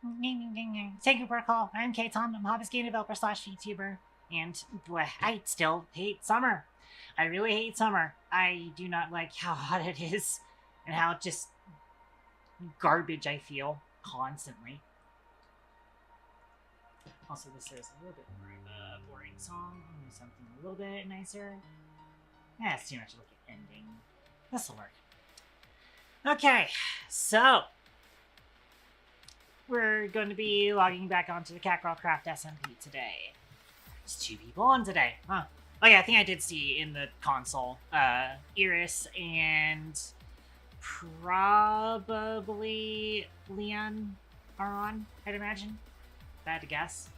Thank you for the call. I'm K-Tom. I'm a hobbyist game developer slash VTuber. And boy, I still hate summer. I really hate summer. I do not like how hot it is and how just garbage I feel constantly. Also, this is a little bit more of a boring song. Something a little bit nicer. That's too much of an ending. This'll work. Okay, so we're going to be logging back onto the CatGirlCraft SMP today. There's 2 people on today, huh? Oh yeah, I think I did see in the console, Iris and probably Leon are on, I'd imagine. If I had to guess.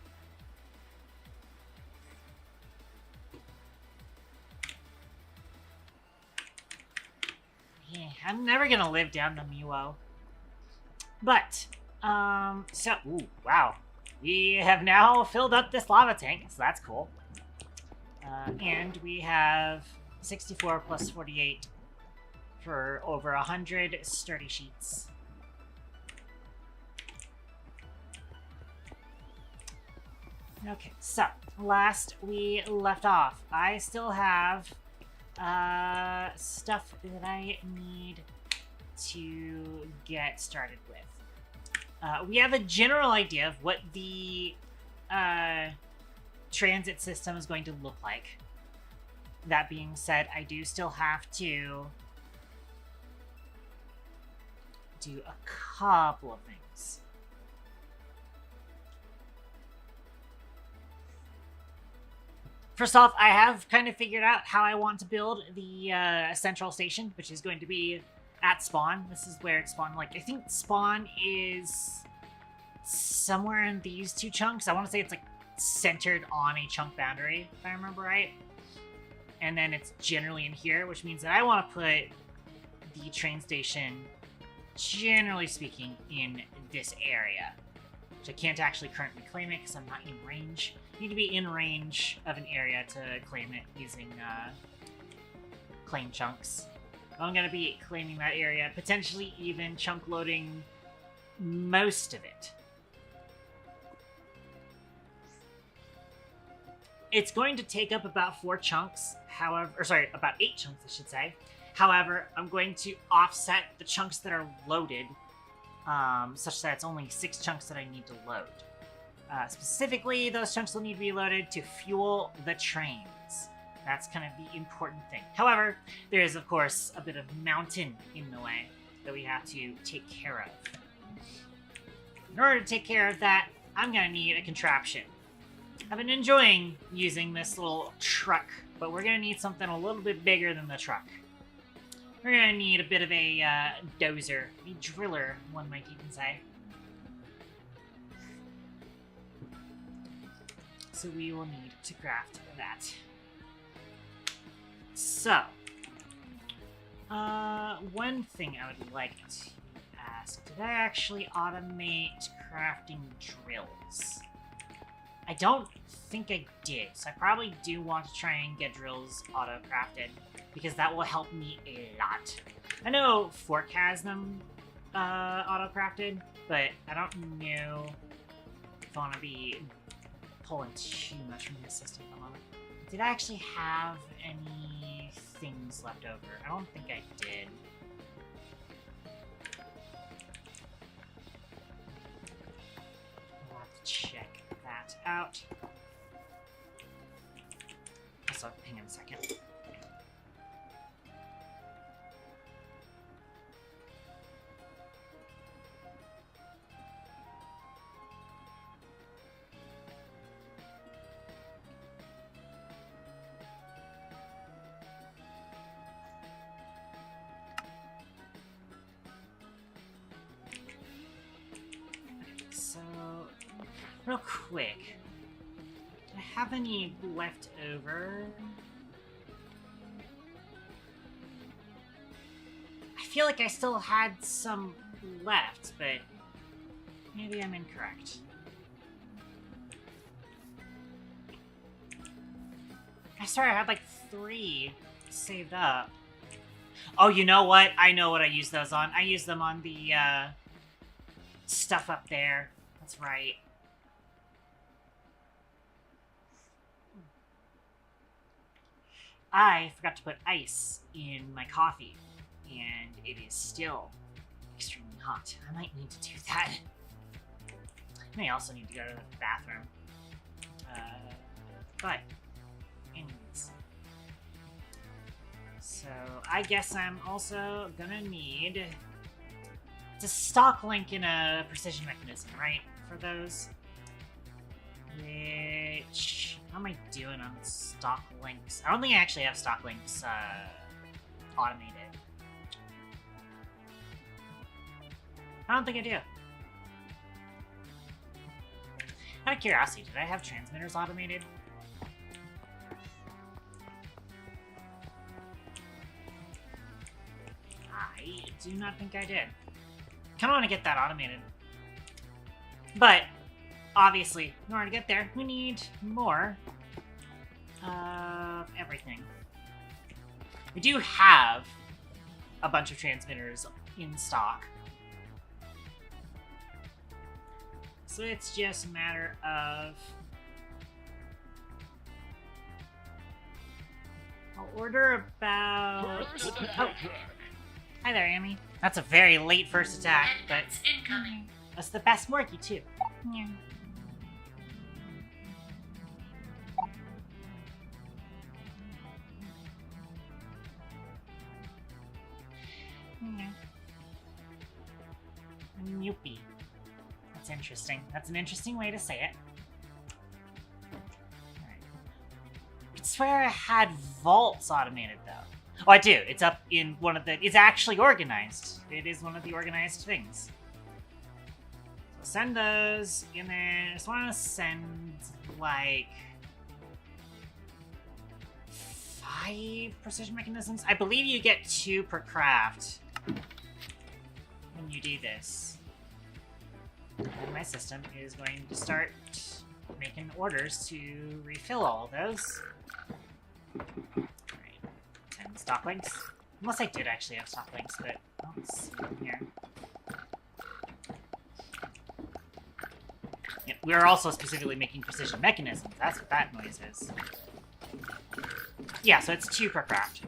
Yeah, I'm never gonna live down to Miwo. But, ooh, wow. We have now filled up this lava tank, so that's cool. And we have 64 plus 48 for over 100 sturdy sheets. Okay, so, last we left off, I still have stuff that I need to get started with. We have a general idea of what the transit system is going to look like. That being said, I do still have to do a couple of things. First off, I have kind of figured out how I want to build the central station, which is going to be at spawn. This is where it spawned. Like, I think spawn is somewhere in these 2 chunks. I want to say it's like centered on a chunk boundary, if I remember right. And then it's generally in here, which means that I want to put the train station, generally speaking, in this area. Which I can't actually currently claim it because I'm not in range. You need to be in range of an area to claim it using claim chunks. I'm going to be claiming that area, potentially even chunk loading most of it. It's going to take up about 4 chunks, however, or sorry, about 8 chunks, I should say. However, I'm going to offset the chunks that are loaded, such that it's only 6 chunks that I need to load. Specifically, those chunks will need to be loaded to fuel the trains. That's kind of the important thing. However, there is, of course, a bit of mountain in the way that we have to take care of. In order to take care of that, I'm going to need a contraption. I've been enjoying using this little truck, but we're going to need something a little bit bigger than the truck. We're going to need a bit of a dozer, a driller, one might even say. So we will need to craft that. So, one thing I would like to ask, did I actually automate crafting drills? I don't think I did, so I probably do want to try and get drills auto-crafted, because that will help me a lot. I know Fork has them auto-crafted, but I don't know if I want to be pulling too much from the system at the moment. Did I actually have any things left over? I don't think I did. We'll have to check that out. Also, hang on a second. Real quick, do I have any left over? I feel like I still had some left, but maybe I'm incorrect. I swear I had like 3 saved up. Oh, you know what? I know what I use those on. I use them on the stuff up there. That's right. I forgot to put ice in my coffee, and it is still extremely hot. I might need to do that. I may also need to go to the bathroom. But, anyways. So, I guess I'm also gonna need... It's a stock link and a precision mechanism, right? For those. Which... How am I doing on stock links? I don't think I actually have stock links automated. I don't think I do. Out of curiosity, did I have transmitters automated? I do not think I did. Kind of want to get that automated. But, obviously, in order to get there, we need more of everything. We do have a bunch of transmitters in stock. So it's just a matter of... I'll order about... Oh. Hi there, Amy. That's a very late first attack, but... Incoming. That's the best Morky, too. Yeah. Youpie. That's interesting. That's an interesting way to say it. Alright. I could swear I had vaults automated, though. Oh, I do. It's up in one of the... It's actually organized. It is one of the organized things. So send those, and then I just want to send, like... 5 precision mechanisms? I believe you get 2 per craft when you do this. And my system is going to start making orders to refill all of those. Alright, 10 stock links. Unless I did actually have stock links, but let's see here. Yeah, we're also specifically making precision mechanisms. That's what that noise is. Yeah, so it's 2 per craft.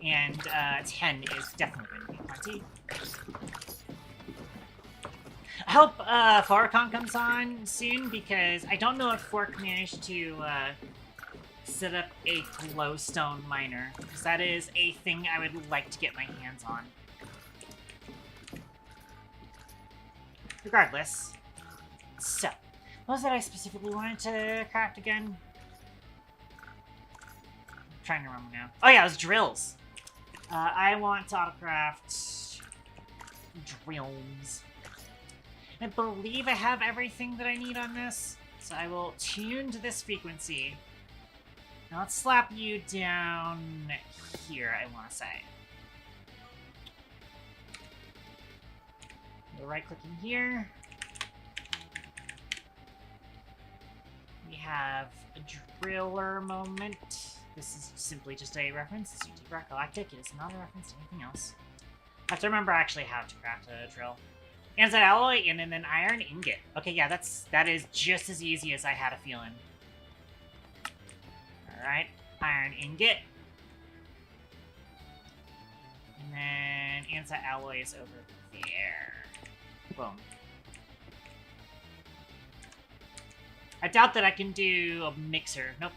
And 10 is definitely going to be plenty. I hope Farrakhan comes on soon, because I don't know if Fork managed to set up a glowstone miner, because that is a thing I would like to get my hands on. Regardless. So, what was it I specifically wanted to craft again? I'm trying to remember now. Oh yeah, it was drills. I want to auto-craft drills. I believe I have everything that I need on this, so I will tune to this frequency. Now let's slap you down here, I want to say. We're right-clicking here. We have a driller moment. This is simply just a reference to Deep Galactic. It is not a reference to anything else. I have to remember actually how to craft a drill. Andesite alloy and then an iron ingot. Okay, yeah, that is just as easy as I had a feeling. Alright, iron ingot. And then andesite alloy is over there. Boom. I doubt that I can do a mixer. Nope.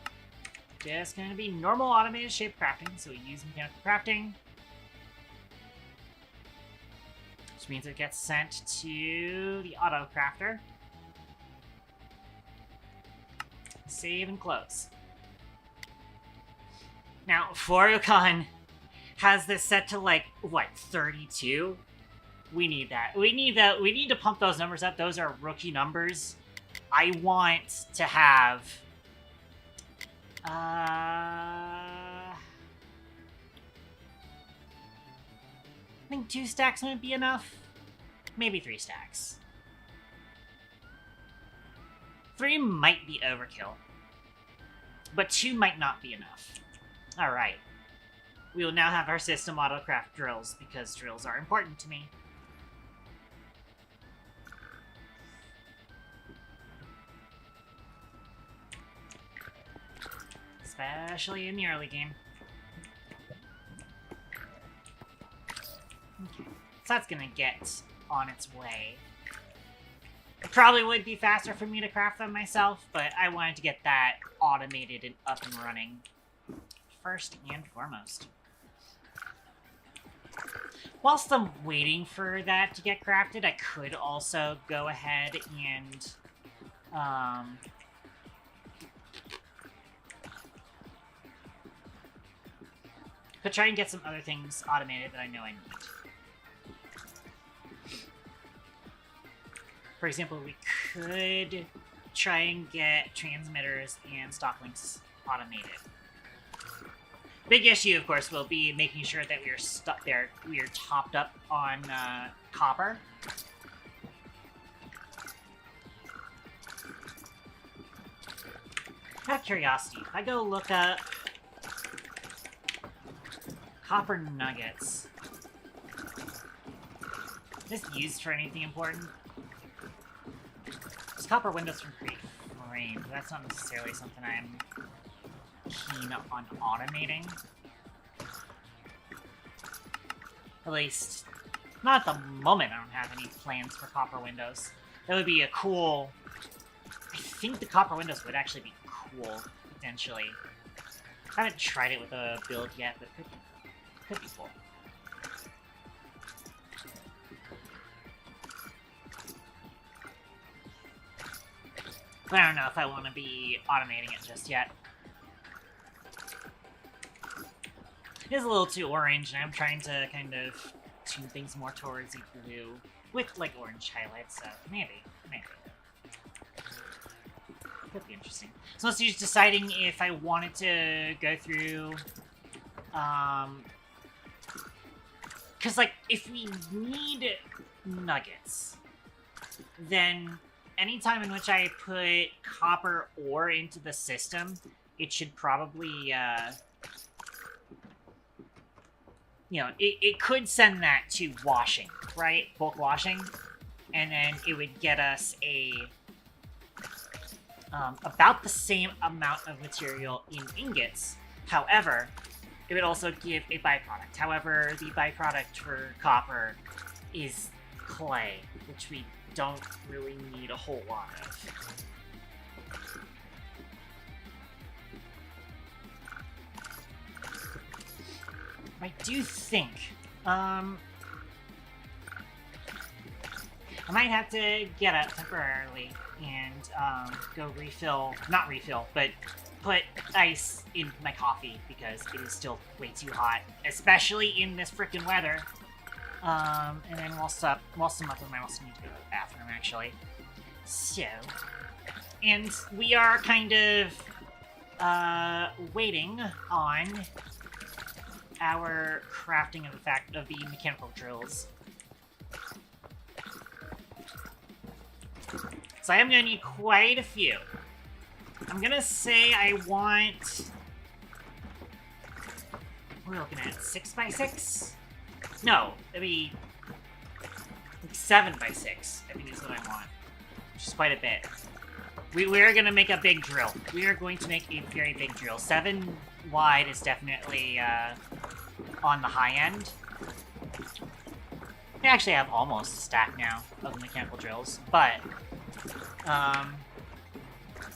Just gonna be normal automated shape crafting, so we use mechanical crafting. Which means it gets sent to the auto crafter. Save and close. Now, Foryokan has this set to like, what, 32? We need that. We need to pump those numbers up. Those are rookie numbers. I want to have... I think 2 stacks might be enough. Maybe 3 stacks. 3 might be overkill. But 2 might not be enough. Alright. We will now have our system auto-craft drills, because drills are important to me. especially in the early game. Okay, so that's gonna get on its way. It probably would be faster for me to craft them myself, but I wanted to get that automated and up and running first and foremost. Whilst I'm waiting for that to get crafted, I could also go ahead and could try and get some other things automated that I know I need. For example, we could try and get transmitters and stock links automated. Big issue, of course, will be making sure that we are stuck there. We are topped up on copper. Out of curiosity, if I go look up copper nuggets, is this used for anything important? There's copper windows from pre-frame, but that's not necessarily something I'm keen on automating. At least, not at the moment I don't have any plans for copper windows. That would be a cool... I think the copper windows would actually be cool, potentially. I haven't tried it with a build yet, but it could be cool. But I don't know if I want to be automating it just yet. It is a little too orange, and I'm trying to kind of tune things more towards blue with, like, orange highlights, so maybe. Could be interesting. So let's use deciding if I wanted to go through, because, like, if we need nuggets, then anytime in which I put copper ore into the system, it should probably, you know, it could send that to washing, right? Bulk washing. And then it would get us a, about the same amount of material in ingots. However, it would also give a byproduct. However, the byproduct for copper is clay, which we don't really need a whole lot of. I do think, I might have to get up temporarily and, go not refill, but put ice in my coffee because it is still way too hot, especially in this frickin' weather. And then whilst I'm up, I also need to go to the bathroom, actually. So, and we are kind of, waiting on our crafting of the mechanical drills. So I am going to need quite a few. I'm going to say I want... What are we looking at? 6x6? No, it'd be like 7x6, I think is what I want. Which is quite a bit. We're going to make a big drill. We are going to make a very big drill. 7 wide is definitely on the high end. We actually have almost a stack now of mechanical drills, but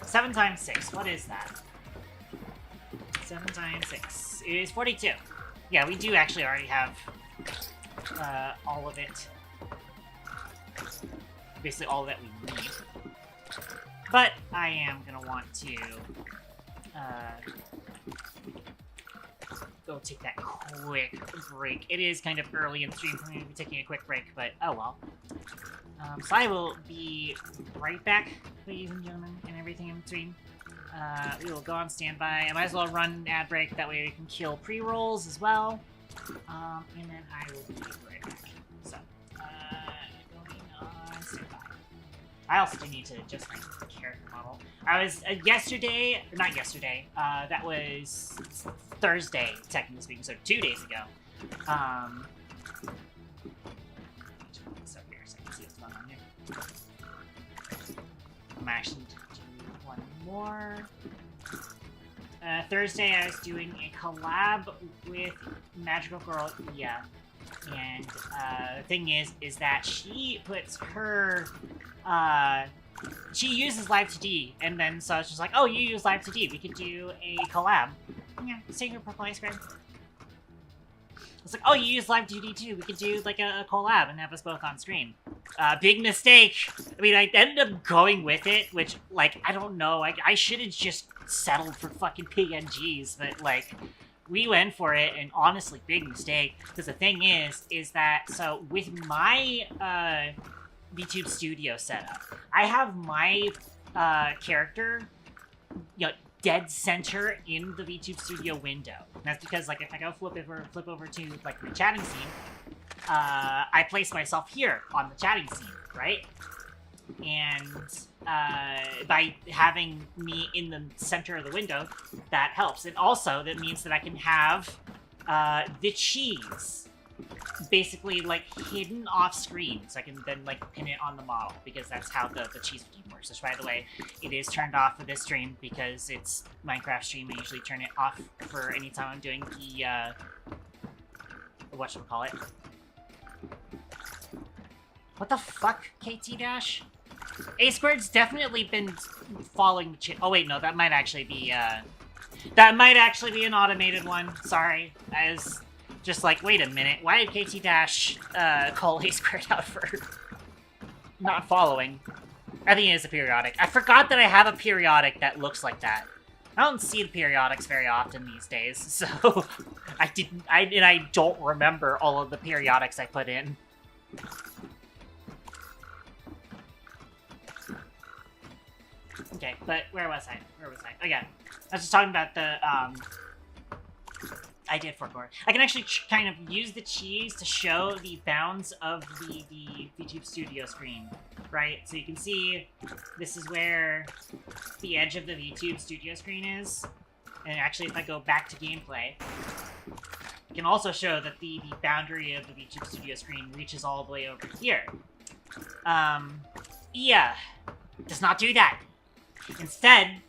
7 times 6, what is that? 7 times 6 is 42. Yeah, we do actually already have all of it. Basically all that we need. But I am gonna want to go take that quick break. It is kind of early in the stream for me to be taking a quick break, but oh well. So I will be right back, ladies and gentlemen, and everything in between. We will go on standby. I might as well run an ad break, that way we can kill pre-rolls as well. And then I will be right back. So, going on standby. I also do need to adjust my character model. I was, not yesterday, that was Thursday, technically speaking, so 2 days ago. So here, so I can see what's going on here. I'm actually to do one more. Thursday I was doing a collab with Magical Girl Iya. And the thing is that she puts her, she uses Live2D, and then so it's just like, oh, you use Live2D, we could do a collab. Yeah, sing your purple ice cream. It's like, oh, you use Live2D too, we could do like a collab and have us both on screen. Big mistake. I mean, I ended up going with it, which, like, I don't know, I should have just settled for fucking PNGs, but like, we went for it, and honestly, big mistake. Because the thing is that, so with my VTube Studio setup, I have my character, you know, dead center in the VTube Studio window. And that's because, like, if I go flip over to like the chatting scene, I place myself here on the chatting scene, right? And by having me in the center of the window, that helps. And also, that means that I can have the cheese basically, like, hidden off screen, so I can then, like, pin it on the model, because that's how the cheese team works. Which, by the way, it is turned off for this stream, because it's Minecraft stream. I usually turn it off for any time I'm doing the, whatchamacallit. What the fuck, KT Dash? A Squared's definitely been following the oh wait, no, that might actually be an automated one. Sorry. I was just like, wait a minute, why did KT Dash call A Squared out for not following? I think it is a periodic. I forgot that I have a periodic that looks like that. I don't see the periodics very often these days, so I don't remember all of the periodics I put in. Okay, but where was I? Oh yeah, I was just talking about the, I did fork. I can actually kind of use the cheese to show the bounds of the VTube Studio screen, right? So you can see this is where the edge of the VTube Studio screen is. And actually, if I go back to gameplay, I can also show that the boundary of the VTube Studio screen reaches all the way over here. Iya does not do that. Instead,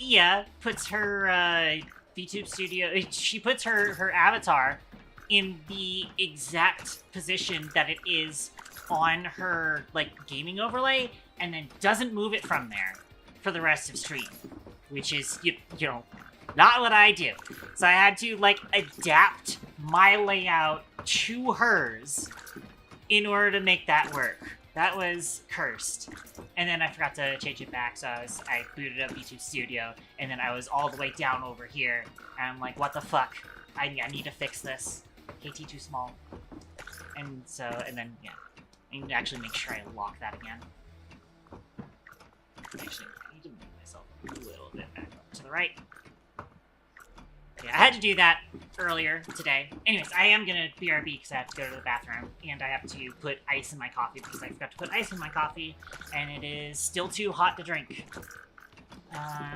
Iya puts her VTube Studio, she puts her avatar in the exact position that it is on her, like, gaming overlay, and then doesn't move it from there for the rest of stream, which is, you know, not what I do. So I had to, like, adapt my layout to hers in order to make that work. That was cursed. And then I forgot to change it back, so I booted up VTube Studio, and then I was all the way down over here, and I'm like, what the fuck? I need to fix this. KT too small. And so, and then, yeah. I need to actually make sure I lock that again. Actually, I need to move myself a little bit back up to the right. Yeah, I had to do that earlier today. Anyways, I am gonna BRB because I have to go to the bathroom, and I have to put ice in my coffee because I forgot to put ice in my coffee, and it is still too hot to drink.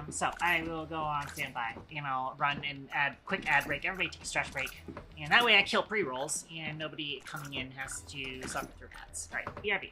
So I will go on standby, and I'll run and quick ad break. Everybody take a stretch break, and that way I kill pre-rolls, and nobody coming in has to suffer through ads. All right, BRB.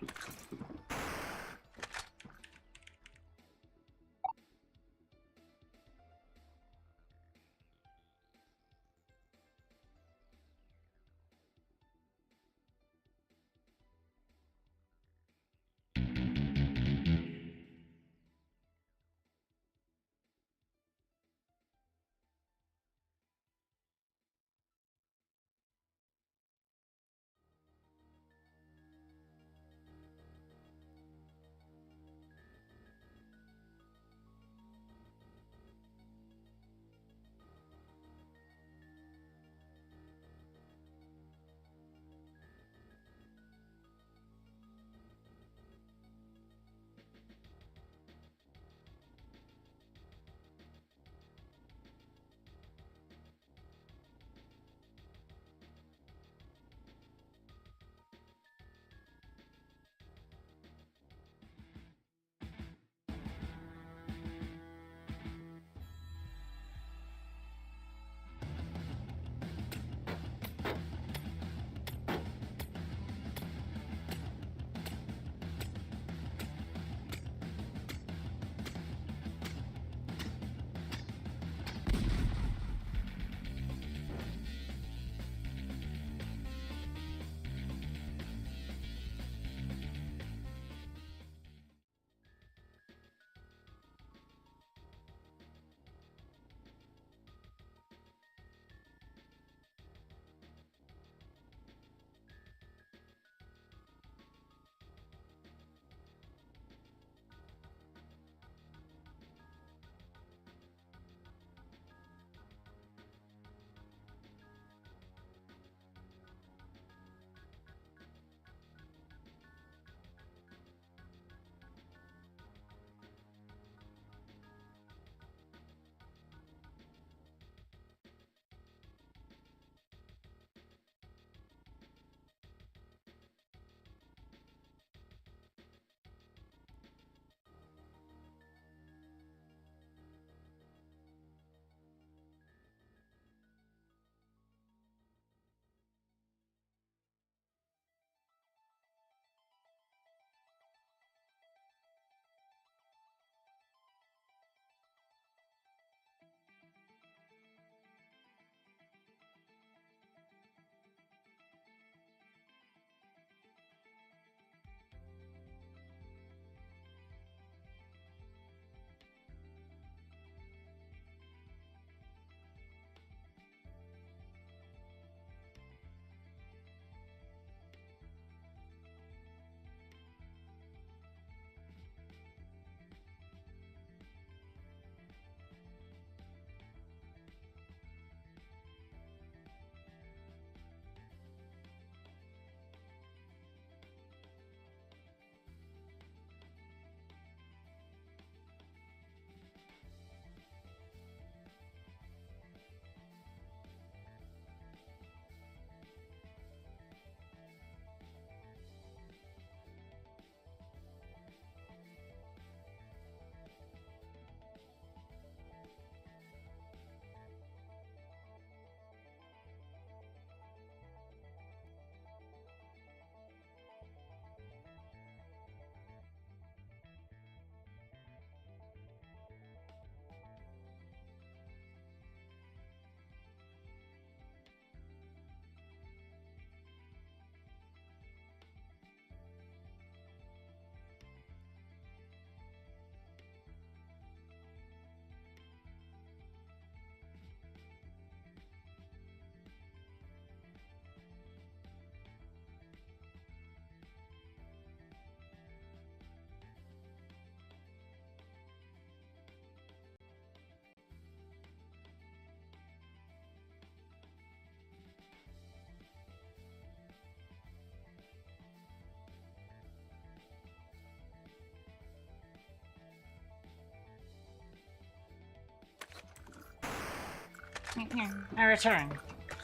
I return.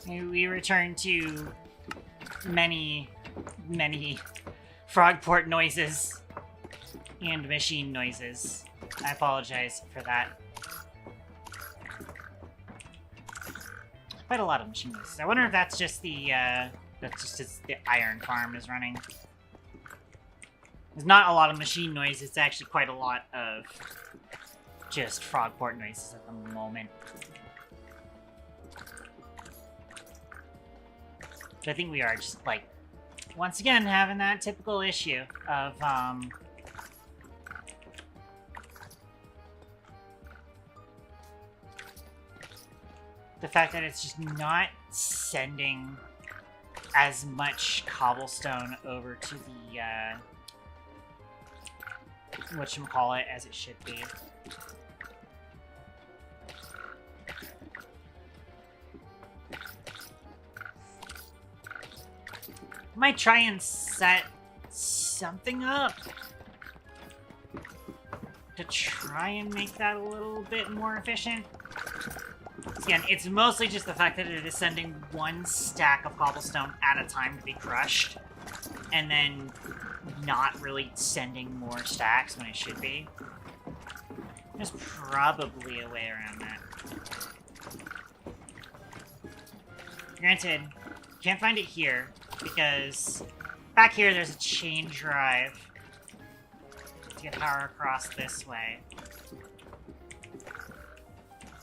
We return to many, many frogport noises and machine noises. I apologize for that. Quite a lot of machine noises. I wonder if that's just the iron farm is running. There's not a lot of machine noise, it's actually quite a lot of just frogport noises at the moment. So I think we are just, like, once again having that typical issue of, the fact that it's just not sending as much cobblestone over to the, whatchamacallit, as it should be. Might try and set something up to try and make that a little bit more efficient. Again, it's mostly just the fact that it is sending one stack of cobblestone at a time to be crushed, and then not really sending more stacks when it should be. There's probably a way around that. Granted, can't find it here, because back here there's a chain drive to get power across this way.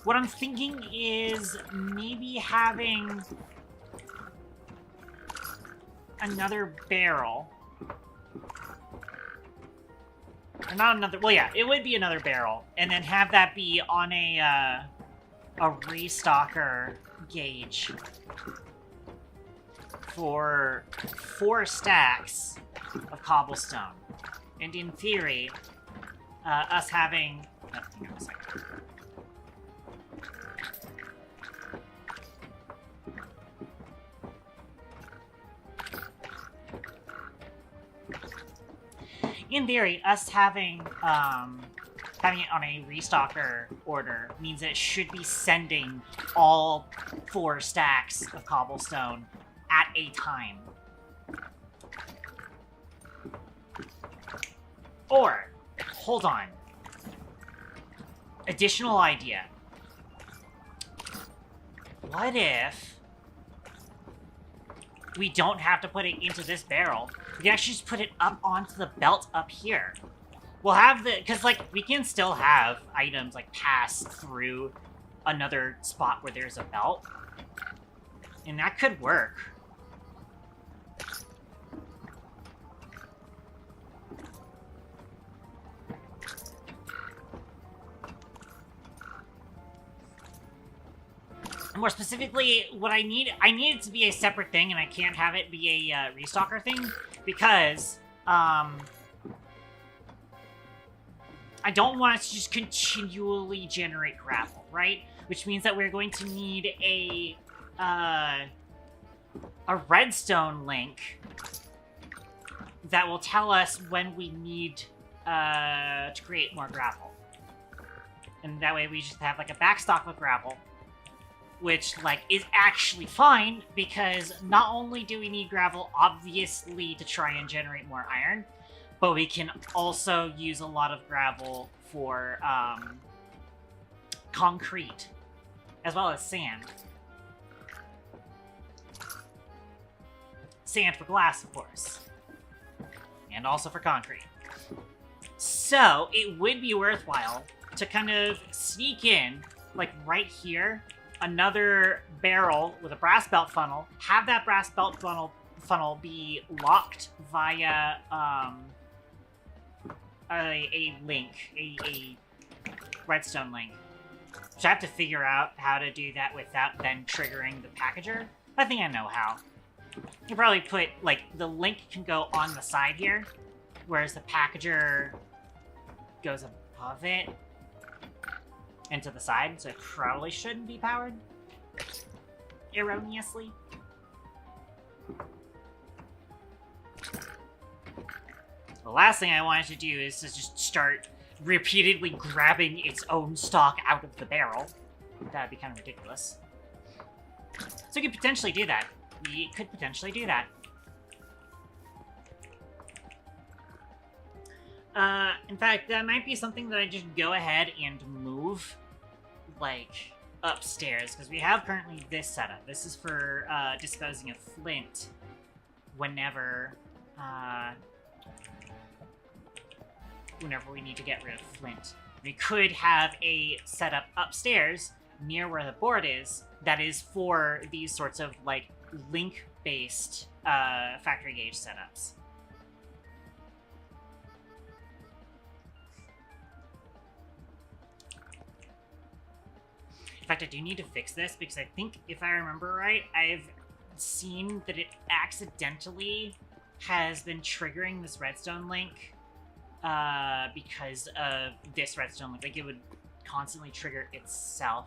What I'm thinking is maybe having another barrel. Or not another, well yeah, it would be another barrel. And then have that be on a restocker gauge for 4 stacks of cobblestone. And in theory, us having... Oh, hang on a second. In theory, us having it on a restocker order means that it should be sending all 4 stacks of cobblestone at a time. Or, hold on. Additional idea. What if we don't have to put it into this barrel? We can actually just put it up onto the belt up here. We'll have the... Because, like, we can still have items, like, pass through another spot where there's a belt. And that could work. More specifically, what I need it to be a separate thing, and I can't have it be a restocker thing, because I don't want it to just continually generate gravel, right? Which means that we're going to need a redstone link that will tell us when we need to create more gravel. And that way we just have like a backstock of gravel, which, like, is actually fine, because not only do we need gravel, obviously, to try and generate more iron, but we can also use a lot of gravel for, concrete, as well as sand. Sand for glass, of course. And also for concrete. So, it would be worthwhile to kind of sneak in, like, right here, another barrel with a brass belt funnel, have that brass belt funnel be locked via a link, a redstone link. So I have to figure out how to do that without then triggering the packager. I think I know how. You probably put, like, the link can go on the side here, whereas the packager goes above it and to the side, so it probably shouldn't be powered erroneously. The last thing I wanted to do is to just start repeatedly grabbing its own stock out of the barrel. That'd be kind of ridiculous. So we could potentially do that. We could potentially do that. In fact, that might be something that I just go ahead and move, like, upstairs, because we have currently this setup. This is for, disposing of flint whenever we need to get rid of flint. We could have a setup upstairs near where the board is that is for these sorts of, like, link-based, factory gauge setups. In fact, I do need to fix this because I think, if I remember right, I've seen that it accidentally has been triggering this redstone link because of this redstone link. Like, it would constantly trigger itself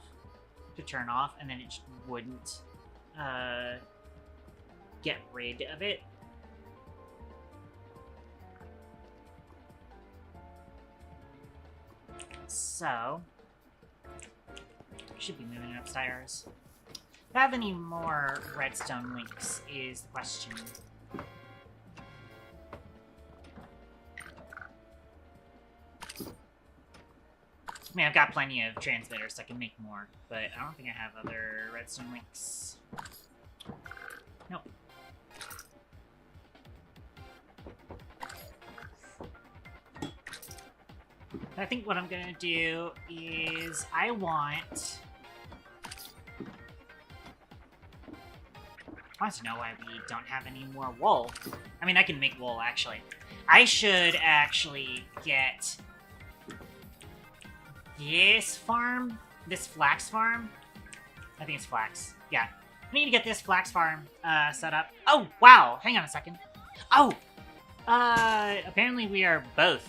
to turn off, and then it just wouldn't get rid of it. So should be moving upstairs. Do I have any more redstone links is the question. I mean, I've got plenty of transmitters, so I can make more, but I don't think I have other redstone links. Nope. I think what I'm gonna do is I want to know why we don't have any more wool. I mean, I can make wool, actually. I should actually get this farm, this flax farm. I think it's flax. Yeah. I need to get this flax farm set up. Oh, wow. Hang on a second. Oh! Apparently we are both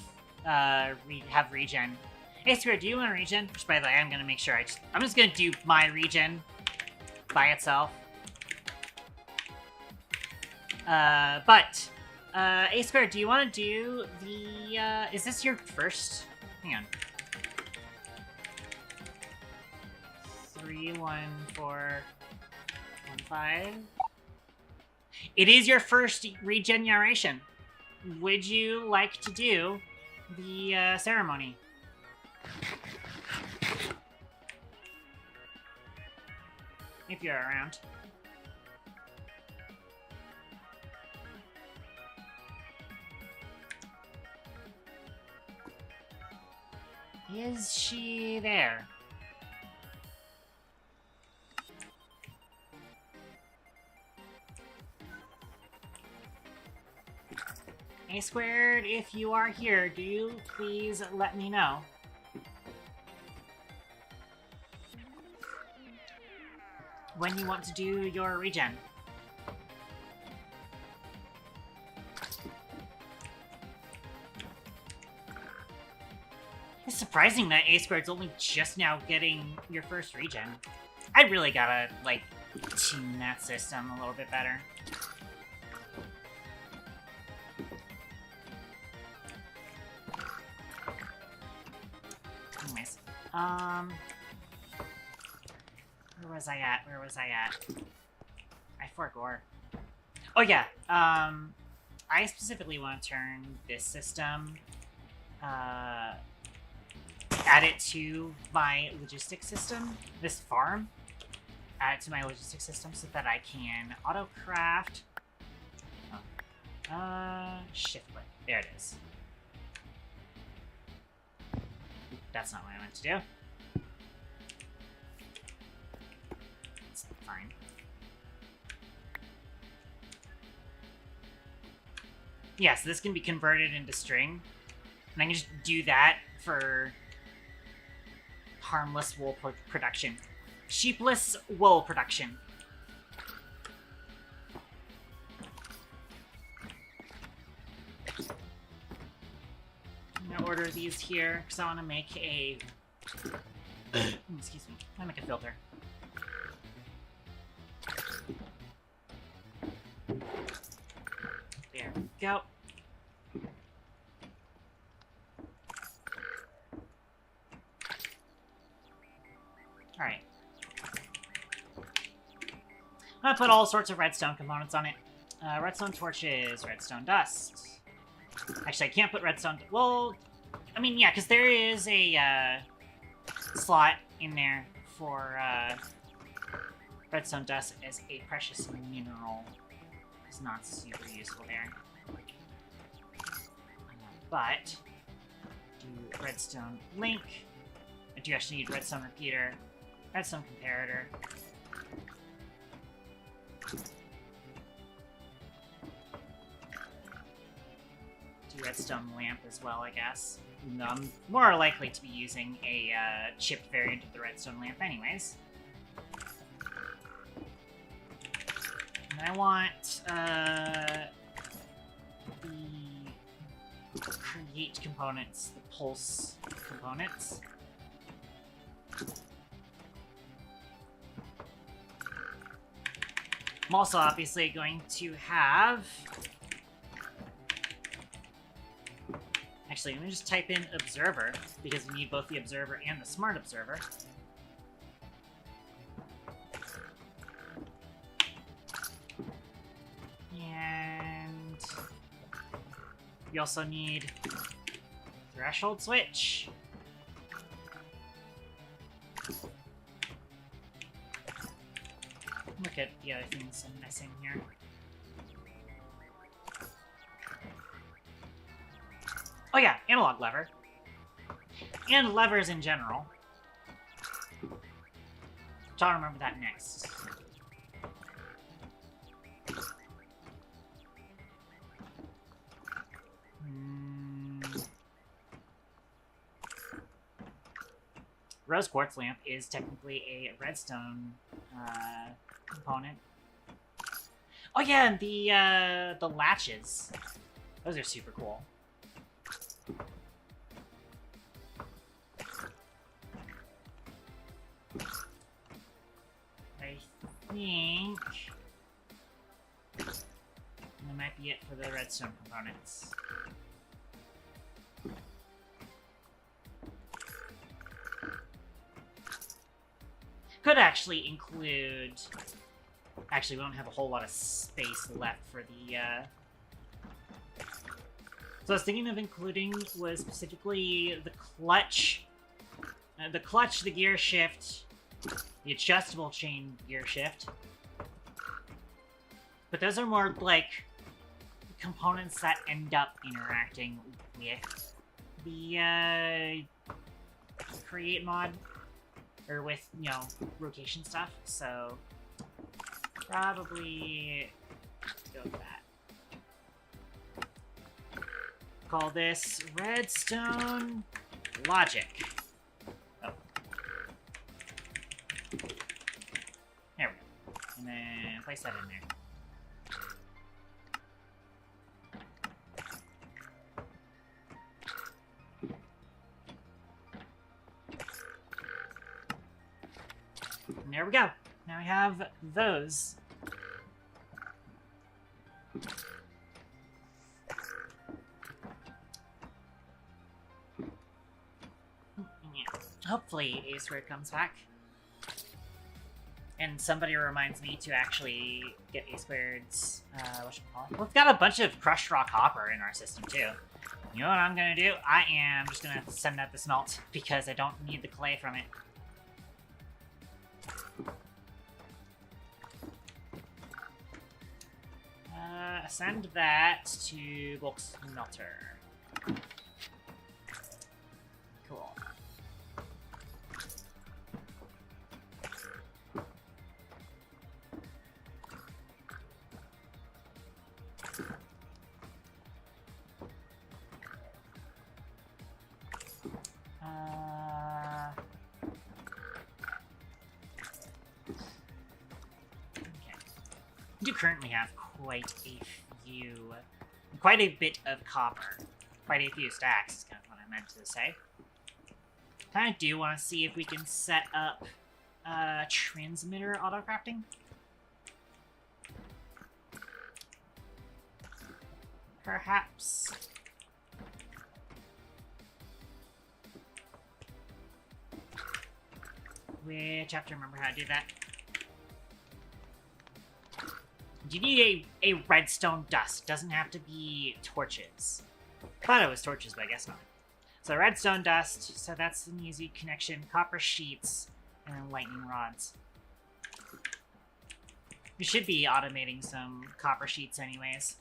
have regen. Hey, Square, do you want a regen? Which, by the way, I'm gonna make sure I'm just gonna do my regen by itself. A Square, do you want to do the, is this your first? Hang on. 31415. It is your first regeneration. Would you like to do the ceremony? If you're around. Is she there? A Squared, if you are here, do you please let me know? When you want to do your regen. It's surprising that A Squared's only just now getting your first regen. I really gotta, like, tune that system a little bit better. Anyways, where was I at? I forgot. Oh yeah, I specifically want to turn this system, add it to my logistics system, this farm, add it to my logistics system so that I can auto-craft, shift click, there it is. That's not what I meant to do. It's fine. Yeah, so this can be converted into string. And I can just do that for harmless wool production. Sheepless wool production. I'm gonna order these here because I want to make a. Excuse me. I want to make a filter. There we go. Alright. I'm gonna put all sorts of redstone components on it. Redstone torches, redstone dust. Actually, I can't put redstone... Well, I mean, yeah, because there is a slot in there for redstone dust as a precious mineral. It's not super useful there. But, do redstone link. I do actually need redstone repeater, redstone comparator. Do redstone lamp as well, I guess. No, I'm more likely to be using a chipped variant of the redstone lamp anyways. And I want the create components, the pulse components. I'm also obviously going to have... Actually, let me just type in observer, because we need both the observer and the smart observer. And we also need threshold switch. Look at the other things I'm missing here. Oh yeah, analog lever. And levers in general. So I'll remember that next. Rose quartz lamp is technically a redstone component. Oh yeah, and the latches. Those are super cool. I think that might be it for the redstone components. Could actually include... Actually, we don't have a whole lot of space left for the, So I was thinking of including was specifically the clutch, the gear shift, the adjustable chain gear shift. But those are more, like, components that end up interacting with the, create mod. Or with, you know, rotation stuff, so probably go with that. Call this redstone logic. Oh. There we go. And then place that in there. And there we go. Now we have those. Yeah. Hopefully A Squared comes back. And somebody reminds me to actually get A Squared's, whatchamacallit. Well, we've got a bunch of crushed rock copper in our system, too. You know what I'm gonna do? I am just gonna send out the smelt, because I don't need the clay from it. Send that to bulk smelter. Cool. Okay. We do currently have quite a bit of copper. Quite a few stacks is kind of what I meant to say. I do want to see if we can set up transmitter auto-crafting. Perhaps. Which I have to remember how to do that. You need a redstone dust. It doesn't have to be torches. Thought it was torches, but I guess not. So redstone dust, so that's an easy connection. Copper sheets, and then lightning rods. We should be automating some copper sheets anyways.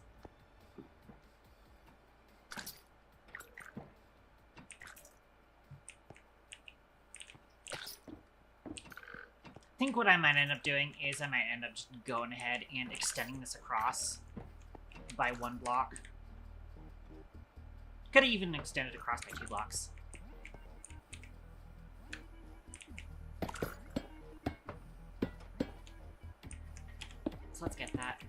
I think what I might end up doing is I might end up just going ahead and extending this across by 1 block. Could have even extended across by 2 blocks. So let's get that.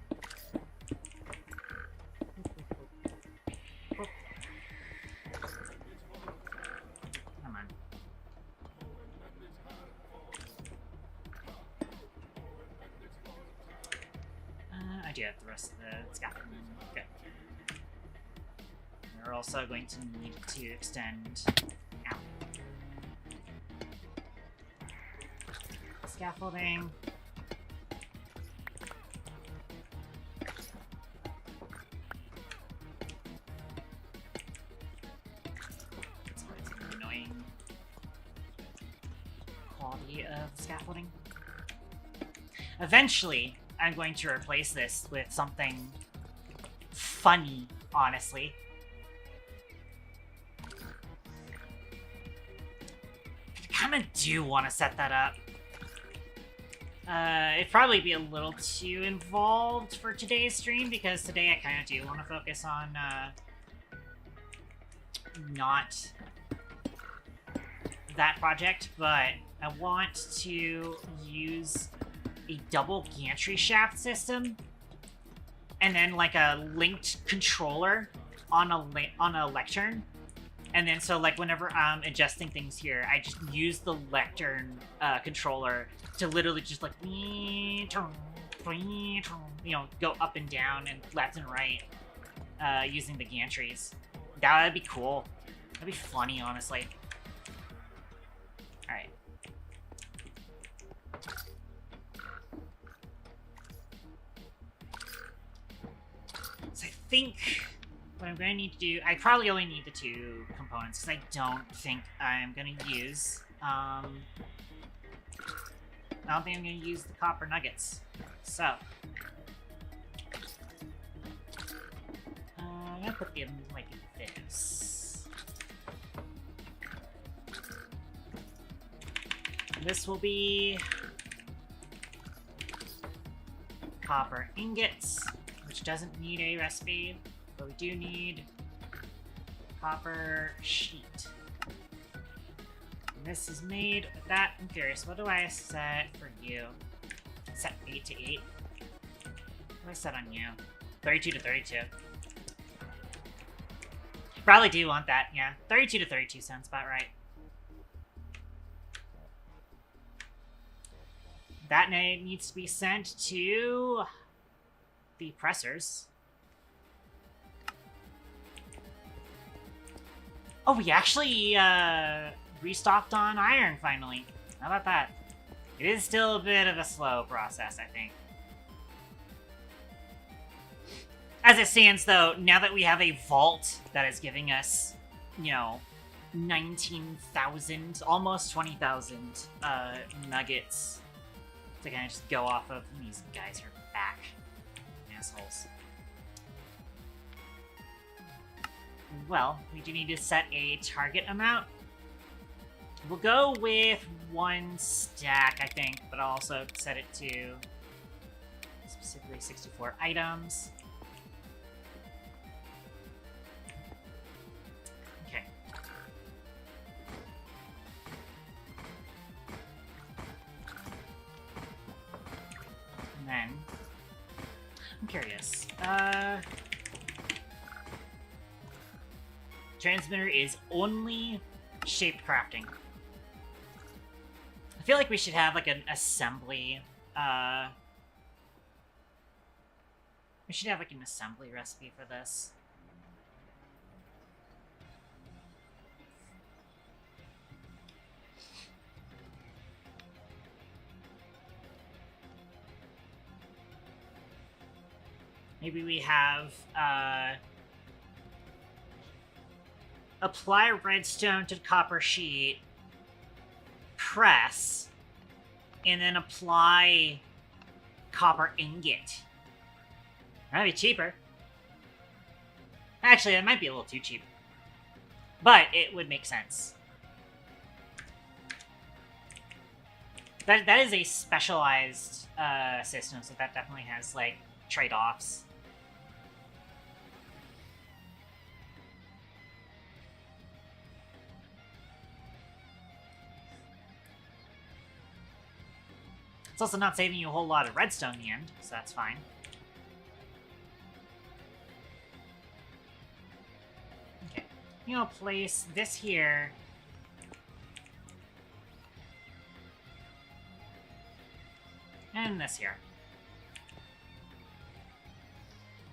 Come on. I do have the rest of the scaffolding. Good. We're also going to need to extend out. Scaffolding. It's an annoying quality of scaffolding. Eventually, I'm going to replace this with something funny, honestly. I kind of do want to set that up. It'd probably be a little too involved for today's stream, because today I kind of do want to focus on, not that project, but I want to use a double gantry shaft system, and then like a linked controller on a lectern, and then so like whenever I'm adjusting things here, I just use the lectern controller to literally just like go up and down and left and right using the gantries. That would be cool. That'd be funny, honestly. All right. So I think what I'm going to need to do, I probably only need the 2 components, because I don't think I'm going to use, I don't think I'm going to use the copper nuggets. So, I'm going to put them like this. This will be copper ingots, which doesn't need a recipe, but we do need copper sheet. And this is made with that. I'm curious, what do I set for you? Set 8 to 8. What do I set on you? 32 to 32. Probably do want that, yeah. 32 to 32 sounds about right. That needs to be sent to the pressers. Oh, we actually restocked on iron finally. How about that? It is still a bit of a slow process, I think. As it stands, though, now that we have a vault that is giving us, you know, 19,000, almost 20,000 nuggets to kind of just go off of. These guys are back. Assholes. Well, we do need to set a target amount. We'll go with 1 stack, I think, but I'll also set it to specifically 64 items. Okay. And then, I'm curious. Transmitter is only shaped crafting. I feel like we should have like an assembly, we should have like an assembly recipe for this. Maybe we have, apply redstone to copper sheet, press, and then apply copper ingot. That'd be cheaper. Actually, that might be a little too cheap. But it would make sense. That is a specialized system, so that definitely has, like, trade-offs. It's also not saving you a whole lot of redstone in the end, so that's fine. Okay. You know, place this here. And this here.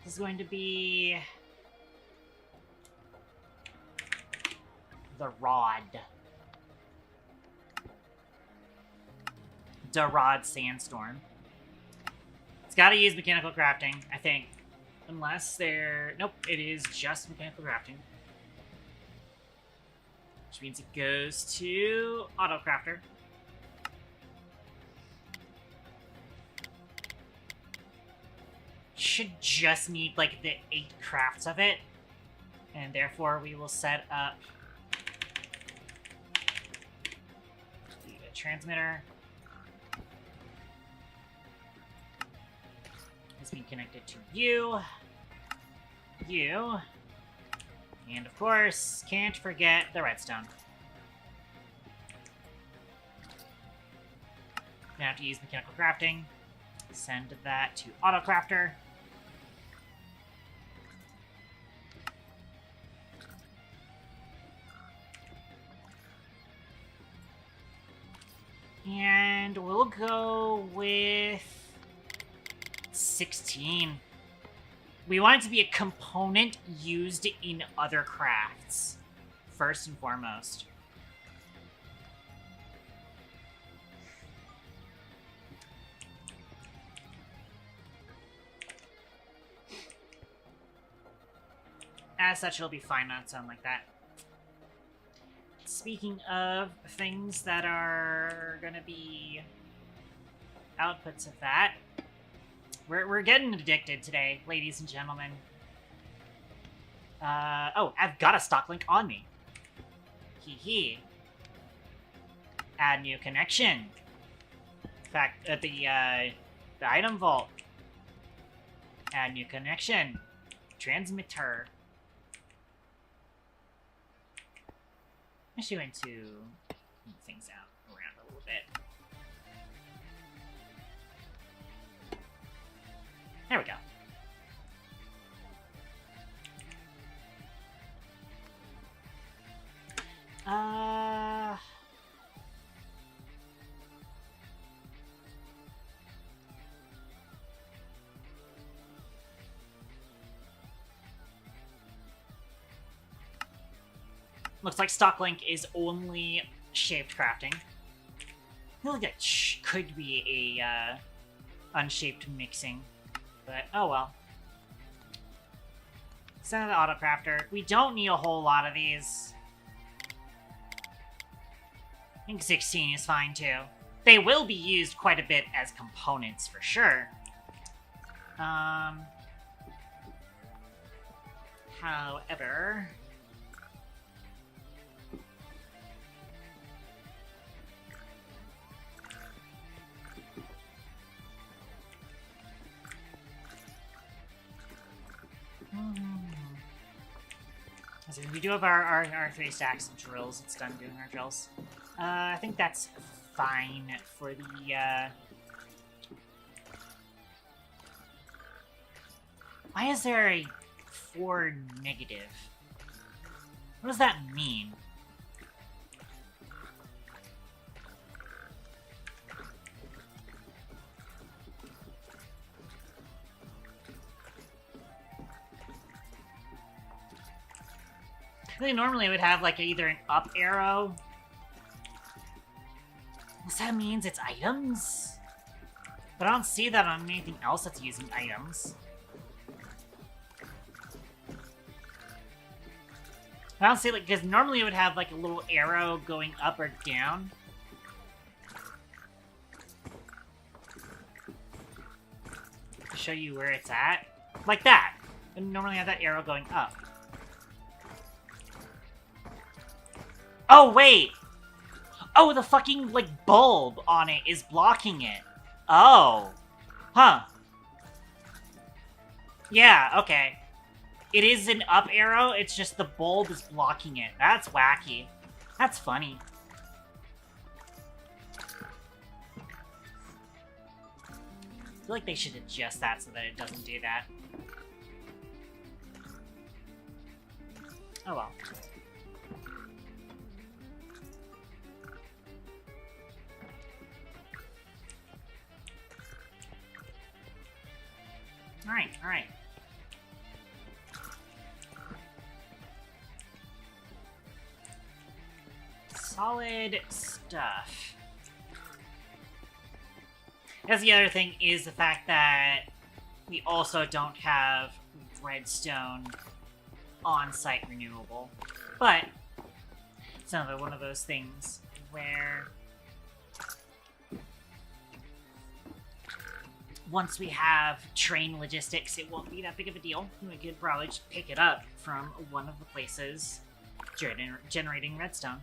This is going to be the rod. The rod sandstorm. It's got to use mechanical crafting, I think. Unless they're... Nope, it is just mechanical crafting. Which means it goes to auto crafter. Should just need, like, the 8 crafts of it. And therefore, we will set up the transmitter. It's being connected to you. You. And, of course, can't forget the redstone. Now have to use mechanical crafting. Send that to auto crafter. And we'll go with 16. We want it to be a component used in other crafts, first and foremost. As such, it'll be fine on its own like that. Speaking of things that are gonna be outputs of that, we're getting addicted today, ladies and gentlemen. Oh, I've got a stock link on me. Hee hee. Add new connection. In fact, at the item vault. Add new connection. Transmitter. I'm actually going to move things out around a little bit. There we go. Looks like stock link is only shaped crafting. I feel like that could be a unshaped mixing, but oh well. Send the auto crafter. We don't need a whole lot of these. I think 16 is fine too. They will be used quite a bit as components for sure. However, so we do have our 3 stacks of drills. It's done doing our drills. I think that's fine for the, Why is there a 4 negative? What does that mean? I think normally it would have, like, either an up arrow. Unless that means it's items? But I don't see that on anything else that's using items. I don't see, like, because normally it would have, like, a little arrow going up or down. To show you where it's at. Like that. It would normally have that arrow going up. Oh, wait! Oh, the fucking, like, bulb on it is blocking it. Oh. Huh. Yeah, okay. It is an up arrow, it's just the bulb is blocking it. That's wacky. That's funny. I feel like they should adjust that so that it doesn't do that. Oh well. Alright, alright. Solid stuff. That's the other thing, is the fact that we also don't have redstone on-site renewable. But it's another one of those things where once we have train logistics, it won't be that big of a deal. We could probably just pick it up from one of the places generating redstone.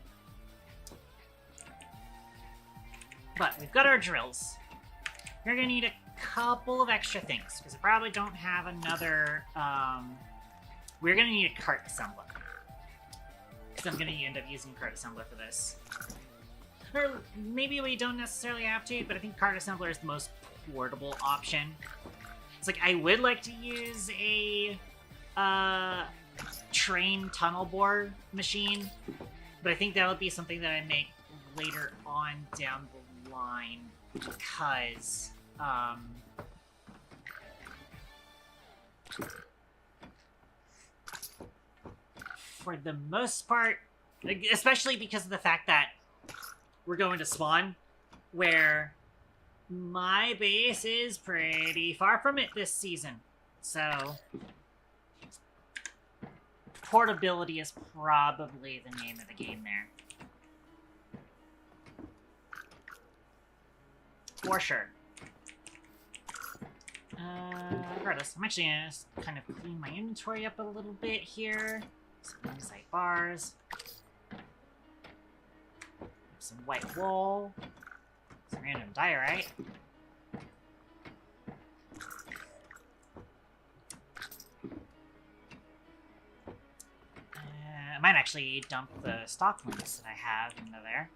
But we've got our drills. We're gonna need a couple of extra things, because I probably don't have another, we're gonna need a cart assembler. Because I'm gonna end up using a cart assembler for this. Or maybe we don't necessarily have to, but I think cart assembler is the most portable option. It's like, I would like to use a, train tunnel bore machine, but I think that would be something that I make later on down the line, because, for the most part, especially because of the fact that we're going to spawn, where my base is pretty far from it this season. So, portability is probably the name of the game there. For sure. Regardless, I'm actually gonna kind of clean my inventory up a little bit here. Some insight bars. Some white wool. Some random diorite. I might actually dump the stock links that I have into there.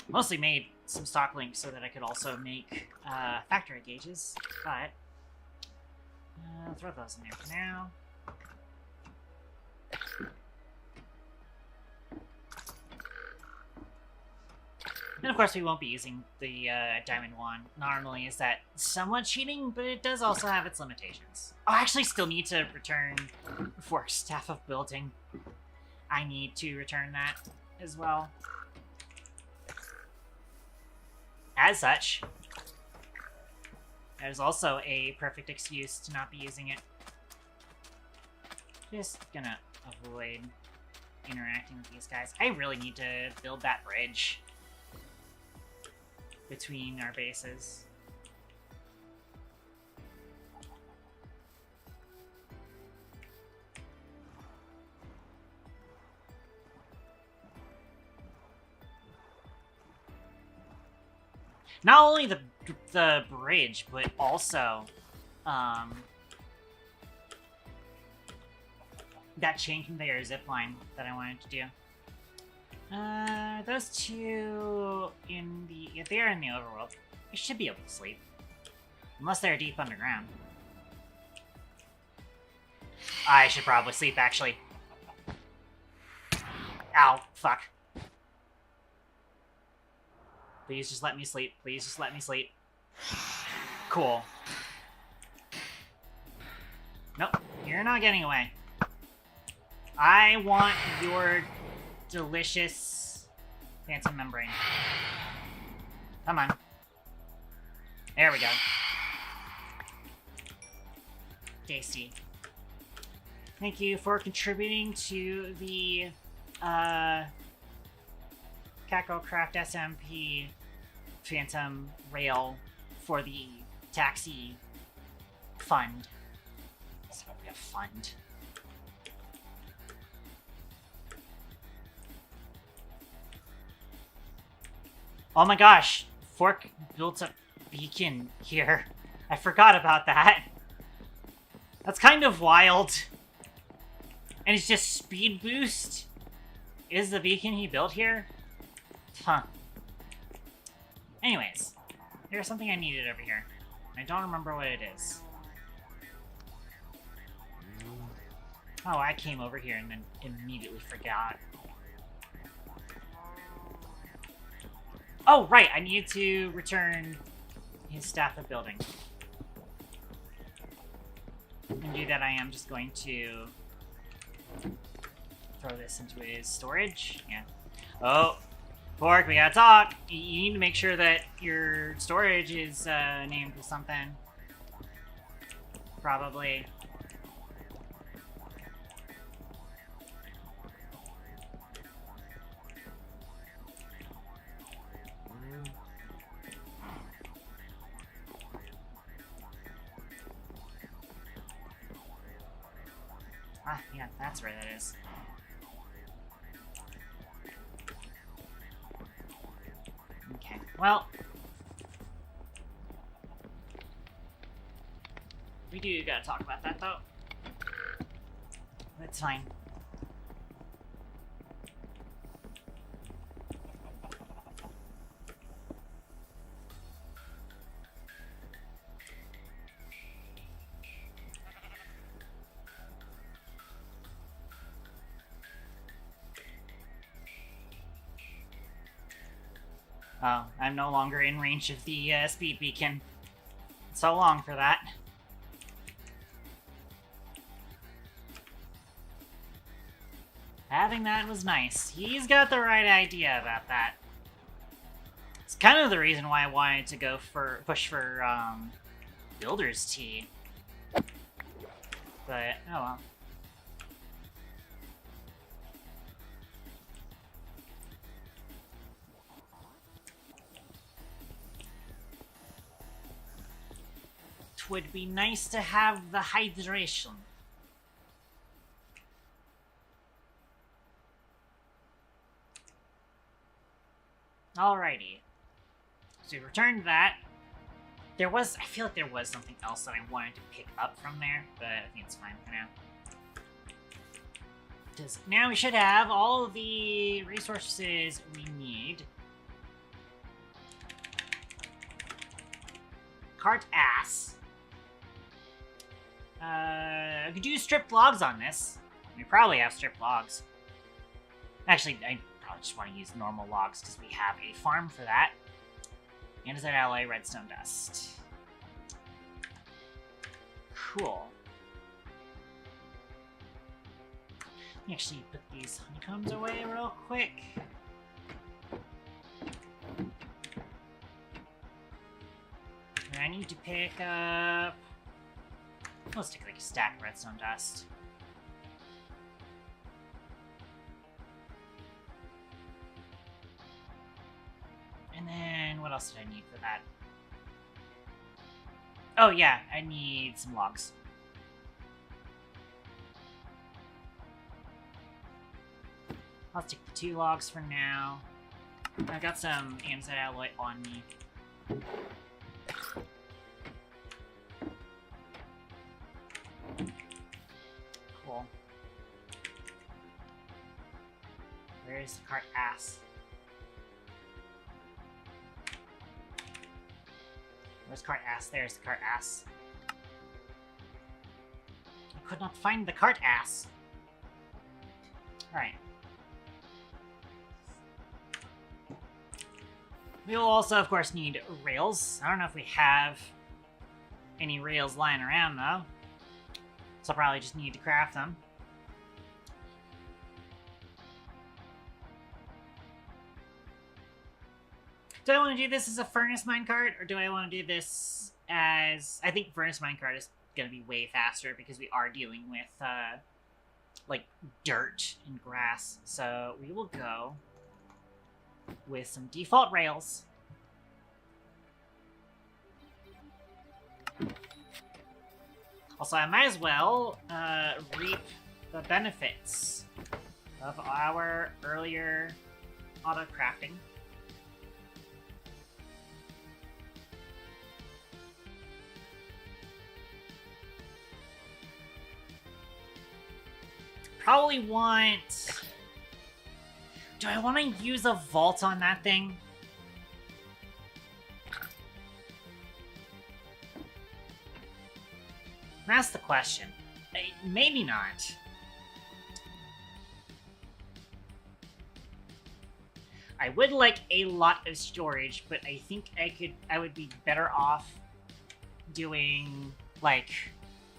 Mostly made some stock links so that I could also make factory gauges, but I'll throw those in there for now. And of course we won't be using the diamond wand. Not only is that somewhat cheating, but it does also have its limitations. Oh, I actually still need to return for Staff of Building. I need to return that as well. As such, there's also a perfect excuse to not be using it. Just gonna avoid interacting with these guys. I really need to build that bridge between our bases. Not only the bridge, but also that chain conveyor zipline that I wanted to do. Those two in the... if they are in the overworld, I should be able to sleep. Unless they're deep underground. I should probably sleep, actually. Ow, fuck. Please just let me sleep. Please just let me sleep. Cool. Nope, you're not getting away. I want your delicious phantom membrane. Come on. There we go. Tasty. Thank you for contributing to the CatGirlCraft SMP Phantom Rail for the taxi fund. It's not really a fund. Oh my gosh, Fork built a beacon here. I forgot about that. That's kind of wild. And it's just speed boost? Is the beacon he built here? Huh. Anyways, there's something I needed over here. I don't remember what it is. Oh, I came over here and then immediately forgot. Oh, right, I need to return his staff of building. And do that, I am just going to throw this into his storage. Yeah. Oh, Fork, we gotta talk. You need to make sure that your storage is named with something. Probably. Ah, yeah, that's where that is. Okay, well... we do gotta talk about that, though. That's fine. Oh, I'm no longer in range of the speed beacon. So long for that. Having that was nice. He's got the right idea about that. It's kind of the reason why I wanted to go for push for Builder's Tea. But oh well. Would be nice to have the hydration. Alrighty. So we returned that. I feel like there was something else that I wanted to pick up from there, but I think it's fine for now. Because now we should have all the resources we need. Cart ass. I could do stripped logs on this. We probably have stripped logs. Actually, I probably just want to use normal logs because we have a farm for that. Andesite alloy, redstone dust. Cool. Let me actually put these honeycombs away real quick. And I need to pick up... let's take like a stack of redstone dust. And then, what else did I need for that? Oh yeah, I need some logs. I'll take the 2 logs for now. I've got some andesite alloy on me. Cool. Where's the cart ass? Where's cart ass? There's the cart ass. I could not find the cart ass. Alright. We will also, of course, need rails. I don't know if we have any rails lying around, though. So I'll probably just need to craft them. Do I want to do this as a furnace minecart, or do I want to do this as... I think furnace minecart is going to be way faster because we are dealing with like dirt and grass. So we will go with some default rails. Also, I might as well reap the benefits of our earlier auto crafting. Probably want... Do I want to use a vault on that thing? That's the question. Maybe not. I would like a lot of storage, but I think I would be better off doing, like,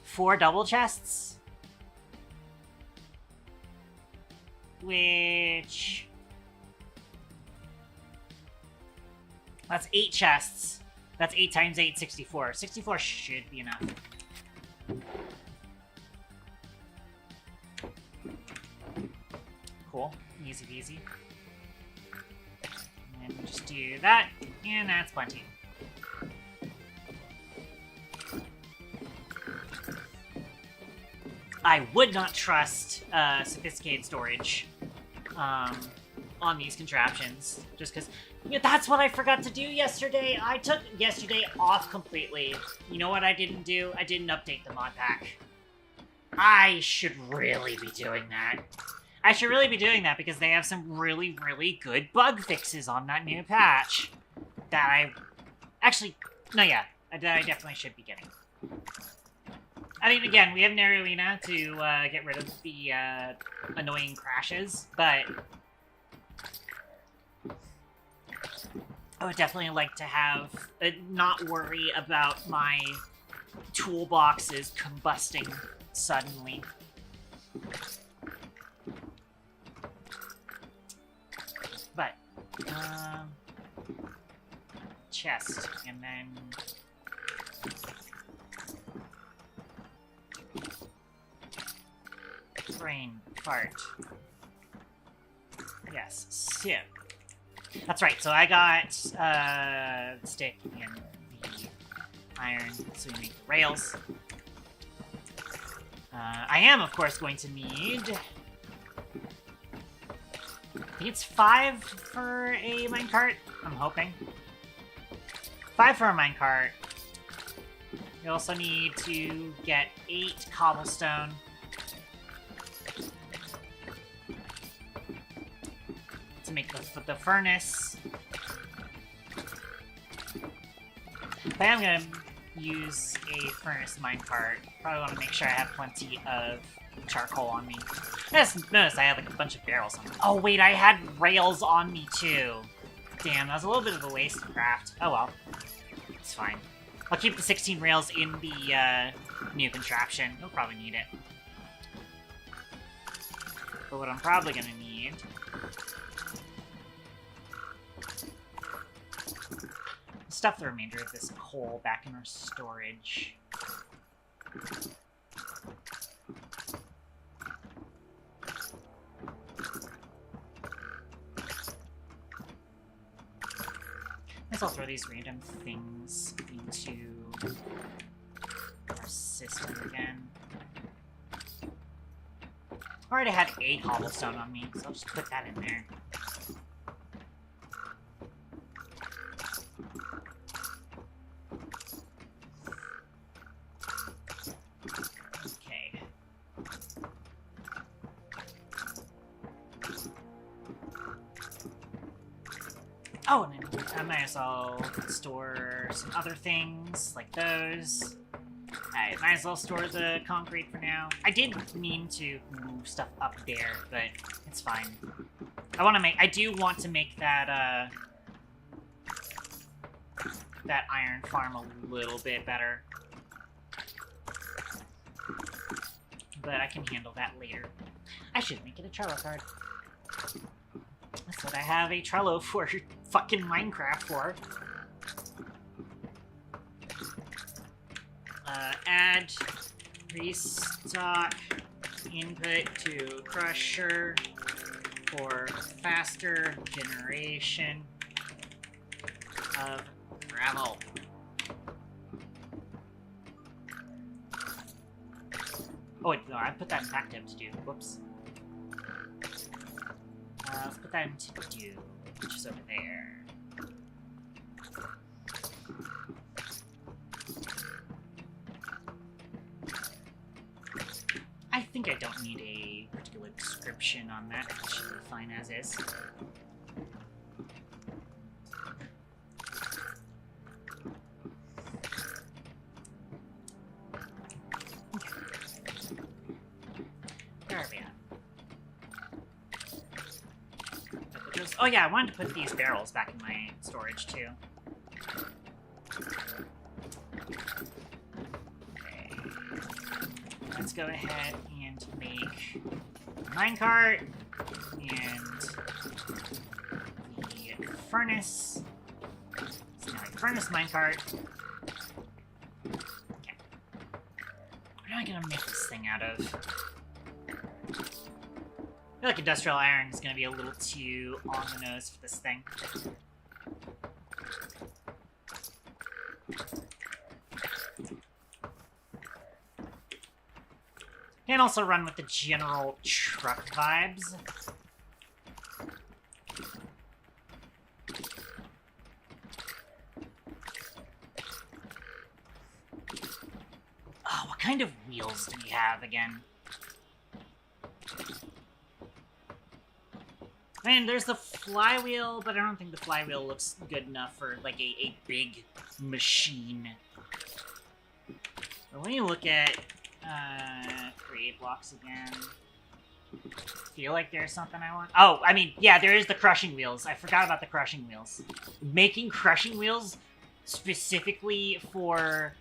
4 double chests. Which... That's 8 chests. That's 8 times 8, 64. 64 should be enough. Cool. Easy peasy. And then just do that, and that's plenty. I would not trust sophisticated storage on these contraptions, just because that's what I forgot to do yesterday. I took yesterday off completely. You know what I didn't do? I didn't update the mod pack. I should really be doing that. I should really be doing that because they have some really, really good bug fixes on that new patch that I... Actually, no, yeah, I definitely should be getting. I mean, again, we have Narulina to get rid of the annoying crashes, but I would definitely like to have not worry about my toolboxes combusting suddenly. But chest, and then brain fart. Yes, sip. That's right, so I got stick and the iron, so we make the rails. I am, of course, going to need... I think it's 5 for a minecart, I'm hoping. 5 for a minecart. You also need to get 8 cobblestone. To make the furnace. But I am going to use a furnace minecart. Probably want to make sure I have plenty of charcoal on me. I just noticed I had like a bunch of barrels on me. Oh wait, I had rails on me too. Damn, that was a little bit of a waste of craft. Oh well. It's fine. I'll keep the 16 rails in the new contraption. You'll probably need it. But what I'm probably going to need... stuff the remainder of this coal back in our storage. Let's all throw these random things into our system again. I already had a cobblestone on me, so I'll just put that in there. Oh, and then I might as well store some other things, like those. I might as well store the concrete for now. I did mean to move stuff up there, but it's fine. I do want to make that, that iron farm a little bit better. But I can handle that later. I should make it a Trello card. That's what I have a Trello for fucking Minecraft for. Add, restock, Input to crusher for faster generation of gravel. Oh wait, no, I put that in active to do. Whoops. Let's put that into do, which is over there. I think I don't need a particular description on that. It should be fine as is. Where are we at? Oh yeah, I wanted to put these barrels back in my storage too. Okay. Let's go ahead and make a minecart and the furnace. So now a furnace minecart. Okay. What am I gonna make this thing out of? I feel like industrial iron is going to be a little too on the nose for this thing. Can also run with the general truck vibes. Oh, what kind of wheels do we have again? I mean, there's the flywheel, but I don't think the flywheel looks good enough for, like, a big machine. But when you look at, create blocks again, I feel like there's something I want. Oh, I mean, yeah, there is the crushing wheels. I forgot about the crushing wheels. Making crushing wheels specifically for,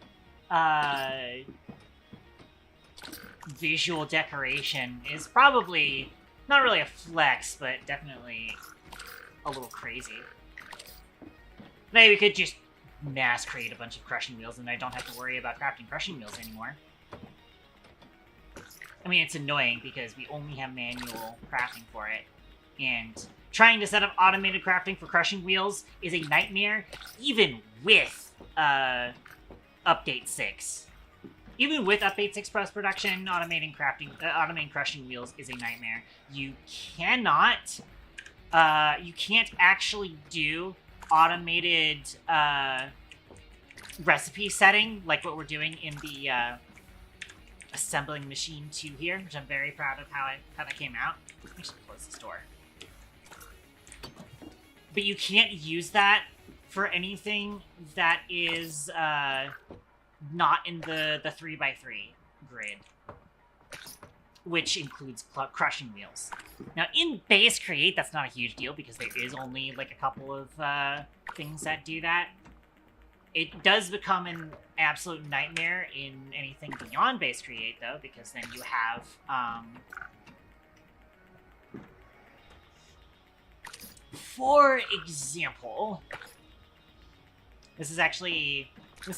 visual decoration is probably... not really a flex, but definitely a little crazy. Maybe we could just mass create a bunch of crushing wheels and I don't have to worry about crafting crushing wheels anymore. I mean, it's annoying because we only have manual crafting for it. And trying to set up automated crafting for crushing wheels is a nightmare, even with Update 6. Even with Update 6 post-production, automating crushing wheels is a nightmare. You cannot, you can't actually do automated, recipe setting, like what we're doing in the, assembling machine 2 here, which I'm very proud of how that came out. I should close this door. But you can't use that for anything that is, not in the 3x3 grid, which includes crushing wheels. Now, in base create, that's not a huge deal because there is only like a couple of things that do that. It does become an absolute nightmare in anything beyond base create, though, because then you have for example, this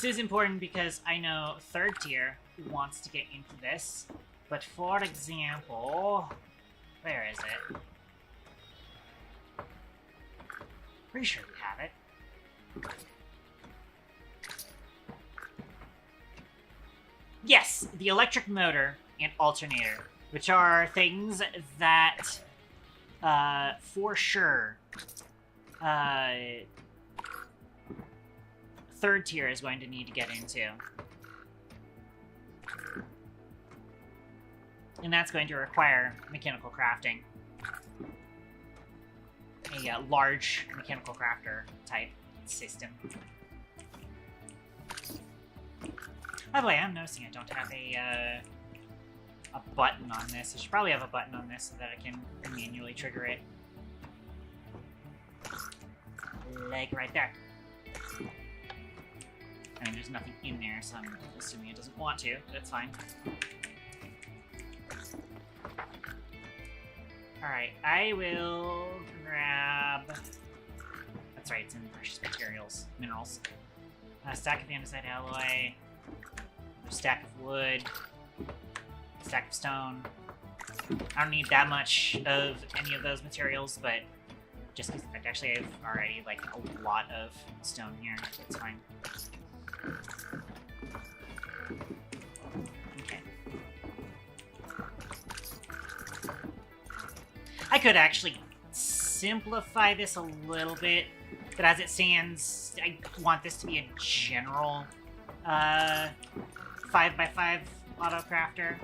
is important because I know third tier wants to get into this, but for example, where is it? Pretty sure we have it. Yes, the electric motor and alternator, which are things that, for sure, third tier is going to need to get into. And that's going to require mechanical crafting. A large mechanical crafter type system. By the way, I'm noticing I don't have a button on this. I should probably have a button on this so that I can manually trigger it. Like right there. I mean, there's nothing in there, so I'm assuming it doesn't want to, but it's fine. Alright, I will grab... That's right, it's in precious materials, minerals. A stack of andesite alloy, a stack of wood, a stack of stone, I don't need that much of any of those materials, but just because actually I have already like a lot of stone here, so it's fine. Okay. I could actually simplify this a little bit, but as it stands, I want this to be a general 5x5 auto crafter.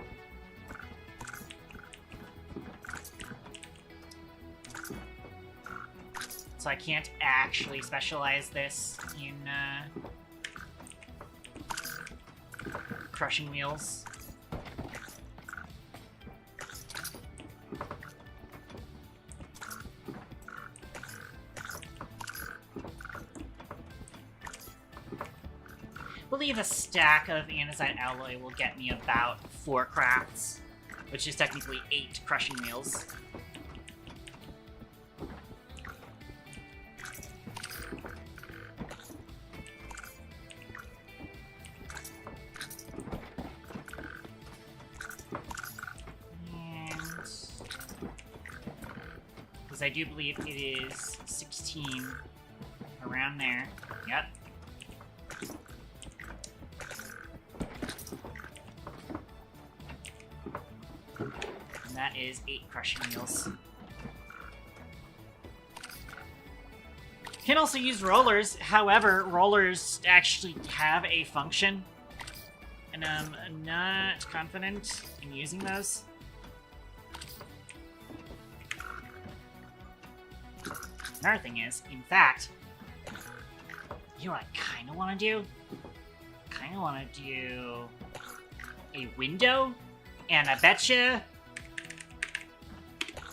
So I can't actually specialize this in crushing wheels. I believe a stack of andesite alloy will get me about 4 crafts, which is technically 8 crushing wheels. Because I do believe it is 16 around there. Yep. And that is 8 crushing wheels. Can also use rollers, however, rollers actually have a function, and I'm not confident in using those. Another thing is, in fact, you know what I kind of want to do? Kind of want to do a window, and I betcha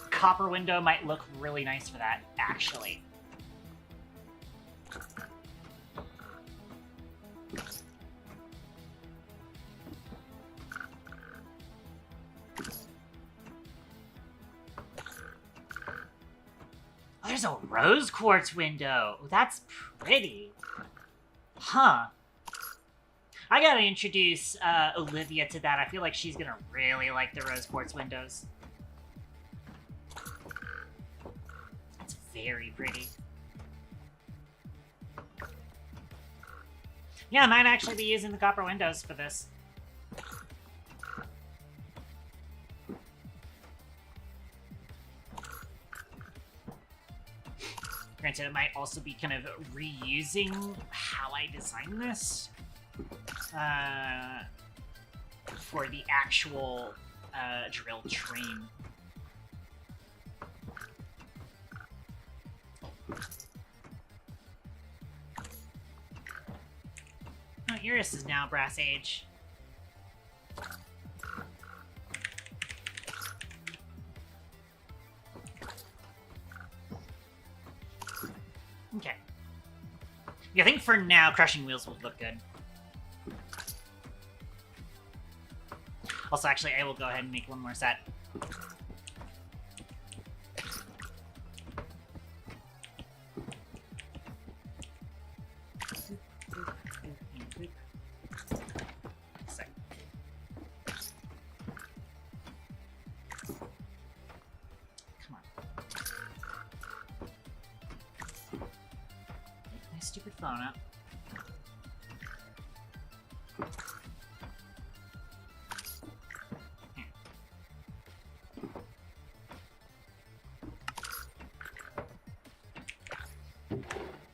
copper window might look really nice for that, actually. Oh, there's a rose quartz window. Oh, that's pretty. Huh. I gotta introduce Olivia to that. I feel like she's gonna really like the rose quartz windows. That's very pretty. Yeah, I might actually be using the copper windows for this. Granted, it might also be kind of reusing how I designed this for the actual drill train. Oh, Iris is now Brass Age. Okay. Yeah, I think for now, crushing wheels will look good. Also, actually, I will go ahead and make one more set. Come on. Make my stupid phone up.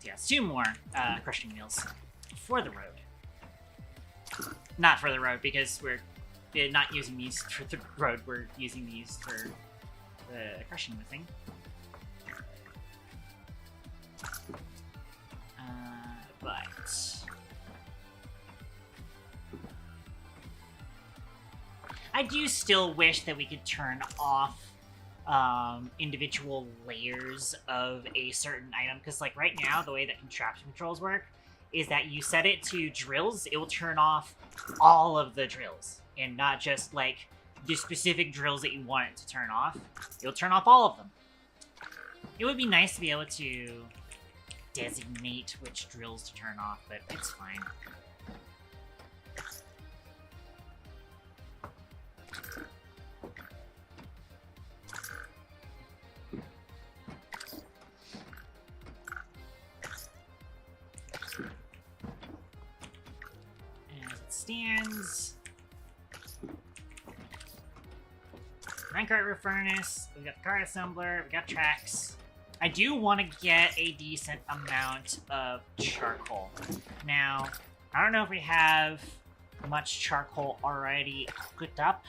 Yes, 2 more crushing wheels for the road. Not for the road, because we're not using these for the road, we're using these for the crushing wheel thing. But I do still wish that we could turn off individual layers of a certain item, because like right now the way that contraption controls work is that you set it to drills, it will turn off all of the drills and not just like the specific drills that you want it to turn off. It'll turn off all of them. It would be nice to be able to designate which drills to turn off, but it's fine. stands. Minecart roof furnace. We got the card assembler. We got tracks. I do want to get a decent amount of charcoal. Now, I don't know if we have much charcoal already cooked up.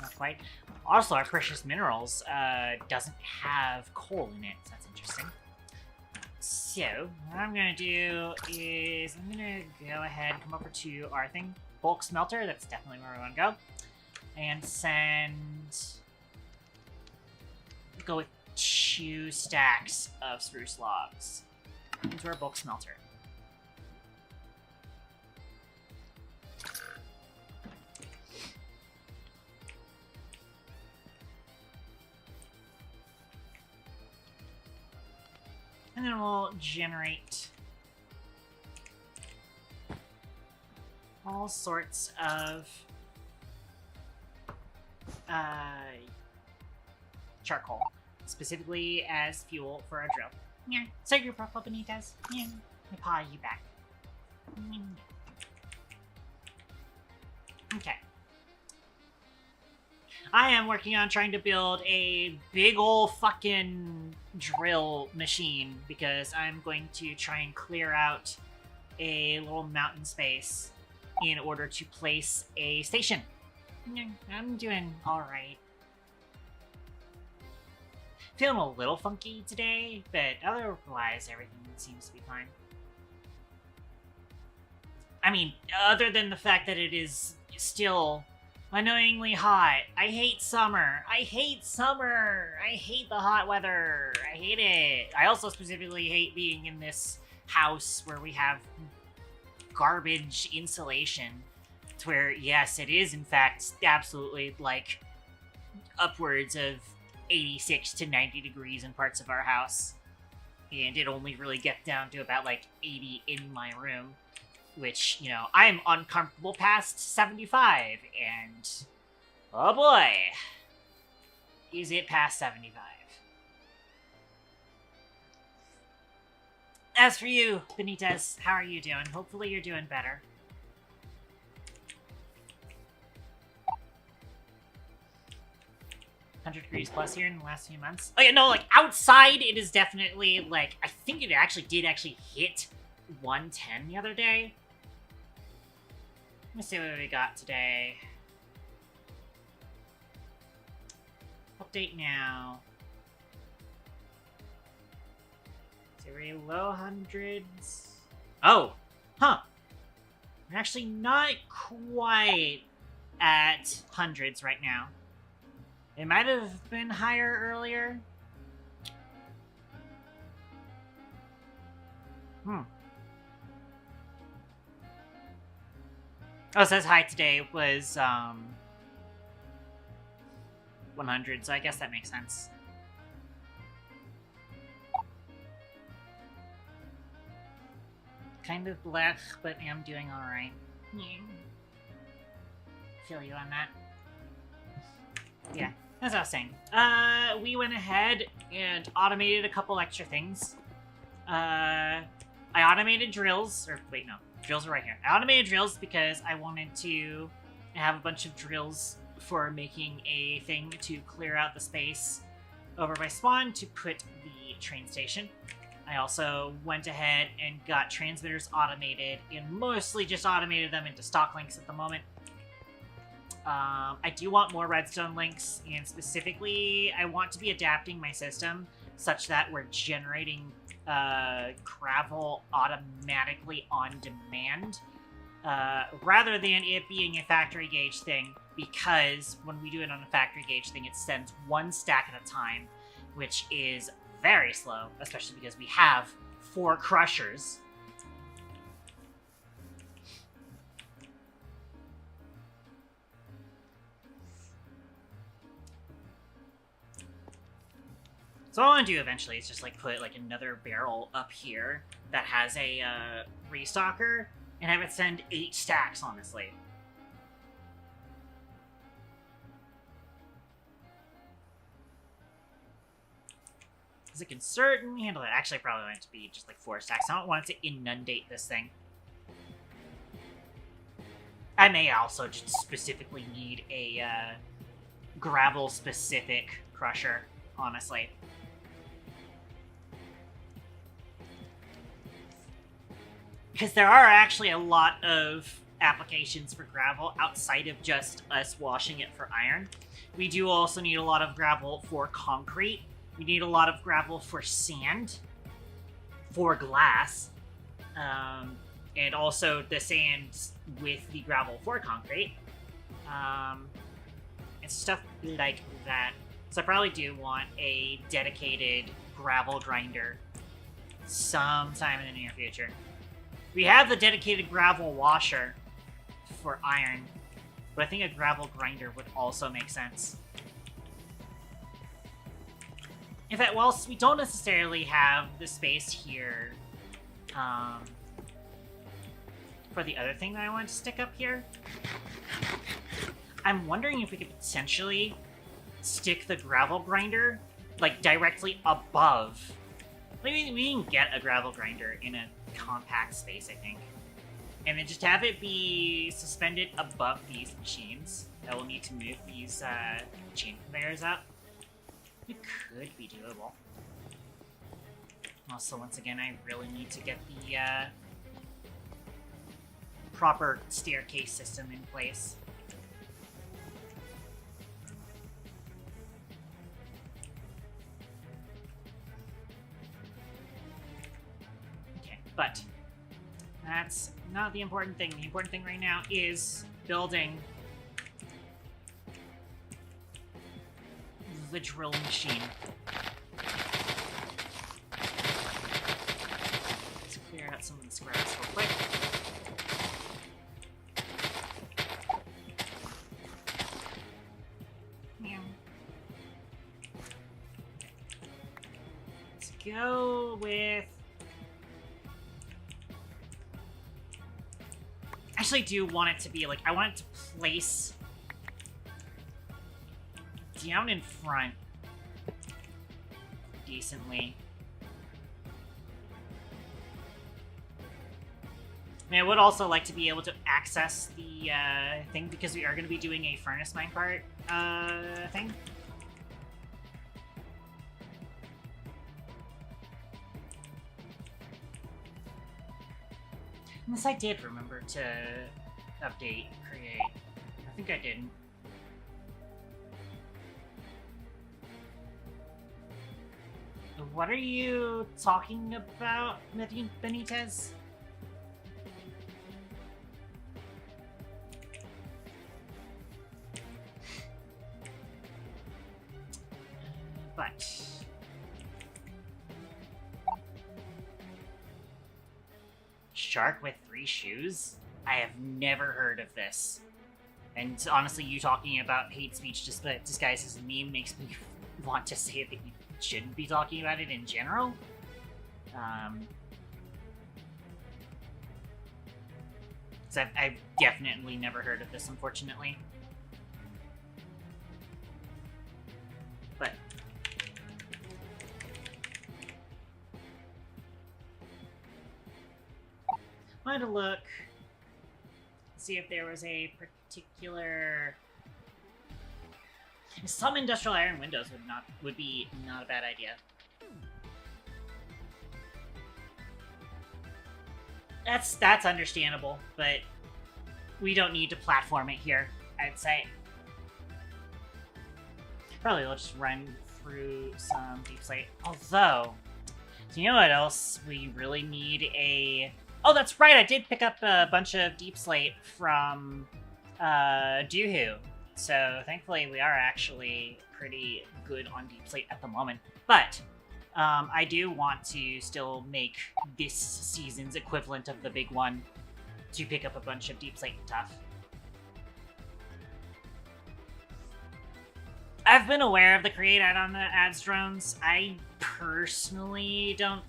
Not quite. Also, our precious minerals doesn't have coal in it, so that's interesting. So, what I'm gonna do is I'm gonna go ahead and come over to our thing, bulk smelter. That's definitely where we want to go, and go with 2 stacks of spruce logs into our bulk smelter. And then we'll generate all sorts of charcoal, specifically as fuel for our drill. Yeah, so your purple Benitez. Yeah, let me paw you back. Okay. I am working on trying to build a big ol' fucking drill machine because I'm going to try and clear out a little mountain space in order to place a station. I'm doing alright. Feeling a little funky today, but otherwise everything seems to be fine. I mean, other than the fact that it is still annoyingly hot. I hate summer. I hate summer. I hate the hot weather. I hate it. I also specifically hate being in this house where we have garbage insulation. To where, yes, it is in fact absolutely like upwards of 86 to 90 degrees in parts of our house. And it only really gets down to about like 80 in my room. Which, you know, I'm uncomfortable past 75, and oh boy, is it past 75. As for you, Benitez, how are you doing? Hopefully you're doing better. $100 plus here in the last few months. Oh yeah, no, like outside it is definitely like, I think it did actually hit 110 the other day. Let me see what we got today. Update now. So we're low hundreds. Oh! Huh. We're actually not quite at hundreds right now. It might have been higher earlier. Oh, it says high today was 100, so I guess that makes sense. Kind of blech, but am doing alright. Feel you on that. Yeah, as I was saying. We went ahead and automated a couple extra things. I automated drills, or wait, no. Drills are right here. I automated drills because I wanted to have a bunch of drills for making a thing to clear out the space over by spawn to put the train station. I also went ahead and got transmitters automated and mostly just automated them into stock links at the moment. I do want more redstone links, and specifically I want to be adapting my system such that we're generating gravel automatically on demand, rather than it being a factory gauge thing, because when we do it on a factory gauge thing, it sends 1 stack at a time, which is very slow, especially because we have 4 crushers. So what I want to do eventually is just like put like another barrel up here that has a restocker, and have it send 8 stacks, honestly. Because it can certainly handle it. Actually, I probably want it to be just like 4 stacks. I don't want it to inundate this thing. I may also just specifically need a gravel-specific crusher, honestly. Because there are actually a lot of applications for gravel outside of just us washing it for iron. We do also need a lot of gravel for concrete. We need a lot of gravel for sand, for glass, and also the sand with the gravel for concrete, and stuff like that. So I probably do want a dedicated gravel grinder sometime in the near future. We have the dedicated gravel washer for iron, but I think a gravel grinder would also make sense. In fact, whilst we don't necessarily have the space here for the other thing that I wanted to stick up here, I'm wondering if we could potentially stick the gravel grinder, like, directly above. Maybe we can get a gravel grinder in a compact space, I think. And then just have it be suspended above these machines that will need to move these chain conveyors up. It could be doable. Also, once again, I really need to get the proper staircase system in place. Okay, but that's not the important thing. The important thing right now is building the drill machine. Let's clear out some of the squares real quick. Yeah. Let's go with... I actually do want it to be, like, I want it to place down in front decently. I mean, I would also like to be able to access the thing, because we are going to be doing a furnace minecart thing. Unless I did remember to update, create. I think I didn't. What are you talking about, Benitez? But... Shark with 3 shoes? I have never heard of this. And honestly, you talking about hate speech just disguised as a meme makes me want to say that you shouldn't be talking about it in general. So I've definitely never heard of this, unfortunately. But... I wanted to look, see if there was a particular... Some industrial iron windows would be not a bad idea. That's understandable, but we don't need to platform it here, I'd say. Probably we'll just run through some deep slate. Although, do you know what else we really need a... Oh, that's right, I did pick up a bunch of deep slate from Doohoo. So thankfully we are actually pretty good on deep slate at the moment. But I do want to still make this season's equivalent of the big one to pick up a bunch of deep slate and tough. I've been aware of the create add-on that adds drones. I personally don't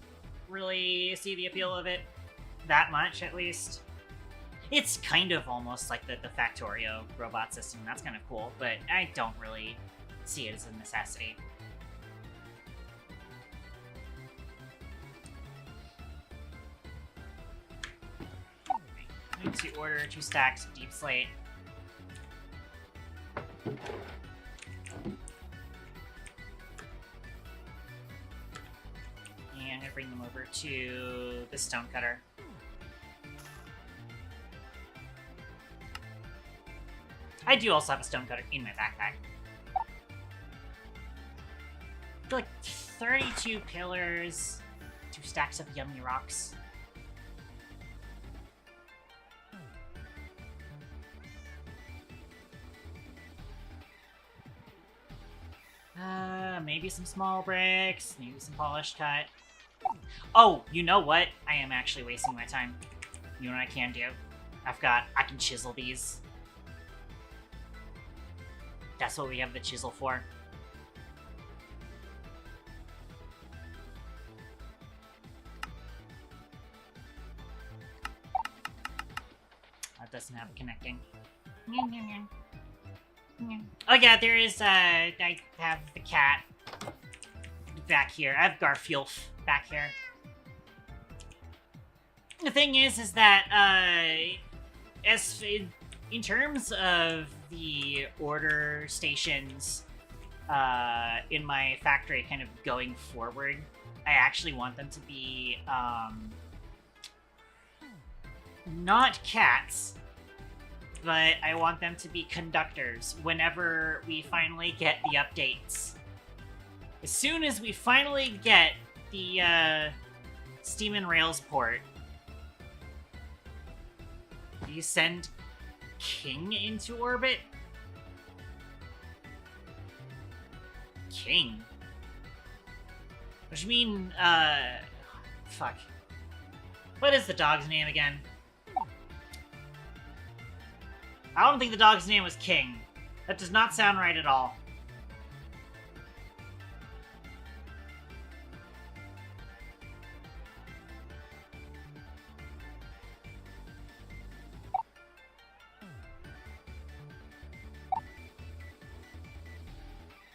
really see the appeal of it that much, at least. It's kind of almost like the Factorio robot system. That's kind of cool, but I don't really see it as a necessity. Going to order 2 stacks of deep slate. And I'm gonna bring them over to the stonecutter. I do also have a stonecutter in my backpack. Like 32 pillars, 2 stacks of yummy rocks. Maybe some small bricks, maybe some polished cut. Oh, you know what? I am actually wasting my time. You know what I can do? I can chisel these. That's what we have the chisel for. That doesn't have connecting. Oh yeah, there is, I have the cat back here. I have Garfield back here. The thing is that, in terms of the order stations, in my factory kind of going forward, I actually want them to be, not cats, but I want them to be conductors whenever we finally get the updates. As soon as we finally get the Steam and Rails port, do you send King into orbit? King? What do you mean, fuck. What is the dog's name again? I don't think the dog's name was King. That does not sound right at all.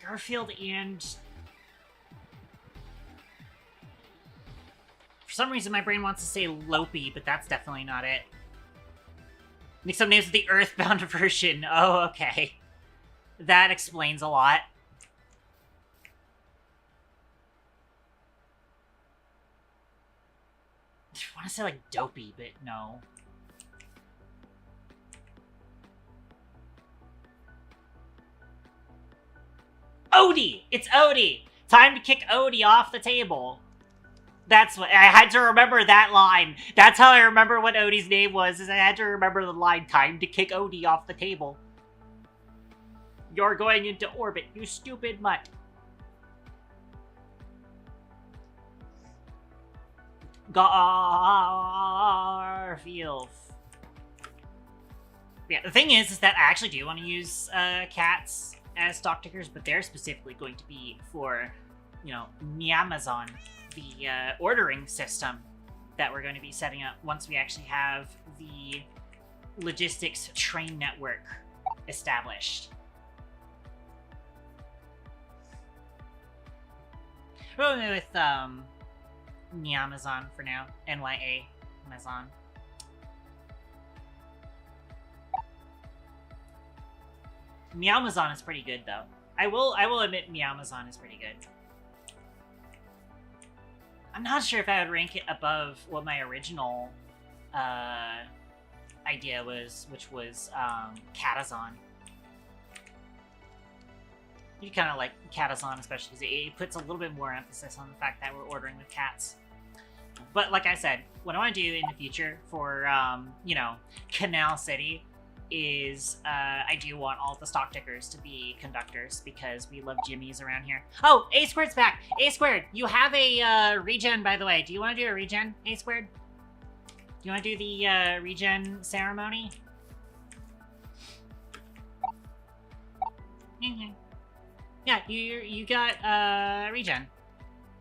Garfield and... For some reason my brain wants to say Lopi, but that's definitely not it. Make some names of the Earthbound version. Oh, okay. That explains a lot. I want to say like Dopey, but no. Odie! It's Odie! Time to kick Odie off the table. That's what I had to remember that line. That's how I remember what Odie's name was, is I had to remember the line, time to kick Odie off the table. You're going into orbit, you stupid mutt. Garfield. Yeah, the thing is that I actually do want to use cats as stock tickers, but they're specifically going to be for, you know, Amazon. The ordering system that we're going to be setting up once we actually have the logistics train network established. We're going with Amazon for now. NYA Amazon. Amazon is pretty good though. I will admit Amazon is pretty good. I'm not sure if I would rank it above what my original idea was, which was Catazon. You kind of like Catazon, especially because it puts a little bit more emphasis on the fact that we're ordering with cats. But like I said, what I want to do in the future for, you know, Canal City is I do want all the stock tickers to be conductors because we love Jimmies around here. Oh, A Squared's back! A Squared, you have a regen, by the way. Do you want to do a regen, A Squared? Do you want to do the regen ceremony? Yeah, you got regen.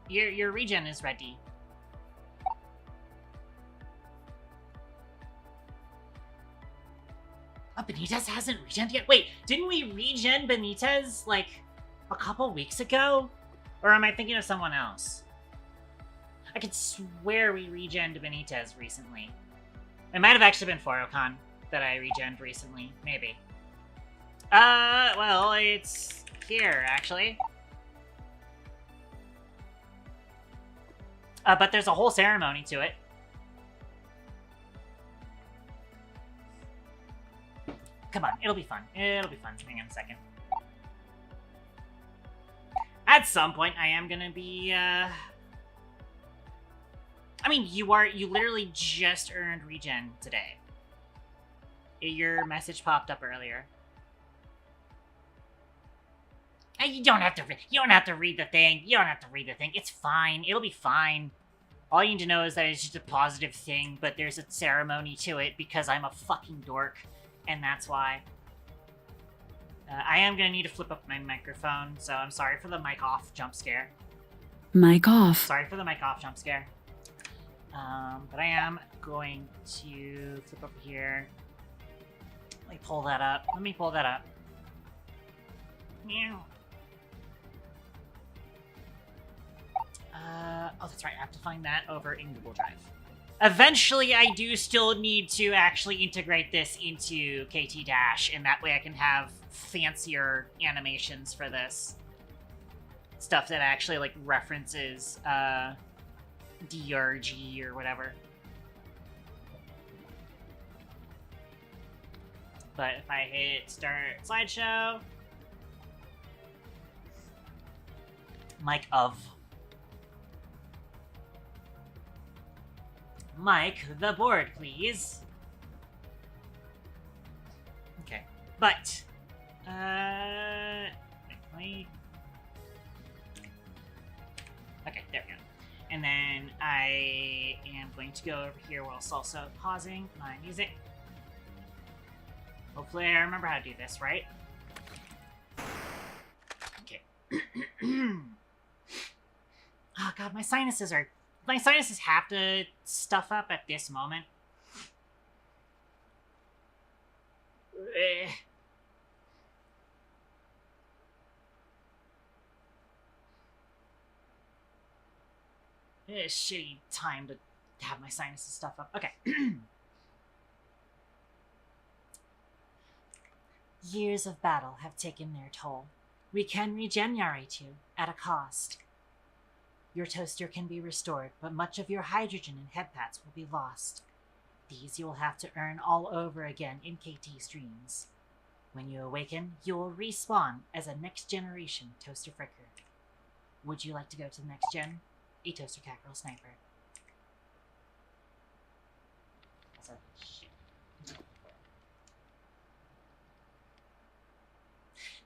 Your regen is ready. Oh, Benitez hasn't regened yet? Wait, didn't we regen Benitez, like, a couple weeks ago? Or am I thinking of someone else? I could swear we regened Benitez recently. It might have actually been Forocon that I regened recently. Maybe. Well, it's here, actually. But there's a whole ceremony to it. Come on, it'll be fun. It'll be fun. Hang on a second. At some point, I am gonna be, I mean, you literally just earned regen today. Your message popped up earlier. And you don't have to read the thing. You don't have to read the thing. It's fine. It'll be fine. All you need to know is that it's just a positive thing, but there's a ceremony to it because I'm a fucking dork. And that's why. I am going to need to flip up my microphone, so I'm sorry for the mic off jump scare. Mic off. Sorry for the mic off jump scare. But I am going to flip over here. Let me pull that up. Meow. Oh, that's right. I have to find that over in Google Drive. Eventually, I do still need to actually integrate this into KT Dash, and that way I can have fancier animations for this. Stuff that actually, like, references, DRG or whatever. But if I hit start slideshow... Mic of... Mike, the board, please. Okay, but, wait. Okay, there we go. And then I am going to go over here whilst also pausing my music. Hopefully I remember how to do this, right? Okay. Oh god, my sinuses have to stuff up at this moment. It's a shitty time to have my sinuses stuff up. Okay. Years of battle have taken their toll. We can regenerate you at a cost. Your toaster can be restored, but much of your hydrogen and head pads will be lost. These you will have to earn all over again in KT streams. When you awaken, you will respawn as a next-generation Toaster Fricker. Would you like to go to the next gen? A Toaster Catgirl Sniper.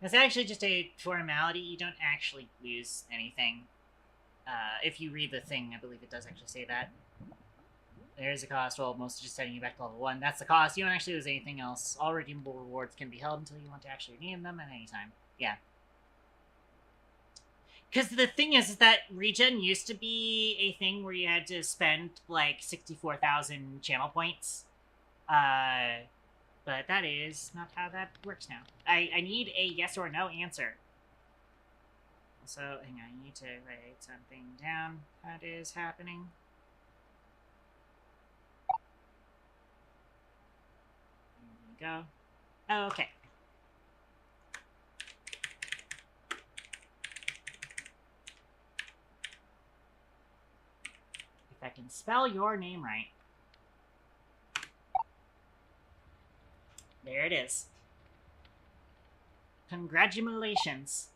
That's actually just a formality. You don't actually lose anything. If you read the thing, I believe it does actually say that. There's a cost. Well, mostly just setting you back to level 1. That's the cost. You don't actually lose anything else. All redeemable rewards can be held until you want to actually redeem them at any time. Yeah. Because the thing is that regen used to be a thing where you had to spend, like, 64,000 channel points. But that is not how that works now. I need a yes or no answer. So, hang on, I need to write something down that is happening. There we go. Okay. If I can spell your name right. There it is. Congratulations.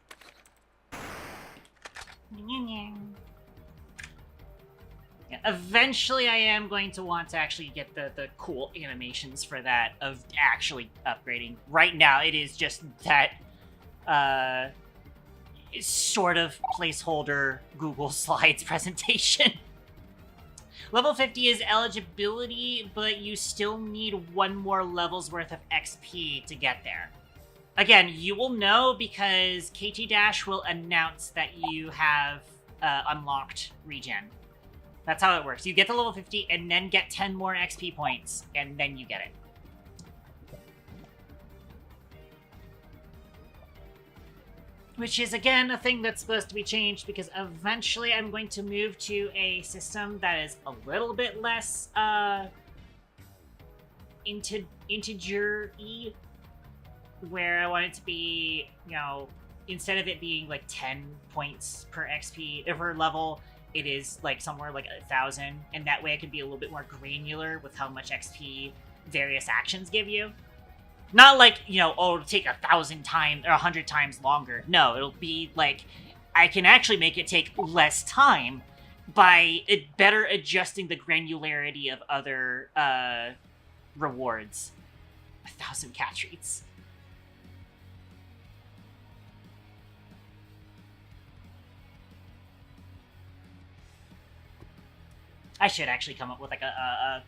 Yeah, eventually I am going to want to actually get the cool animations for that of actually upgrading. Right now it is just that sort of placeholder Google Slides presentation. Level 50 is eligibility, but you still need 1 more level's worth of XP to get there. Again, you will know because KT Dash will announce that you have unlocked regen. That's how it works. You get to level 50 and then get 10 more XP points, and then you get it. Which is, again, a thing that's supposed to be changed because eventually I'm going to move to a system that is a little bit less integer-y, where I want it to be, you know, instead of it being like 10 points per XP per level, it is like somewhere like 1,000, and that way I can be a little bit more granular with how much XP various actions give you. Not like, you know, oh, it'll take 1,000 times or 100 times longer. No, it'll be like I can actually make it take less time by better adjusting the granularity of other rewards. 1,000 cat treats. I should actually come up with like a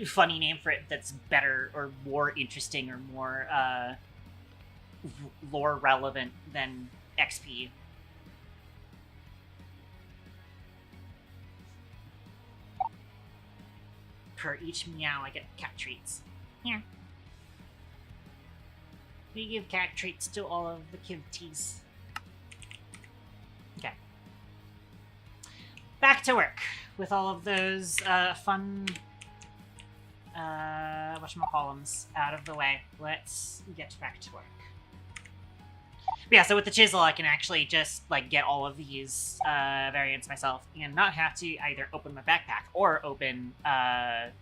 funny name for it that's better or more interesting or more lore relevant than XP. Per each meow, I get cat treats. Yeah. We give cat treats to all of the Kbities. Okay. Back to work with all of those fun whatchamacallums out of the way. Let's get back to work. But yeah, so with the chisel, I can actually just like get all of these variants myself and not have to either open my backpack or open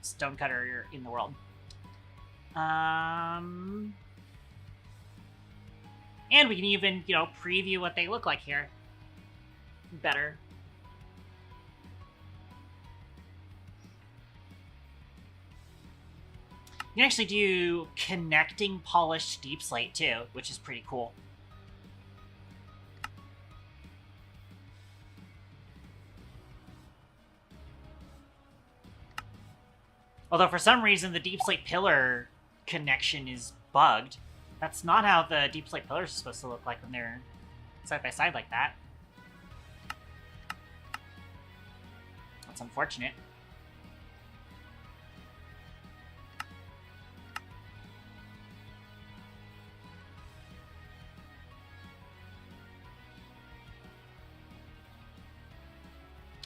Stonecutter in the world. And we can even, you know, preview what they look like here better. You can actually do connecting polished deep slate too, which is pretty cool. Although for some reason the deep slate pillar connection is bugged. That's not how the deep slate pillars are supposed to look like when they're side by side like that. That's unfortunate.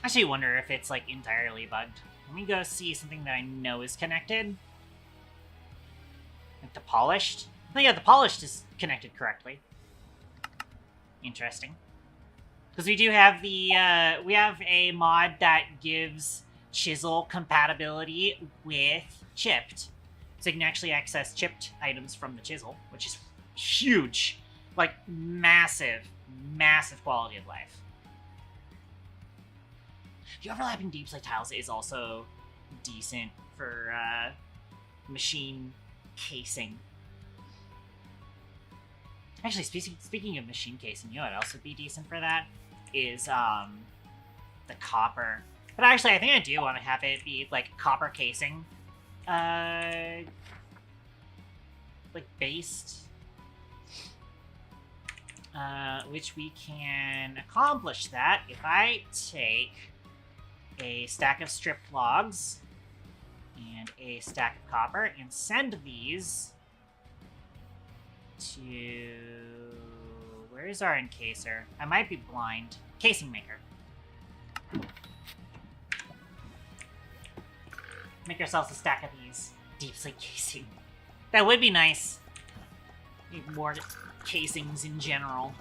I actually wonder if it's like entirely bugged. Let me go see something that I know is connected. Like the polished. Oh yeah, the polished is connected correctly. Interesting. Because we do have the, we have a mod that gives chisel compatibility with chipped. So you can actually access chipped items from the chisel, which is huge. Like, massive, massive quality of life. The overlapping deep slate tiles is also decent for machine casing. Actually, speaking of machine casing, you know what else would be decent for that? Is the copper. But actually, I think I do want to have it be like copper casing, like based, which we can accomplish that if I take a stack of stripped logs and a stack of copper and send these to... Where is our encaser? I might be blind. Casing maker. Make ourselves a stack of these. Deep slate casing. That would be nice. Need more casings in general.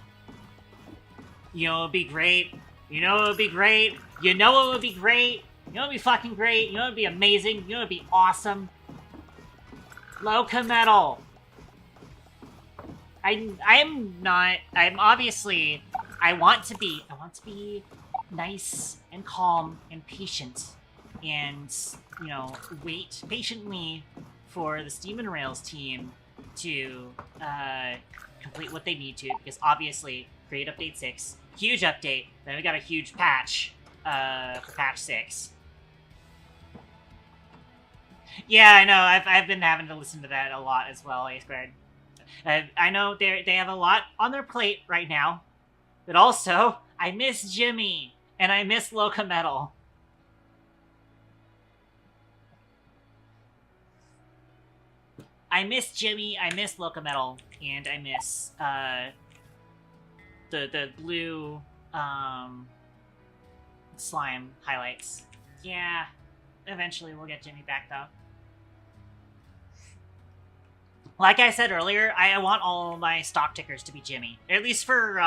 You know, it would be great. You know it would be great. You know it would be great. You know it would be fucking great. You know it would be amazing. You know it would be awesome. Locometal. I'm obviously, I want to be nice and calm and patient and, you know, wait patiently for the Steam and Rails team to complete what they need to, because obviously, create update 6, huge update, then we got a huge patch for patch 6. Yeah, I know, I've been having to listen to that a lot as well, A Squared. I know they have a lot on their plate right now, but also, I miss Jimmy, and I miss Locometal. I miss Jimmy, I miss Locometal, and I miss the blue slime highlights. Yeah, eventually we'll get Jimmy back though. Like I said earlier, I want all my stock tickers to be Jimmy. At least for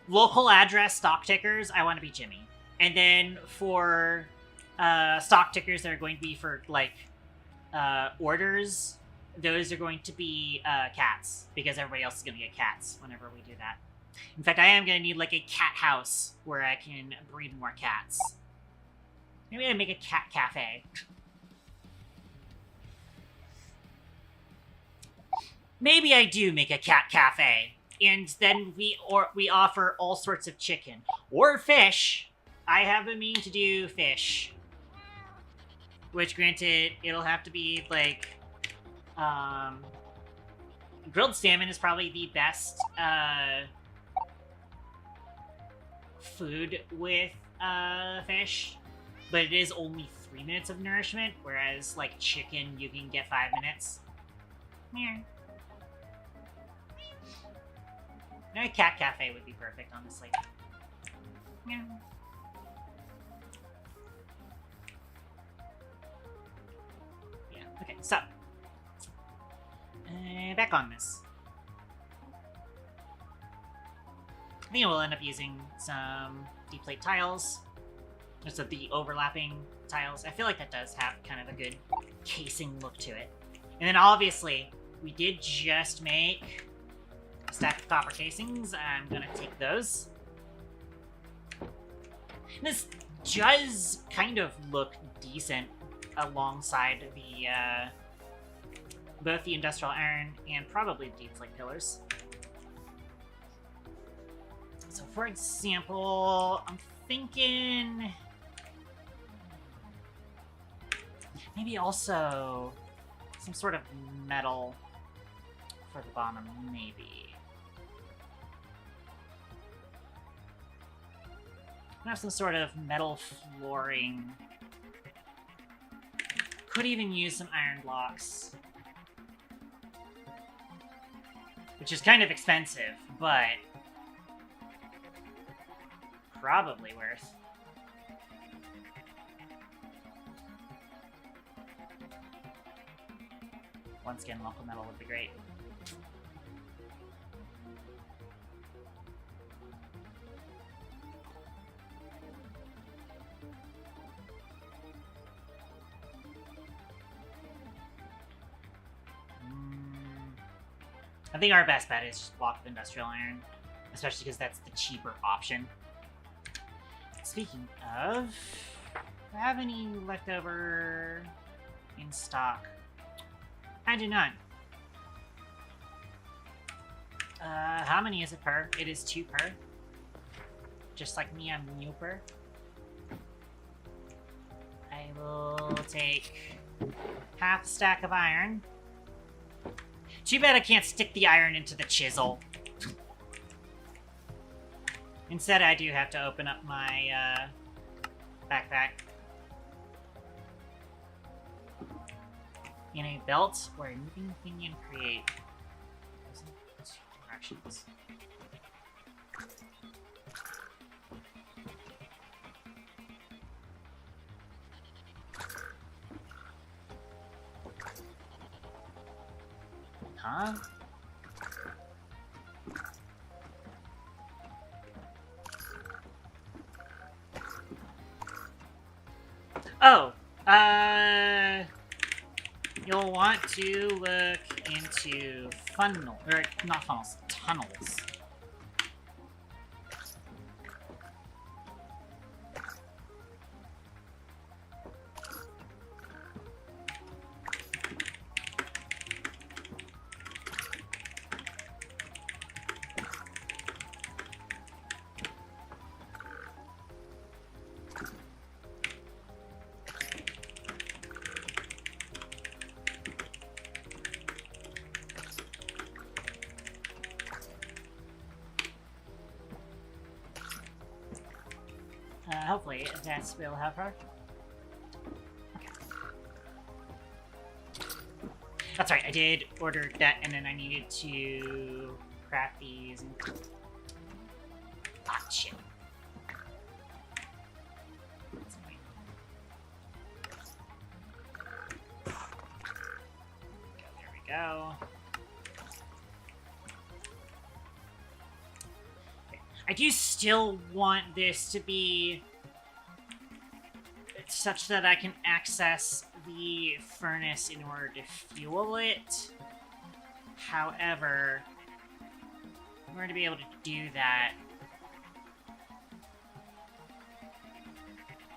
local address stock tickers, I want to be Jimmy. And then for stock tickers that are going to be for, like, orders, those are going to be cats. Because everybody else is going to get cats whenever we do that. In fact, I am going to need, like, a cat house where I can breed more cats. Maybe I make a cat cafe. Maybe I do make a cat cafe, and then we offer all sorts of chicken or fish. I have a mean to do fish, which, granted, it'll have to be like grilled salmon is probably the best food with fish, but it is only 3 minutes of nourishment, whereas like chicken you can get 5 minutes. Yeah. A cat cafe would be perfect, honestly. Yeah. Yeah, okay, so. Back on this. I think we'll end up using some deep plate tiles. Just the overlapping tiles. I feel like that does have kind of a good casing look to it. And then obviously, we did just make stack of copper casings. I'm gonna take those. And this does kind of look decent alongside the both the industrial iron and probably the deep plate pillars. So for example, I'm thinking maybe also some sort of metal for the bottom, maybe. Have some sort of metal flooring. Could even use some iron blocks. Which is kind of expensive, but probably worth. Once again, local metal would be great. I think our best bet is just block of industrial iron, especially because that's the cheaper option. Speaking of, do I have any leftover in stock? I do not. How many is it per? It is 2 per. Just like me, I'm new per. I will take half a stack of iron. Too bad I can't stick the iron into the chisel. Instead, I do have to open up my backpack. In a belt or a moving pinion create. Directions. Huh? Oh, you'll want to look into not funnels, tunnels. Hopefully that will help her. Okay. That's right, I did order that, and then I needed to craft these. And... ah, shit. There we go. I do still want this to be such that I can access the furnace in order to fuel it. However, in order to be able to do that,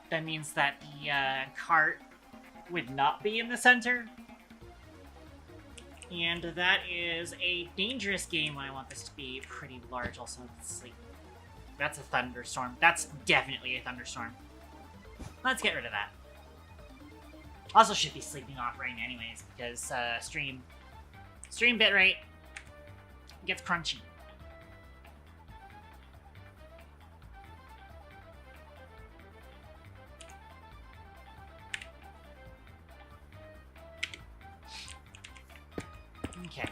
that means that the cart would not be in the center. And that is a dangerous game when I want this to be pretty large. Also, it's like, that's a thunderstorm. That's definitely a thunderstorm. Let's get rid of that. Also should be sleeping off right anyways, because stream bitrate gets crunchy. Okay.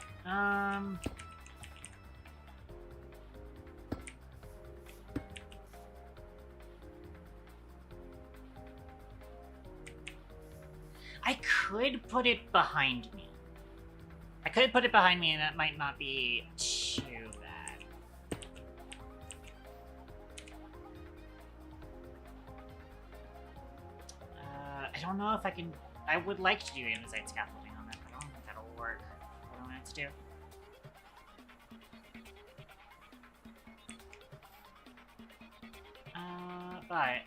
I could put it behind me. And that might not be too bad. I don't know if I can... I would like to do andesite scaffolding on that, but I don't think that'll work. What I want to do. But...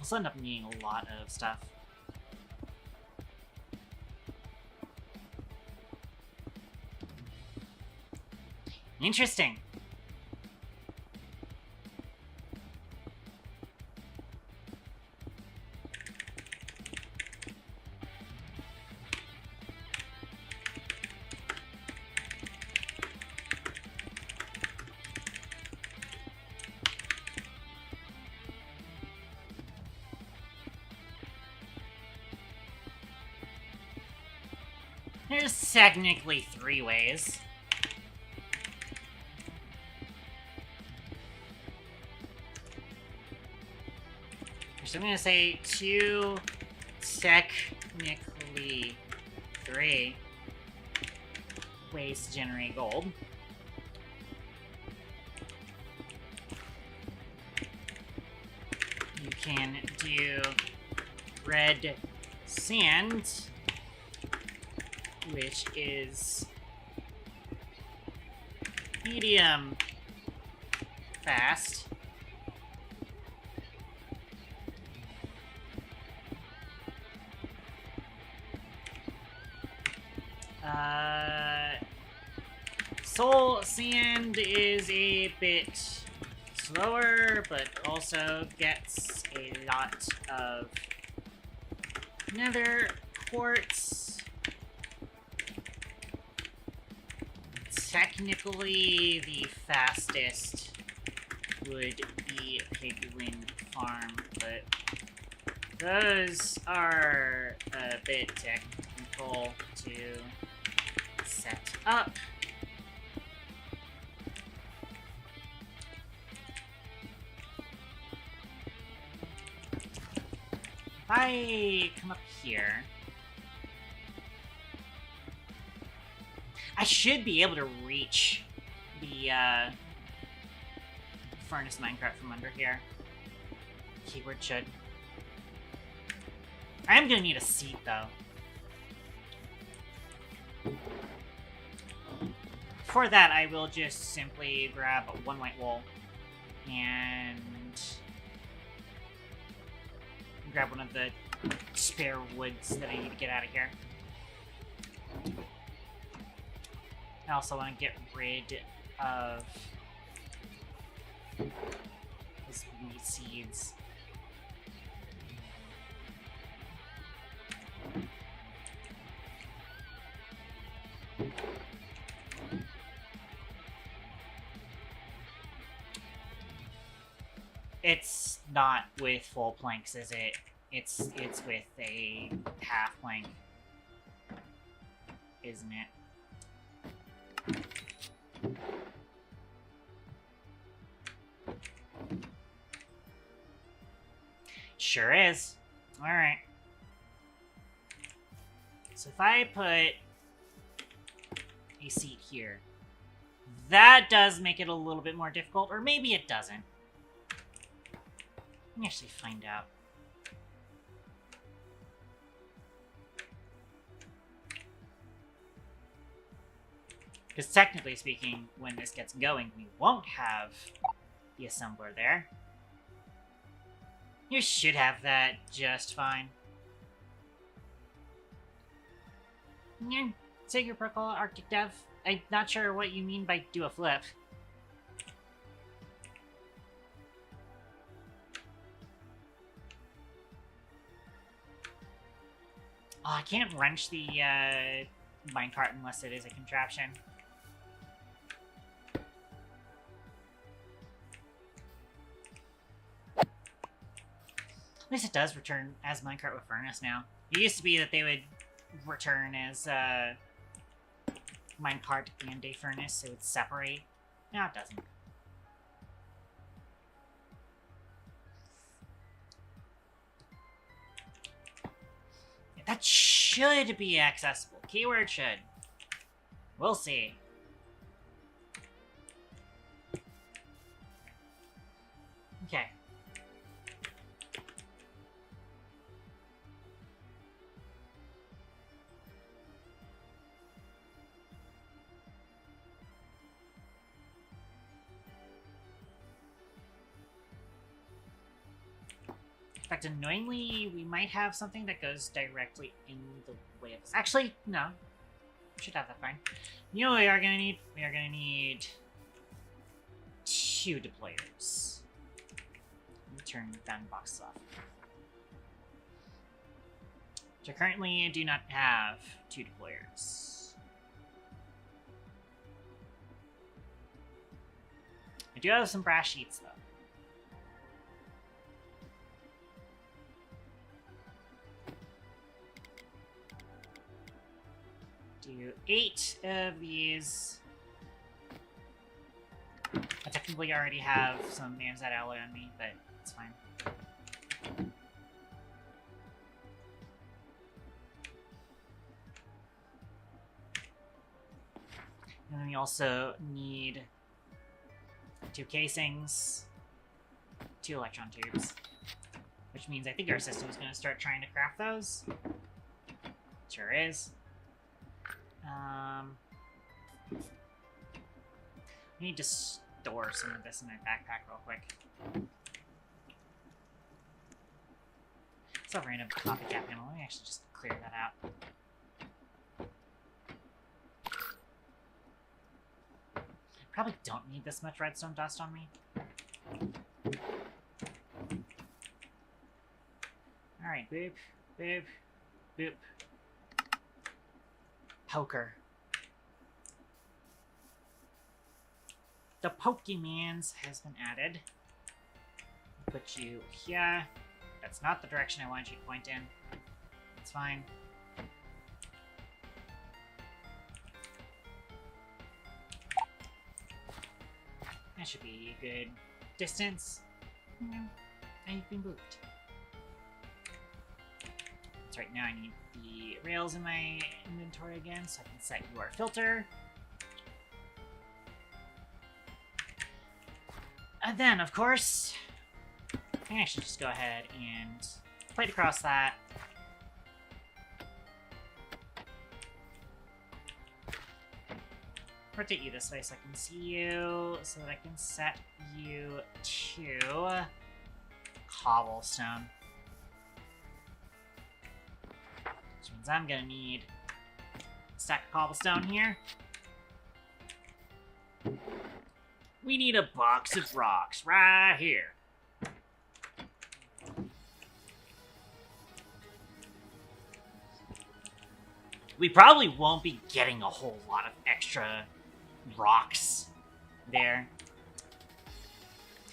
I'll end up needing a lot of stuff. Interesting. There's technically 3 ways. So I'm gonna say 2, technically 3 ways to generate gold. You can do red sand, which is medium fast. Soul sand is a bit slower, but also gets a lot of nether quartz. Technically, the fastest would be Piglin Farm, but those are a bit technical to set up. If I come up here, I should be able to reach the furnace minecart from under here. Keyword should. I am gonna need a seat though. For that, I will just simply grab 1 white wool and grab one of the spare woods that I need to get out of here. I also want to get rid of these wheat seeds. It's not with full planks, is it? It's with a half plank, isn't it? Sure is. Alright. So if I put a seat here, that does make it a little bit more difficult, or maybe it doesn't. Let me actually find out. Because technically speaking, when this gets going, we won't have the assembler there. You should have that just fine. Yeah, take your protocol, Arctic Dev. I'm not sure what you mean by do a flip. Oh, I can't wrench the minecart unless it is a contraption. At least it does return as minecart with furnace now. It used to be that they would return as minecart and a furnace, so it would separate. Now it doesn't. Yeah, that should be accessible. Keyword should. We'll see. Okay. In fact, annoyingly, we might have something that goes directly in the way of this. Actually, no. Should have that fine. You know what we are gonna need? We are gonna need 2 deployers. Let me turn bound boxes off. So currently I do not have 2 deployers. I do have some brass sheets though. Do 8 of these. I technically already have some Manzat alloy on me, but it's fine. And then we also need 2 casings, 2 electron tubes, which means I think our system is going to start trying to craft those. Sure is. I need to store some of this in my backpack real quick. It's a random copycat panel. Let me actually just clear that out. Probably don't need this much redstone dust on me. Alright, boop, boop, boop. Poker. The Pokemans has been added. Put you here. That's not the direction I wanted you to point in. It's fine. That should be a good distance. Yeah, I've been moved. That's right, now I need the rails in my inventory again so I can set your filter. And then, of course, I can actually just go ahead and plate across that. Rotate you this way so I can see you, so that I can set you to cobblestone. Which means I'm gonna need a stack of cobblestone here. We need a box of rocks right here. We probably won't be getting a whole lot of extra rocks there.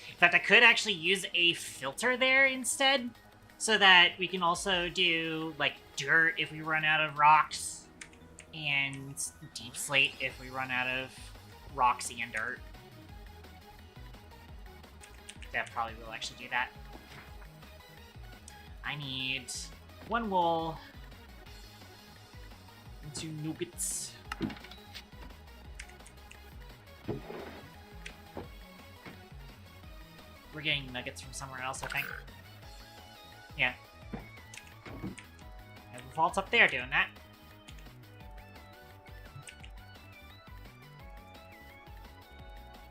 In fact, I could actually use a filter there instead, so that we can also do, like, dirt if we run out of rocks, and deep slate if we run out of rocks and dirt. That probably will actually do that. I need 1 wool and 2 nuggets. We're getting nuggets from somewhere else, I think. Yeah. And the vault's up there doing that.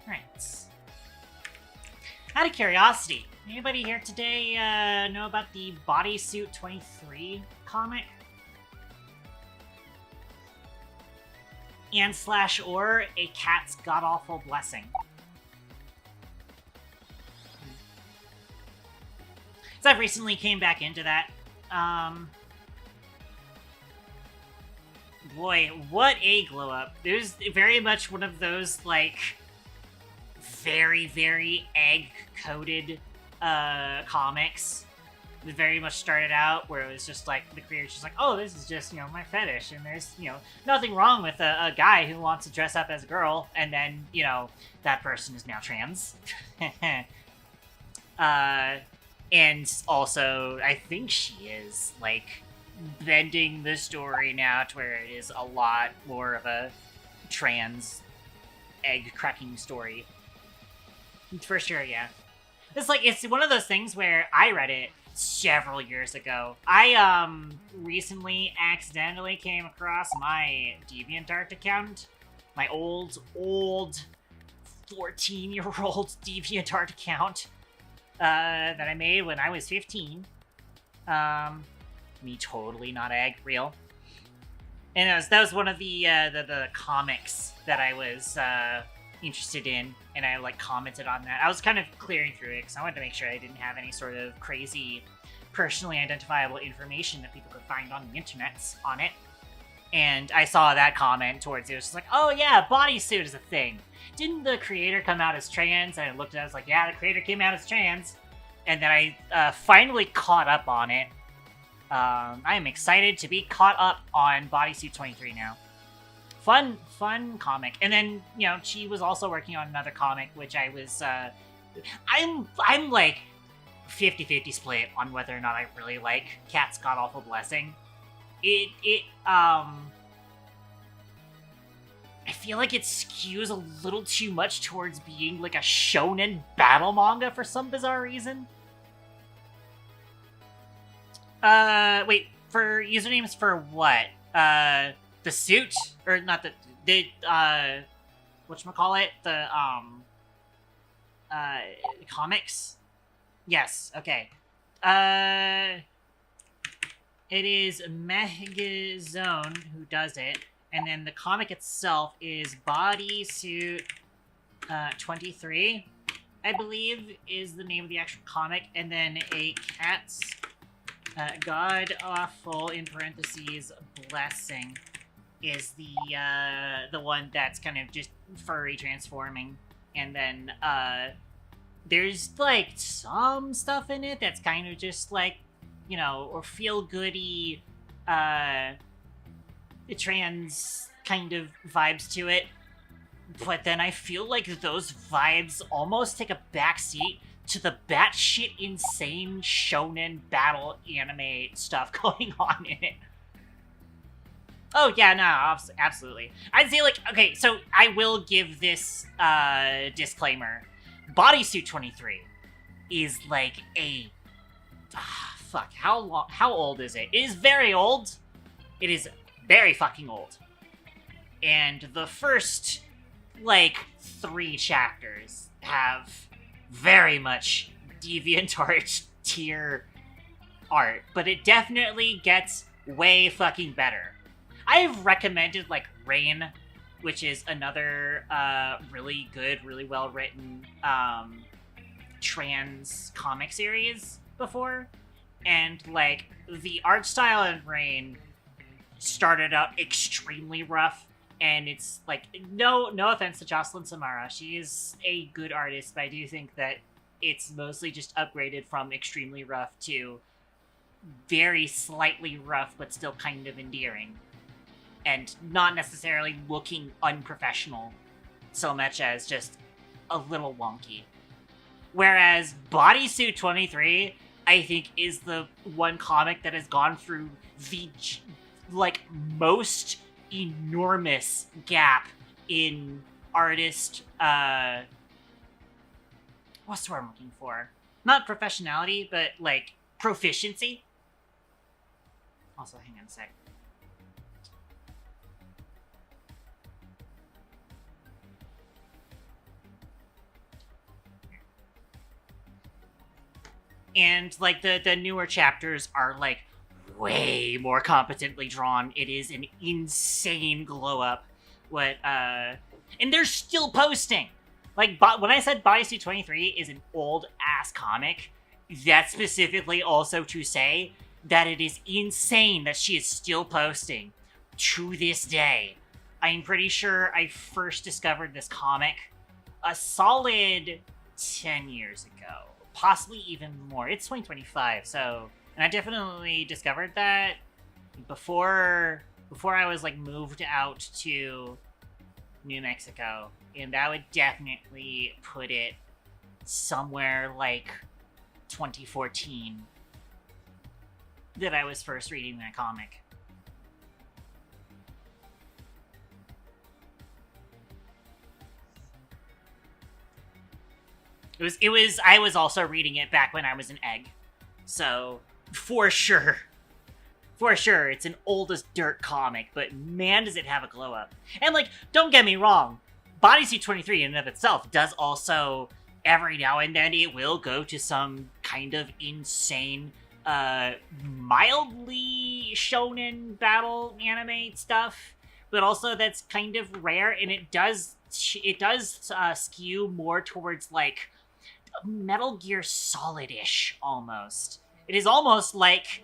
Alright. Out of curiosity, anybody here today know about the Bodysuit 23 comic? And/or A Cat's God-Awful Blessing. So I've recently came back into that. Boy, what a glow up. It was very much one of those, like, very, very egg-coated comics. It very much started out where it was just like, the creator's just like, oh, this is just, my fetish, and there's, nothing wrong with a guy who wants to dress up as a girl, and then, that person is now trans. And also, I think she is, like, bending the story now to where it is a lot more of a trans egg-cracking story. For sure, yeah. It's one of those things where I read it several years ago. I, recently accidentally came across my DeviantArt account. My old 14-year-old DeviantArt account. That I made when I was 15. Me totally not egg, real. And that was one of the comics that I was interested in, and I commented on that. I was kind of clearing through it because I wanted to make sure I didn't have any sort of crazy, personally identifiable information that people could find on the internets on it. And I saw that comment towards it. It was just like, oh yeah, bodysuit is a thing. Didn't the creator come out as trans? And I looked at it, I was like, yeah, the creator came out as trans. And then I finally caught up on it. I am excited to be caught up on Bodysuit 23 now. Fun comic. And then, she was also working on another comic, which I was, I'm like 50-50 split on whether or not I really like Cat's God-Awful Blessing. I feel like it skews a little too much towards being like a shonen battle manga for some bizarre reason. Wait, for usernames for what? The suit? Or not the whatchamacallit? The, comics? Yes, okay. It is Megazone who does it. And then the comic itself is Bodysuit 23, I believe, is the name of the actual comic. And then A Cat's God-Awful, in parentheses, Blessing, is the one that's kind of just furry transforming. And then there's, some stuff in it that's kind of just, or feel-goody, trans kind of vibes to it, but then I feel like those vibes almost take a backseat to the batshit insane shonen battle anime stuff going on in it. Oh yeah, no, absolutely. I'd say okay, so I will give this disclaimer. Bodysuit 23 is how old is it? It is very old. It is very fucking old. And the first, 3 chapters have very much DeviantArt tier art, but it definitely gets way fucking better. I've recommended, Rain, which is another really good, really well-written trans comic series before, and, the art style in Rain started out extremely rough, and it's no offense to Jocelyn Samara, she is a good artist, but I do think that it's mostly just upgraded from extremely rough to very slightly rough but still kind of endearing, and not necessarily looking unprofessional so much as just a little wonky. Whereas Bodysuit 23 I think, is the one comic that has gone through the, like, most enormous gap in artist, what's the word I'm looking for? Not professionality, but, like, proficiency. Also, hang on a sec. And, like, the newer chapters are, like, way more competently drawn. It is an insane glow up. And they're still posting! Like, when I said Body Suit 23 is an old-ass comic, that's specifically also to say that it is insane that she is still posting to this day. I'm pretty sure I first discovered this comic a solid 10 years ago. Possibly even more. It's 2025, so... And I definitely discovered that before I was, like, moved out to New Mexico. And that would definitely put it somewhere, like, 2014 that I was first reading that comic. I was also reading it back when I was an egg. So, for sure, it's an old as dirt comic, but man, does it have a glow up. And, like, don't get me wrong, Bodysuit 23 in and of itself does also, every now and then, it will go to some kind of insane, mildly shonen battle anime stuff, but also that's kind of rare, and it does skew more towards, like, Metal Gear Solid-ish, almost. It is almost like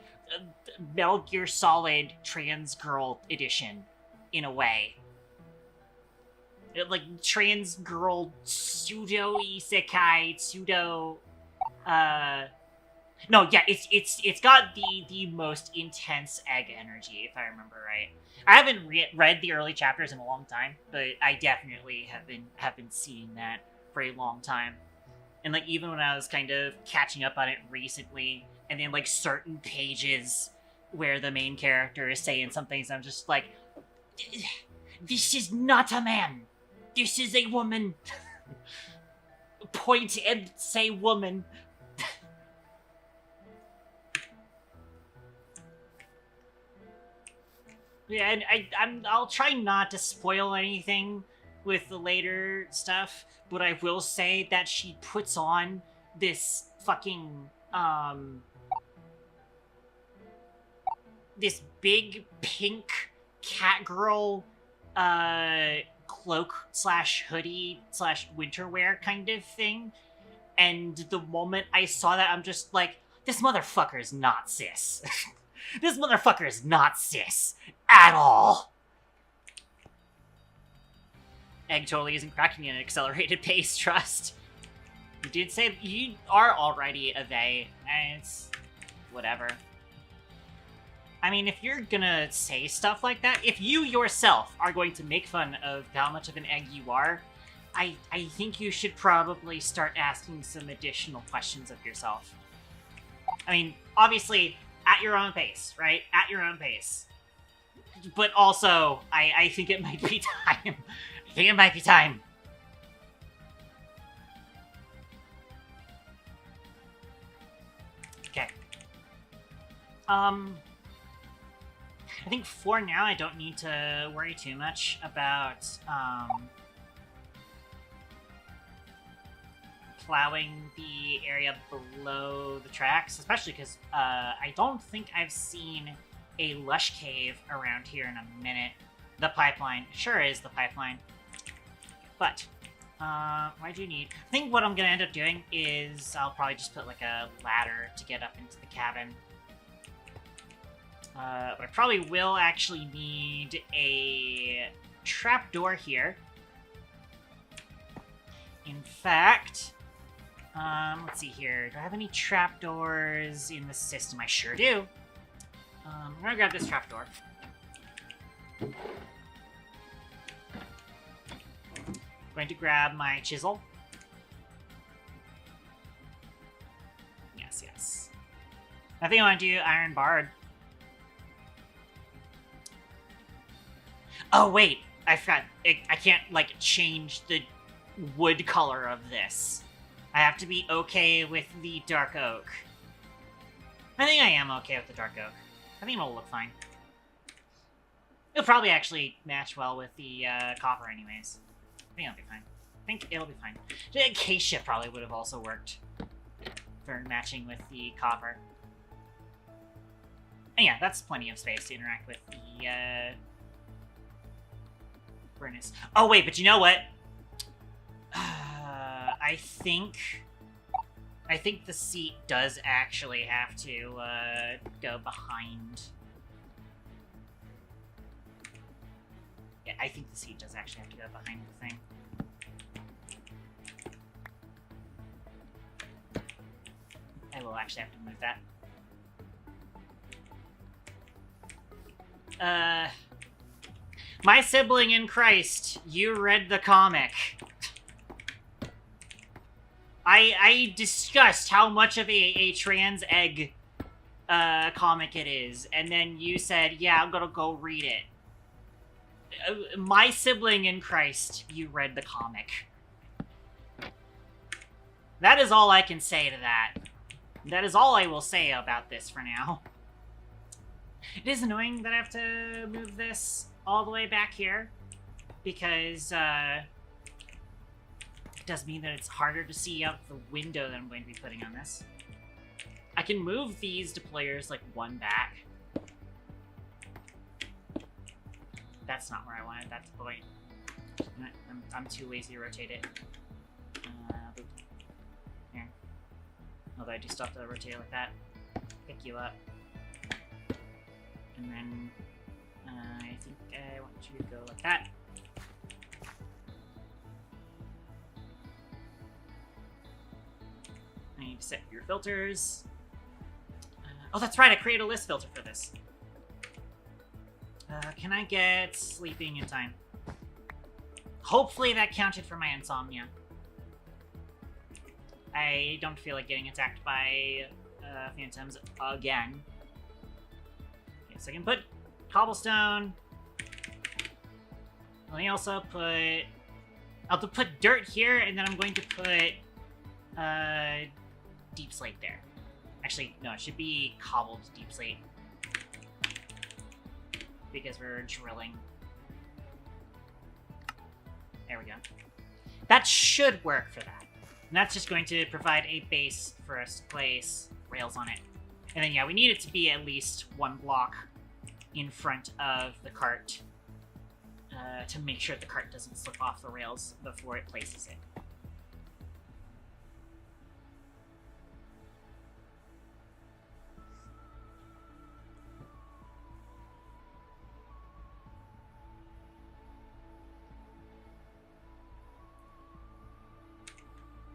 Metal Gear Solid Trans Girl Edition, in a way. Like, trans girl pseudo-isekai, pseudo... No, yeah, it's got the most intense egg energy, if I remember right. I haven't read the early chapters in a long time, but I definitely have been seeing that for a long time. And, like, even when I was kind of catching up on it recently, and then, like, certain pages where the main character is saying some things, I'm just like, this is not a man. This is a woman. Point and say woman. Yeah, and I'll try not to spoil anything with the later stuff, but I will say that she puts on this fucking, this big pink catgirl, cloak slash hoodie slash winter wear kind of thing. And the moment I saw that, I'm just like, this motherfucker is not cis. This motherfucker is not cis at all. Egg totally isn't cracking at an accelerated pace, trust. You did say you are already a they, and it's whatever. I mean, if you're gonna say stuff like that, if you yourself are going to make fun of how much of an egg you are, I think you should probably start asking some additional questions of yourself. I mean, obviously, at your own pace, right? At your own pace. But also, I think it might be time. I think it might be time. Okay. I think for now I don't need to worry too much about, plowing the area below the tracks, especially because, I don't think I've seen a lush cave around here in a minute. The pipeline sure is the pipeline. But, why do you need... I think what I'm gonna end up doing is I'll probably just put, like, a ladder to get up into the cabin. But I probably will actually need a trapdoor here. In fact, let's see here. Do I have any trapdoors in the system? I sure do. I'm gonna grab this trapdoor. Going to grab my chisel. Yes, yes. I think I want to do iron barred. Oh, wait. I forgot. I can't, like, change the wood color of this. I have to be okay with the dark oak. I think I am okay with the dark oak. I think it'll look fine. It'll probably actually match well with the copper anyways. I think it'll be fine. I think it'll be fine. The acacia probably would have also worked for matching with the copper. And yeah, that's plenty of space to interact with the furnace. Oh wait, but you know what? I think the seat does actually have to go behind. Yeah, I think the seat does actually have to go behind the thing. I will actually have to move that. My sibling in Christ, you read the comic. I discussed how much of a trans egg comic it is, and then you said, yeah, I'm gonna go read it. My sibling in Christ, you read the comic. That is all I can say to that. That is all I will say about this for now. It is annoying that I have to move this all the way back here, because it does mean that it's harder to see out the window that I'm going to be putting on this. I can move these deployers like one back. That's not where I wanted that to point. I'm too lazy to rotate it. Here. Although I do still have to rotate it like that. Pick you up. And then I think I want you to go like that. I need to set your filters. Oh, that's right, I created a list filter for this. Can I get sleeping in time? Hopefully that counted for my insomnia. I don't feel like getting attacked by phantoms again. Okay, so I can put cobblestone. Let me also put... I'll put dirt here, and then I'm going to put deep slate there. Actually, no, it should be cobbled deep slate. Because we're drilling. There we go. That should work for that. And that's just going to provide a base for us to place rails on it. And then, yeah, we need it to be at least one block in front of the cart to make sure the cart doesn't slip off the rails before it places it.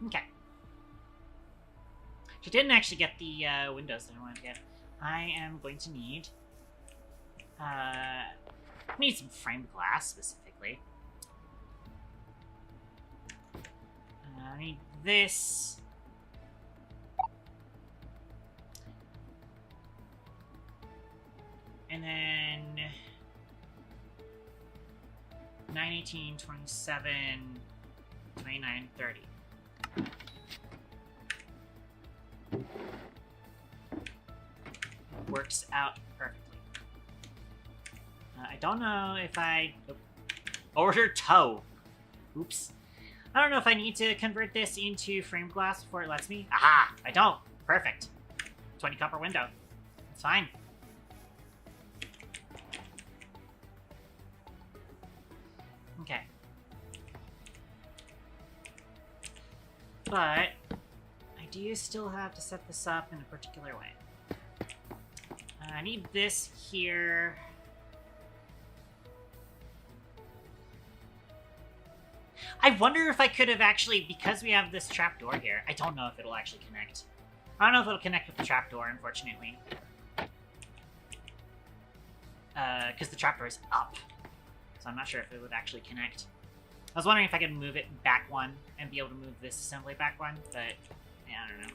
Okay. She didn't actually get the windows that I wanted to get. I am going to need... I need some framed glass, specifically. I need this. And then... 9, 18, 27, 29, 30. Works out perfectly. I don't know if I... Order toe. Oops. I don't know if I need to convert this into frame glass before it lets me. Aha! I don't. Perfect. 20 copper window. It's fine. Okay. But I do still have to set this up in a particular way. I need this here. I wonder if I could have actually, because we have this trapdoor here, I don't know if it'll actually connect. I don't know if it'll connect with the trapdoor, unfortunately. Because the trapdoor is up. So I'm not sure if it would actually connect. I was wondering if I could move it back one and be able to move this assembly back one, but yeah, I don't know.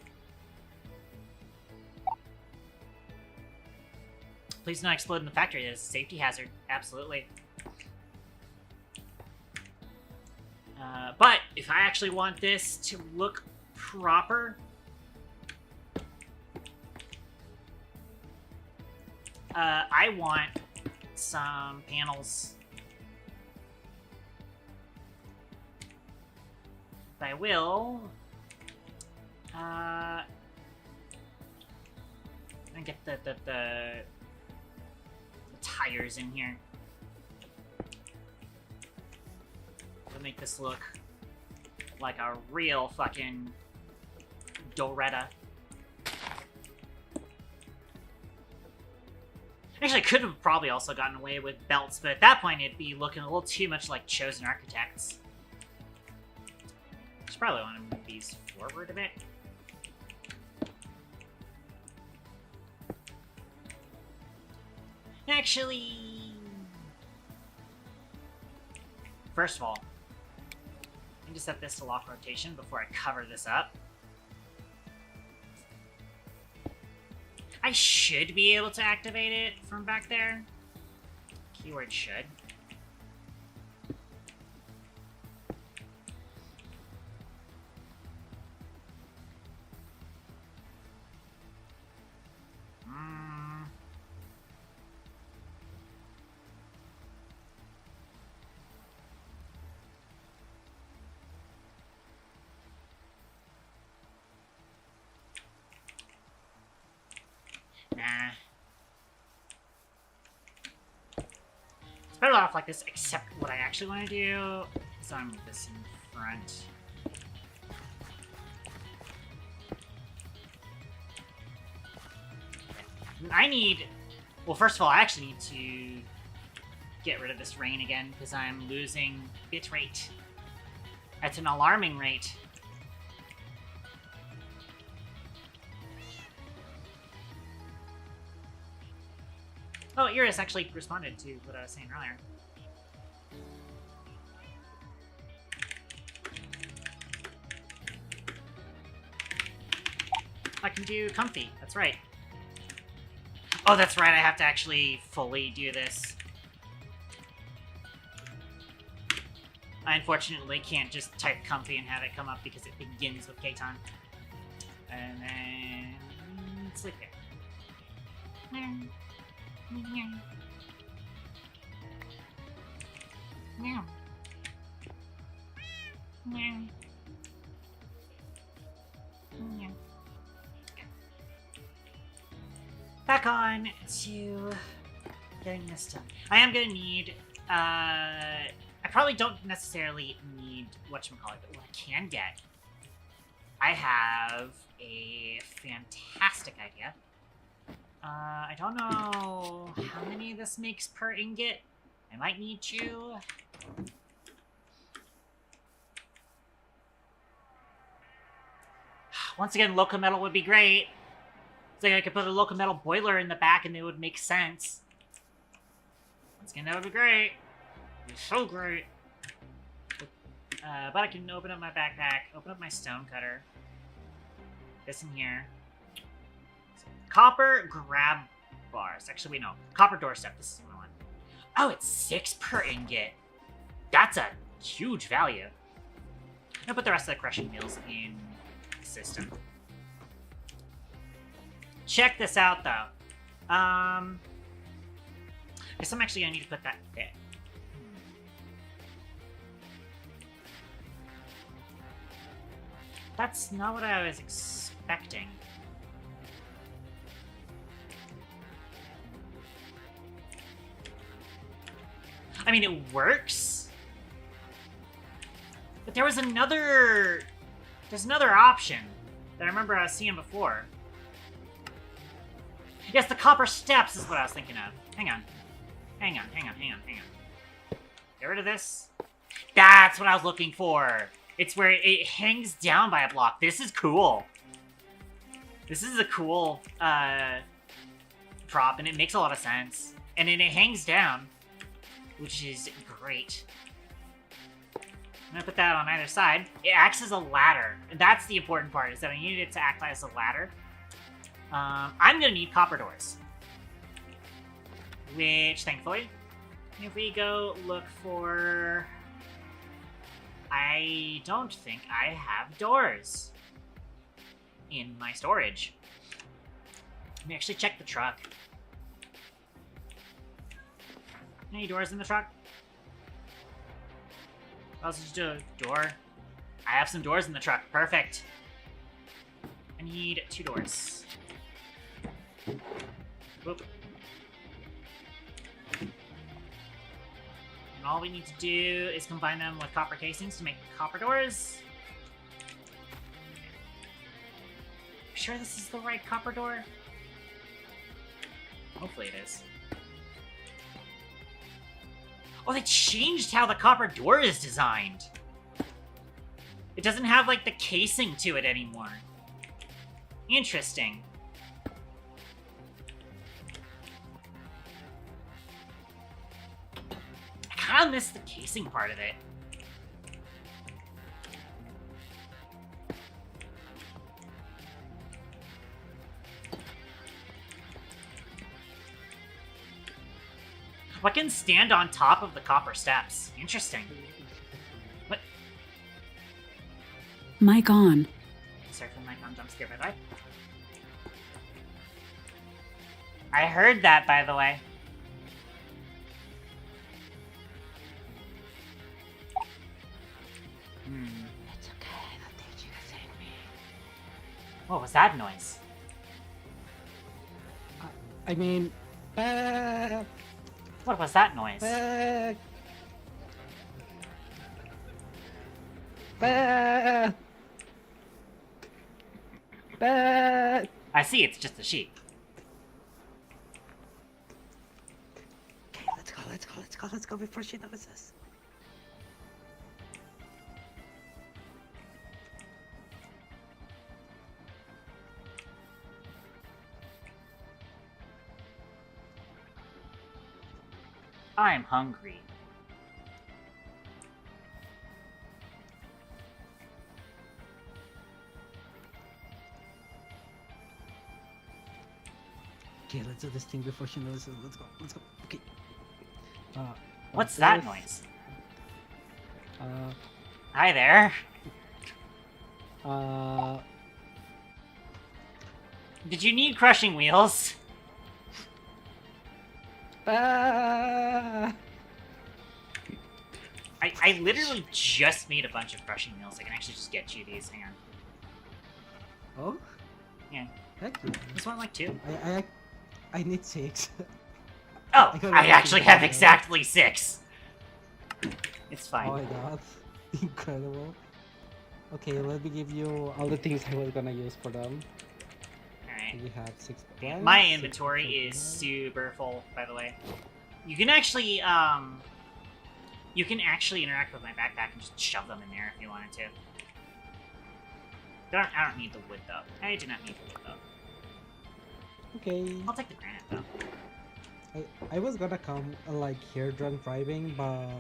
please don't explode in the factory. That is a safety hazard. Absolutely. But if I actually want this to look proper, I want some panels. I will and get the tires in here to make this look like a real fucking Doretta. Actually, I could have probably also gotten away with belts, but at that point it'd be looking a little too much like Chosen Architects. Just probably want to move these forward a bit. Actually, first of all, I need to set this to lock rotation before I cover this up. I should be able to activate it from back there. Keyword should. Nah. It's better off like this, except what I actually want to do is I'm move this in front. I need... Well, first of all, I actually need to get rid of this rain again, because I'm losing bit rate at an alarming rate. Oh, Iris actually responded to what I was saying earlier. I can do comfy, that's right. Oh, that's right, I have to actually fully do this. I unfortunately can't just type comfy and have it come up because it begins with Katon. And then... sleep there. Meow. Meow. Meow. Meow. Okay. Back on to getting this done. I am gonna need, I probably don't necessarily need whatchamacallit, but what I can get, I have a fantastic idea. I don't know how many this makes per ingot. I might need to. Once again, local metal would be great. It's like I could put a local metal boiler in the back and it would make sense. Once again, that would be great. It'd be so great. But I can open up my backpack, open up my stone cutter. This in here. Copper grab bars. Actually, wait, no. Copper doorstep. This is what I want. Oh, it's 6 per ingot. That's a huge value. I'm gonna put the rest of the crushing wheels in the system. Check this out, though. I guess I'm actually gonna need to put that there. That's not what I was expecting. I mean, it works. But there was another... There's another option that I remember I was seeing before. Yes, the copper steps is what I was thinking of. Hang on. Hang on. Get rid of this. That's what I was looking for. It's where it hangs down by a block. This is cool. This is a cool prop, and it makes a lot of sense. And then it hangs down, which is great. I'm gonna put that on either side. It acts as a ladder. And that's the important part, is that I needed it to act as a ladder. I'm gonna need copper doors. which thankfully, if we go look for... I don't think I have doors in my storage. Let me actually check the truck. Any doors in the truck? I'll just do a door. I have some doors in the truck. Perfect. I need 2 doors. Whoop. And all we need to do is combine them with copper casings to make copper doors. Sure this is the right copper door? Hopefully it is. Oh, they changed how the copper door is designed. It doesn't have, like, the casing to it anymore. Interesting. I kind of missed the casing part of it. What can stand on top of the copper steps? Interesting. What? Mic on. Sorry for the mic on jump scare, by the way. I heard that, by the way. It's okay, the teacher is in me. What was that noise? I mean, What was that noise? I see, it's just a sheep. Okay, let's go before she notices. I'm hungry. Okay, let's do this thing before she notices. Let's go. Okay. What's that noise? Uh, Hi there. Did you need crushing wheels? Ah! I literally just made a bunch of crushing wheels. I can actually just get you these. Hang on. Oh? Yeah. Heck yeah. Just want like 2. I need 6. Oh, I I actually have exactly 6. It's fine. Oh my god. Incredible. Okay, let me give you all the things I was gonna use for them. Alright. You have 6. My inventory is super full, by the way. You can actually interact with my backpack and just shove them in there if you wanted to. I don't need the wood though. I do not need the wood though. Okay. I'll take the granite though. I was gonna come like here drunk driving, but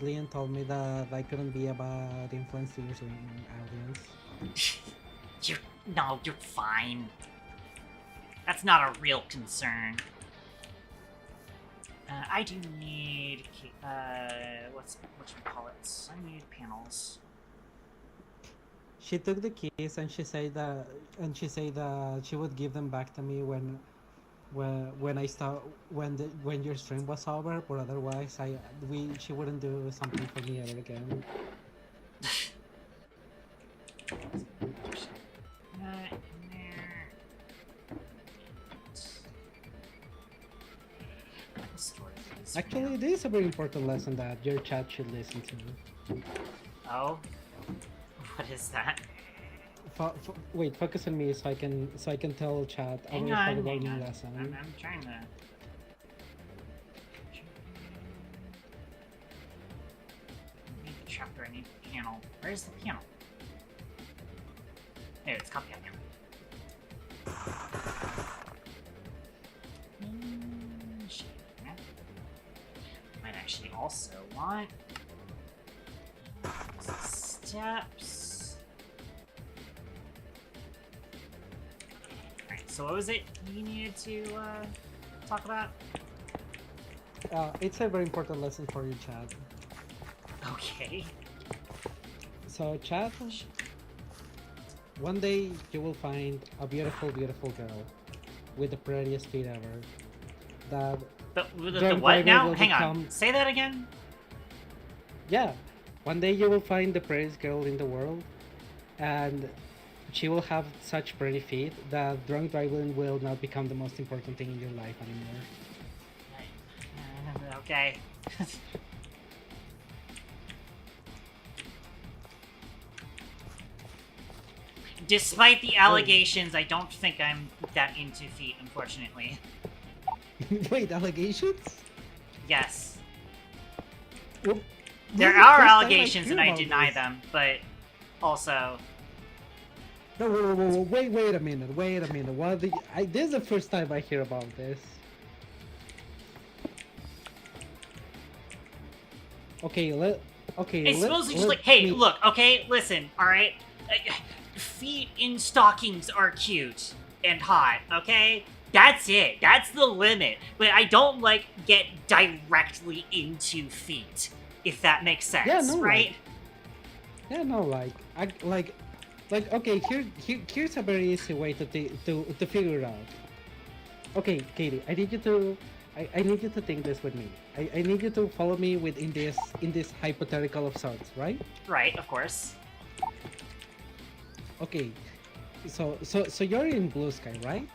Leon told me that I couldn't be a bad influence to your audience. You're fine. That's not a real concern. I do need whatchamacallits? I need panels. She took the keys and she said that she would give them back to me when your stream was over, but otherwise she wouldn't do something for me ever again. In there. Store these. Actually, this is a very important lesson that your chat should listen to. Oh, what is that? Wait, focus on me so I can tell chat. Hang on. Lesson. I'm trying to. I need the chapter. I need the panel. Where's the panel? There, it's copy of panel. Might actually also want steps. Alright, so what was it you needed to talk about? It's a very important lesson for you, Chad. Okay. So, Chad, one day you will find a beautiful, beautiful girl with the prettiest feet ever. That The drunk what driver now? will Hang on. become- Say that again. Yeah, one day you will find the prettiest girl in the world, and she will have such pretty feet that drunk driving will not become the most important thing in your life anymore. Okay. Despite the allegations, I don't think I'm that into feet, unfortunately. Wait, allegations? Yes. Well, There this is the are first time I allegations hear and I about deny this. them, but also... No, wait a minute, What this is the first time I hear about this. Okay, It's supposed to just like, hey, look, okay, listen, alright? Feet in stockings are cute and hot, okay? That's it. That's the limit. But I don't, like, get directly into feet, if that makes sense, Yeah, no, right? Yeah, no, okay, here's a very easy way to figure it out. Okay, Katie, I need you to think this with me. I need you to follow me in this hypothetical of sorts, right? Right, of course. Okay, so you're in blue sky, right?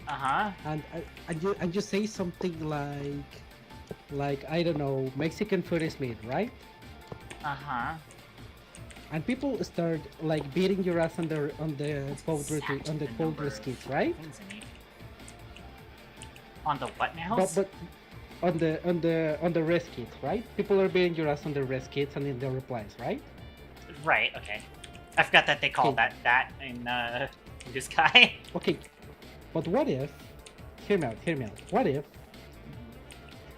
Uh-huh. And you say something like I don't know, Mexican food is meat, right? Uh-huh. And people start like beating your ass on the boulder skits, right? On the what now? But on the res kits, right? People are beating your ass on the res kits and in the replies, right? Right, okay. I forgot that they called that in this guy. Okay, but what if? Hear me out. What if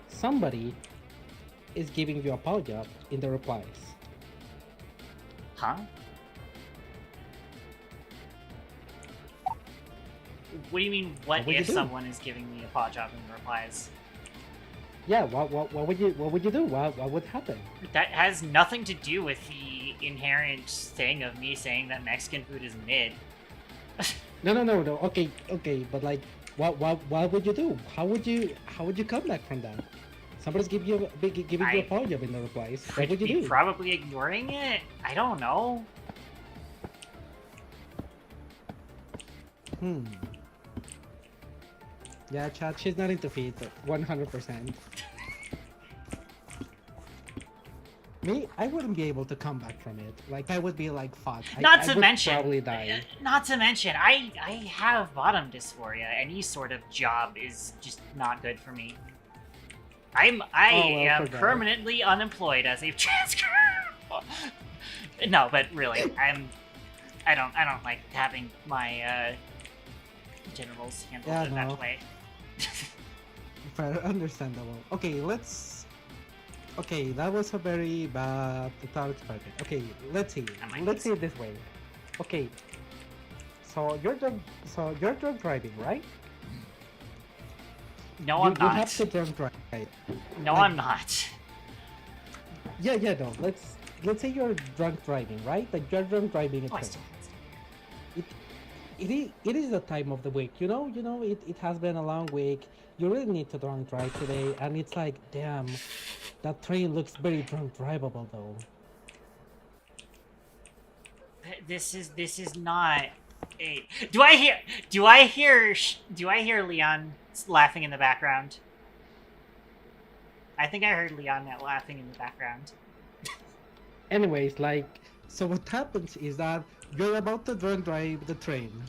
somebody is giving you a power job in the replies? Huh? What do you mean, what would you if do? someone is giving me a paw job in the replies? Yeah, what would you do? What would happen? That has nothing to do with the inherent thing of me saying that Mexican food is mid. No. Okay, but like, what would you do? How would you come back from that? Somebody's giving you a power job in the replies. What would you do? Probably ignoring it? I don't know. Yeah, Chad, she's not into feet, 100%. Me, I wouldn't be able to come back from it. Like, I would be like, fuck. I would probably die. Not to mention, I have bottom dysphoria. Any sort of job is just not good for me. I am permanently unemployed as a trans girl. No, but really, I don't like having my genitals handled in that way. Fair, understandable. Okay, okay, that was a very bad thought experiment. Okay, let's see it this way. Okay, so you're drunk driving, right? No, I'm not. You have to drunk drive. No, like, I'm not. Yeah, no. Let's say you're drunk driving, right? Like you're drunk driving at home. It is the time of the week, you know. It has been a long week. You really need to drunk drive today, and it's like, damn, that train looks very drunk drivable though. This is not a. Do I hear Leon laughing in the background? I think I heard Leon laughing in the background. Anyways, like, so what happens is that you're about to drunk drive the train,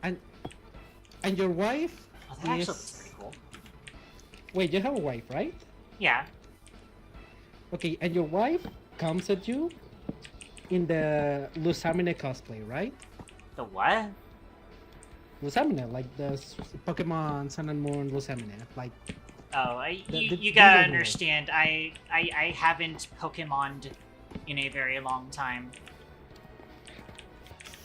and your wife Actually, that's pretty cool. Wait, you have a wife, right? Yeah. Okay, and your wife comes at you in the Lusamine cosplay, right? The what? Lusamine, like the Pokemon Sun and Moon Lusamine, like. Oh, you gotta understand. I haven't Pokemoned in a very long time.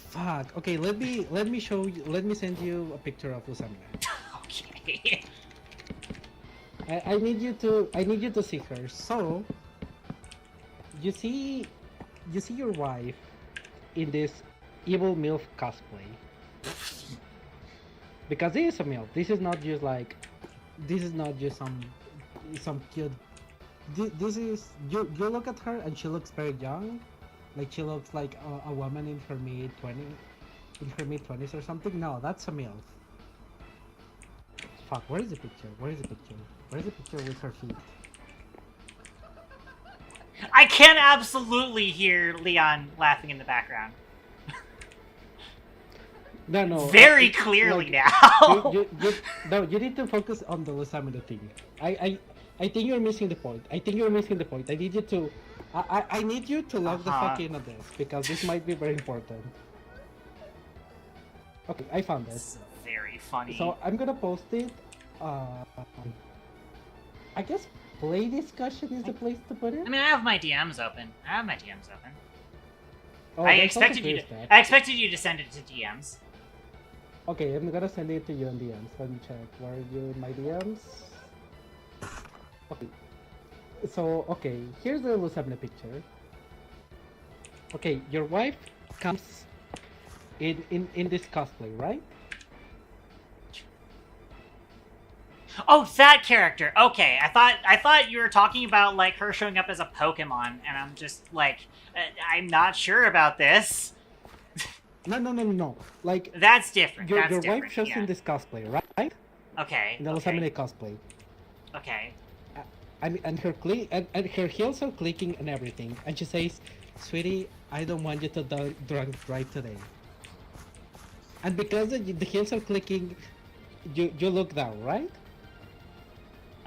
Fuck. Okay, let me show you. Let me send you a picture of Lusamine. Okay. I need you to see her. So you see your wife in this evil MILF cosplay. Because this is a MILF. This is not just some cute. This is you look at her and she looks very young, like she looks like a woman in her mid-20s or something. No, that's a MILF. Fuck, where is the picture? Where is the picture with her feet? I can absolutely hear Leon laughing in the background. No. Very clearly now. No, you need to focus on the Losamina thing. I think you're missing the point. I need you to I need you to log the fuck in on this because this might be very important. Okay, I found it. This is very funny. So I'm gonna post it. I guess play discussion is the place to put it. I mean, I have my DMs open. Oh, I that's also expected you great to. stat. I expected you to send it to DMs. Okay, I'm gonna send it to you on DMs. Let me check. Where are you in my DMs? Okay. So, okay, here's the Lusamna picture. Okay, your wife comes in this cosplay, right? Oh, that character. Okay, I thought you were talking about like her showing up as a Pokemon, and I'm just like, I'm not sure about this. No. Like That's different. your That's different. wife shows Yeah. in this cosplay, right? Okay. In the Okay. Lusamna cosplay. Okay. I mean, and her heels are clicking and everything, and she says, "Sweetie, I don't want you to drunk drive today." And because the heels are clicking, you look down, right?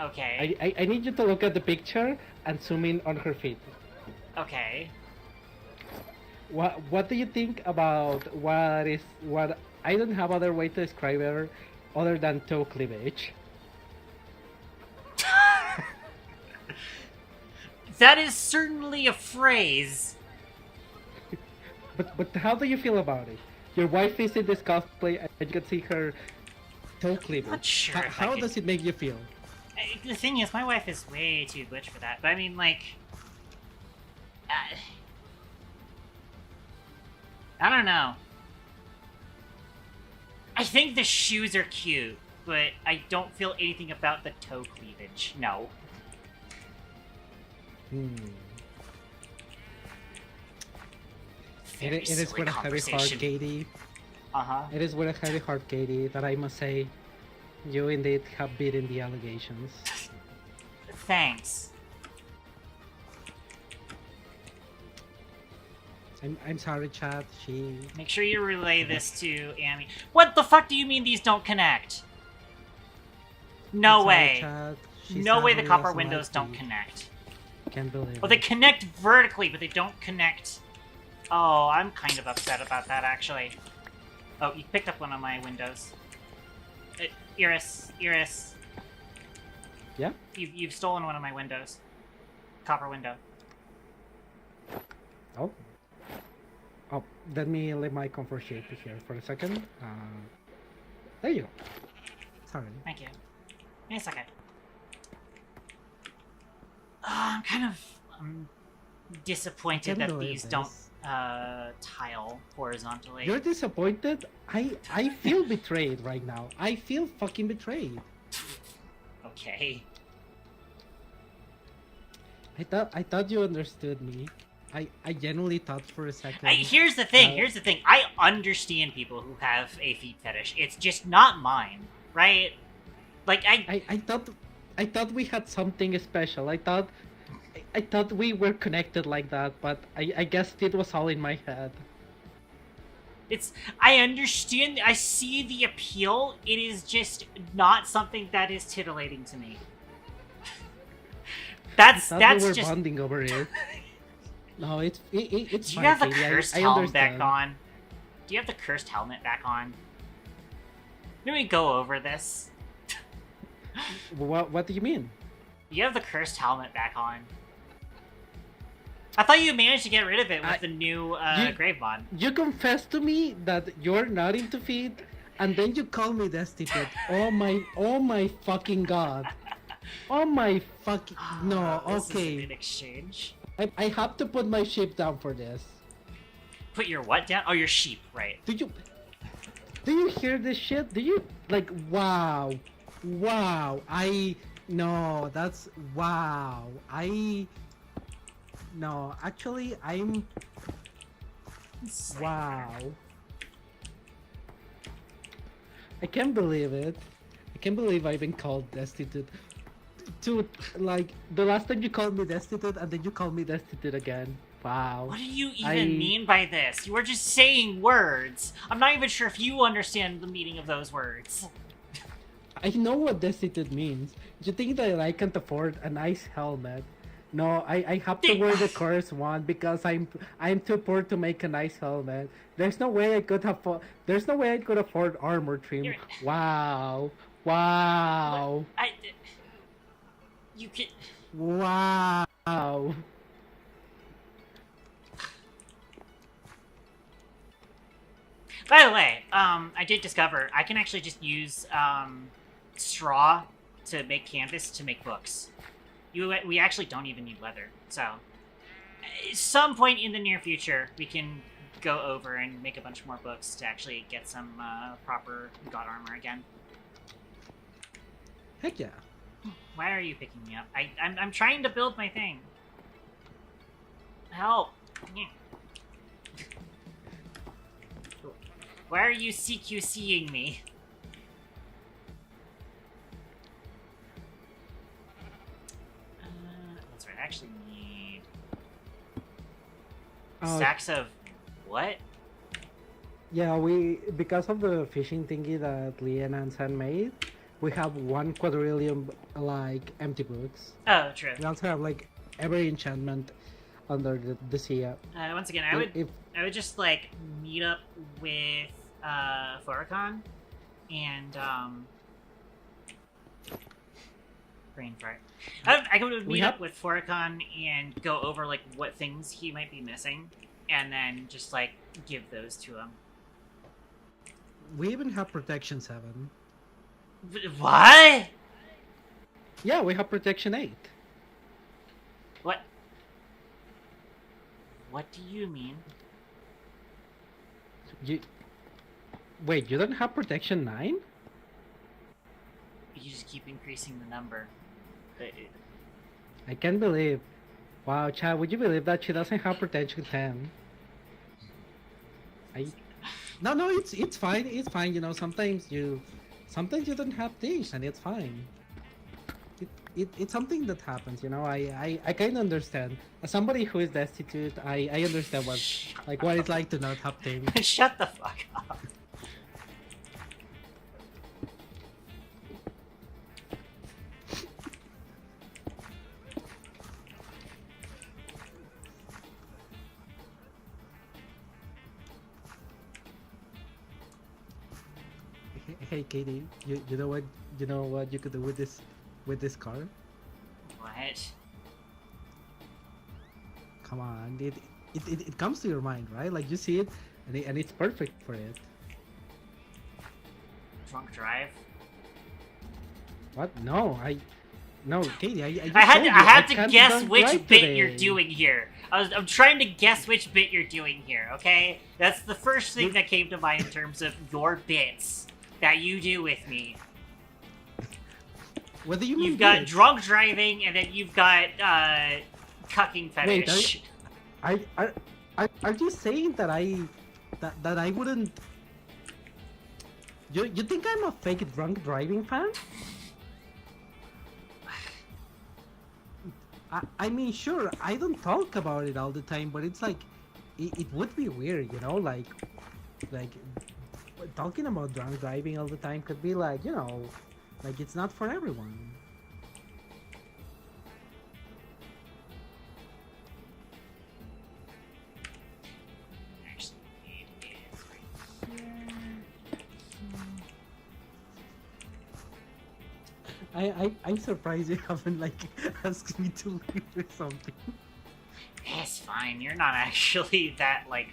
Okay. I need you to look at the picture and zoom in on her feet. Okay. What do you think about what I don't have other way to describe her other than toe cleavage? That is certainly a phrase. But how do you feel about it? Your wife is in this cosplay and you can see her toe cleavage. Not sure if I How could- does it make you feel? The thing is, my wife is way too glitch for that. But I mean, like, I don't know. I think the shoes are cute, but I don't feel anything about the toe cleavage. No. Very It is silly with a heavy heart, conversation. Katie. Uh-huh. It is with a heavy heart, Katie, that I must say, you indeed have beaten the allegations. Thanks. I'm sorry, chat. She. Make sure you relay this to Amy. What the fuck do you mean these don't connect? No I'm sorry, way. chat. She No way the sadly copper doesn't windows like don't me. connect. Can't believe Oh, they it. connect vertically, but they don't connect. Oh, I'm kind of upset about that, actually. Oh, you picked up one of my windows. Iris. Yeah? You've stolen one of my windows. Copper window. Oh. Oh, let me let my comfort shade here for a second. There you go. Sorry. Thank you. Give me a second. I'm disappointed Can't that believe these this. don't tile horizontally. You're disappointed? I feel betrayed right now. I feel fucking betrayed. Okay. I thought you understood me. I genuinely thought for a second. Here's the thing. I understand people who have a feet fetish. It's just not mine, right? Like I thought we had something special. I thought we were connected like that, but I guess it was all in my head. I understand. I see the appeal. It is just not something that is titillating to me. That's We were just. bonding over it. No, it's Do you fine, have the Katie. cursed I helmet back understand. on? Do you have the cursed helmet back on? Can we go over this? What do you mean? You have the cursed helmet back on. I thought you managed to get rid of it with the new grave mod. You confessed to me that you're not into feet, and then you call me destitute. Oh my fucking god! Oh my fucking no. This isn't Okay. an exchange. I have to put my sheep down for this. Put your what down? Oh, your sheep, right. Do you hear this shit? Do you like wow. Wow. No, that's wow. No, actually I'm wow. I can't believe it. I can't believe I've been called destitute. To like the last time you called me destitute and then you called me destitute again. Wow. What do you even mean by this? You are just saying words. I'm not even sure if you understand the meaning of those words. I know what destitute means. You think that I can't afford a nice helmet? No, I have to wear the coarse one because I'm too poor to make a nice helmet. There's no way I could afford armor trim. Wow. Wow. You can. Wow. By the way, I did discover I can actually just use straw to make canvas to make books. We actually don't even need leather. So, at some point in the near future, we can go over and make a bunch more books to actually get some proper god armor again. Heck yeah. Why are you picking me up? I'm trying to build my thing. Help. Why are you CQCing me? That's right, I actually need stacks of what? Yeah, because of the fishing thingy that Leanne and San made, we have 1 quadrillion like empty books. Oh, true. We also have like every enchantment under the sea. Once again, I would just like meet up with Foricon and brain fart. I would meet up with Foricon and go over like what things he might be missing, and then just like give those to him. We even have protection 7. What? Yeah, we have protection 8. What? What do you mean? Wait, you don't have protection 9? You just keep increasing the number. I can't believe. Wow, Chad, would you believe that she doesn't have protection 10? No, it's fine. It's fine. You know, sometimes you don't have things, and it's fine. It's something that happens. You know, I kind of understand. As somebody who is destitute, I understand what it's like to not have things. Shut the fuck up. Hey, Katie, you know what you could do with this car? What? Come on, it comes to your mind, right? Like you see it, and it's perfect for it. Drunk drive? What? No, Katie, I had to guess which bit you're doing here. I'm trying to guess which bit you're doing here. Okay, that's the first thing that came to mind in terms of your bits that you do with me. What do you mean? You've got drunk driving, and then you've got cucking fetish. Wait, are you saying that I wouldn't? You think I'm a fake drunk driving fan? I mean, sure, I don't talk about it all the time, but it's like, it would be weird, you know, like talking about drunk driving all the time could be like, you know, like it's not for everyone. I'm surprised you haven't like asked me to leave or something. It's fine. You're not actually that like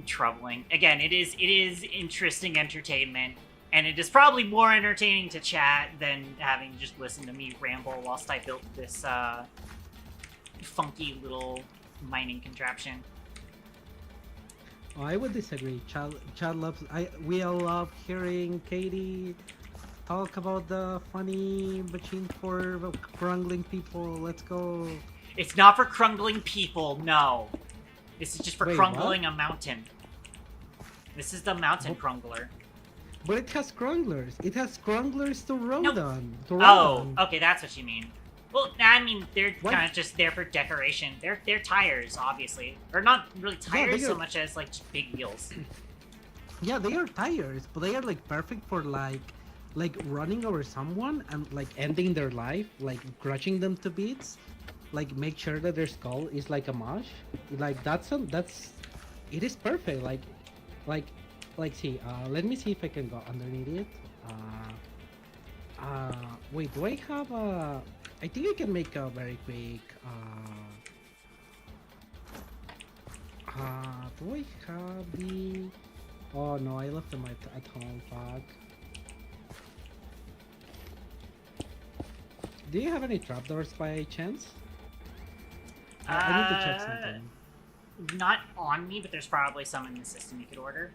troubling. Again, it is interesting entertainment. And it is probably more entertaining to chat than having to just listen to me ramble whilst I built this funky little mining contraption. Oh, I would disagree. Chad loves. We all love hearing Katie talk about the funny machine for crungling people. Let's go. It's not for crungling people, no. This is just for Wait, crungling a mountain. This is the mountain crungler. But it has crunglers. It has crunglers to rode Nope. on. To ride Oh, on. okay, that's what you mean. Well, I mean, they're What? kind of just there for decoration. They're tires, obviously. Or not really tires they so are- much as, like, just big wheels. Yeah, they are tires, but they are like perfect for like running over someone and like ending their life, like crushing them to bits. Like make sure that their skull is like a mush. Like it is perfect. Like see, let me see if I can go underneath it. Wait, do I have a? I think I can make a very quick. Do I have the? Oh no, I left them at home. Fuck. Do you have any trapdoors by chance? I need to check something. Not on me, but there's probably some in the system you could order.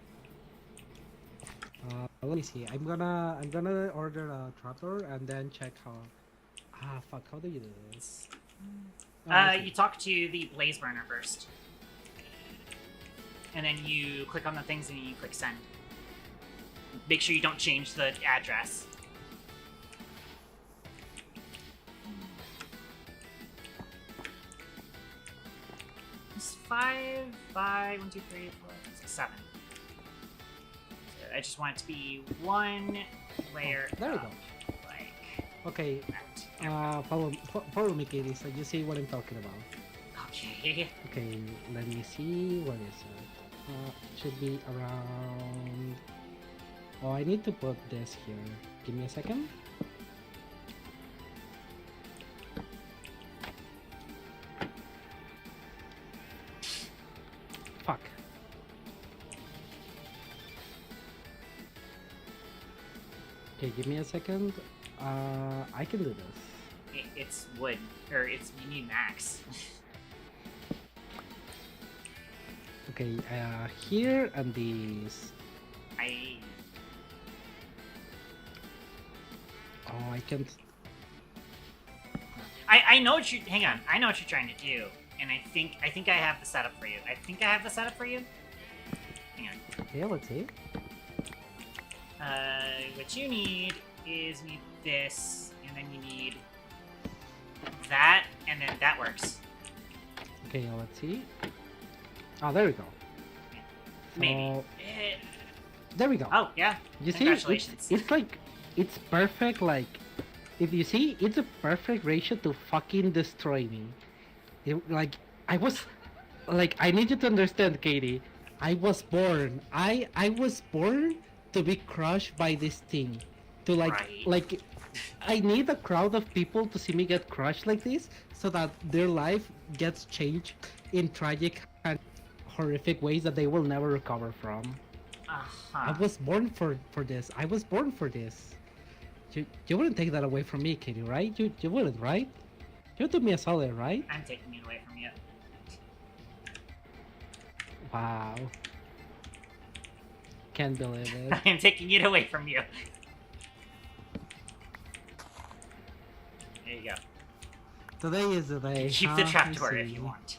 Let me see. I'm gonna order a trapdoor and then check how. Fuck. How do you do this? Oh, I see. You talk to the blaze burner first. And then you click on the things and you click send. Make sure you don't change the address. It's 5 by 1, 2, 3, 4, 6, 7. So I just want it to be one layer. There we go. Like Okay. that. Follow me, Katie, so you see what I'm talking about. Okay. Okay, let me see. What is it? Should be around. Oh, I need to put this here. Give me a second. Fuck. Okay, give me a second. I can do this. It's wood, or it's you need an axe. Okay, here and these. Oh, I can't. I know what you. Hang on, I know what you're trying to do, and I think I have the setup for you. I think I have the setup for you. Hang on. Okay, let's see. What you need is you need this, and then you need that, and then that works. Okay, let's see. Oh, there we go. Maybe. There we go. Oh yeah. You see, Congratulations. it's like, it's perfect. Like, if you see, it's a perfect ratio to fucking destroy me. Like, I was, like, I need you to understand, Katie. I was born. I was born to be crushed by this thing. To Right. like, I need a crowd of people to see me get crushed like this, so that their life gets changed in tragic and horrific ways that they will never recover from. I was born for this. I was born for this. You wouldn't take that away from me, Katie, right? You wouldn't, right? You do me a solid, right? I'm taking it away from you. Wow. Can't believe it. I'm taking it away from you. There you go. Today is the day. Keep huh? the I trapdoor if see. you want.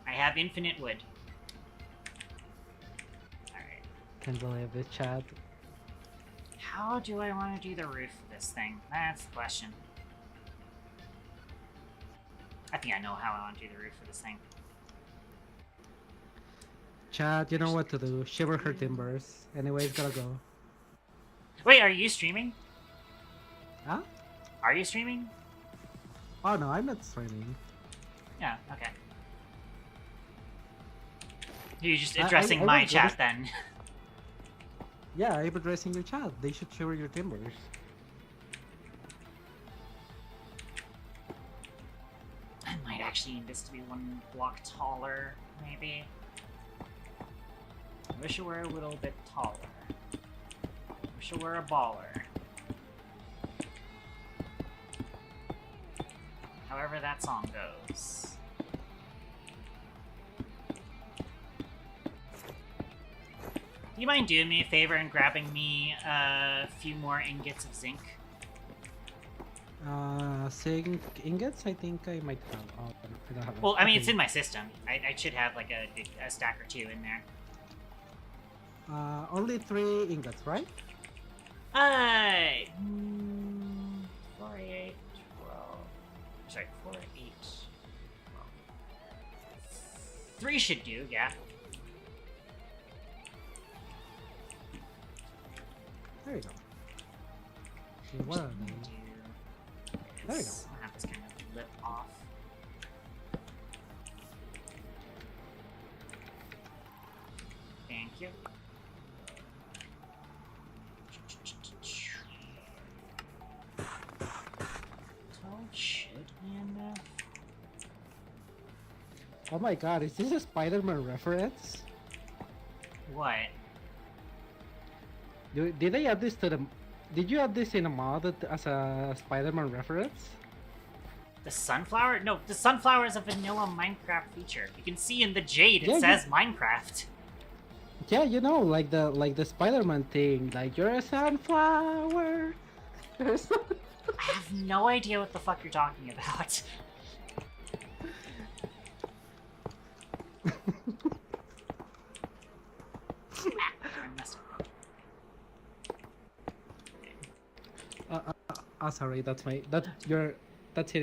I have infinite wood. Alright. Can't believe it, Chad. How do I want to do the roof of this thing? That's the question. I think I know how I want to do the roof of this thing. Chad, you know what to do. Shiver her timbers. Anyways, gotta go. Wait, are you streaming? Huh? Are you streaming? Oh no, I'm not streaming. Yeah, okay. You're just I addressing my was chat just- then. Yeah, I'm addressing your chat. They should shiver your timbers. I might actually need this to be one block taller, maybe. I wish it were a little bit taller. Wish I were a baller. However that song goes. Do you mind doing me a favor and grabbing me a few more ingots of zinc? Zinc ingots? I think I might have. Oh, I don't have Well, I mean, okay. it's in my system. I should have like a stack or two in there. Only 3 ingots, right? 4, 8, 12. Sorry, 4, 8, 12. 3 should do, yeah. There you go. Okay, what are they? There you go. I'll have this kind of lip off. Thank you. 12 should be enough. Oh my god, is this a Spider-Man reference? What? Did they add this to the... Did you add this in a mod as a Spider-Man reference? The sunflower? No, the sunflower is a vanilla Minecraft feature. You can see in the jade it Yeah, says Minecraft. Yeah, you know, like the Spider-Man thing, like you're a sunflower. I have no idea what the fuck you're talking about. I messed up. Sorry, that's it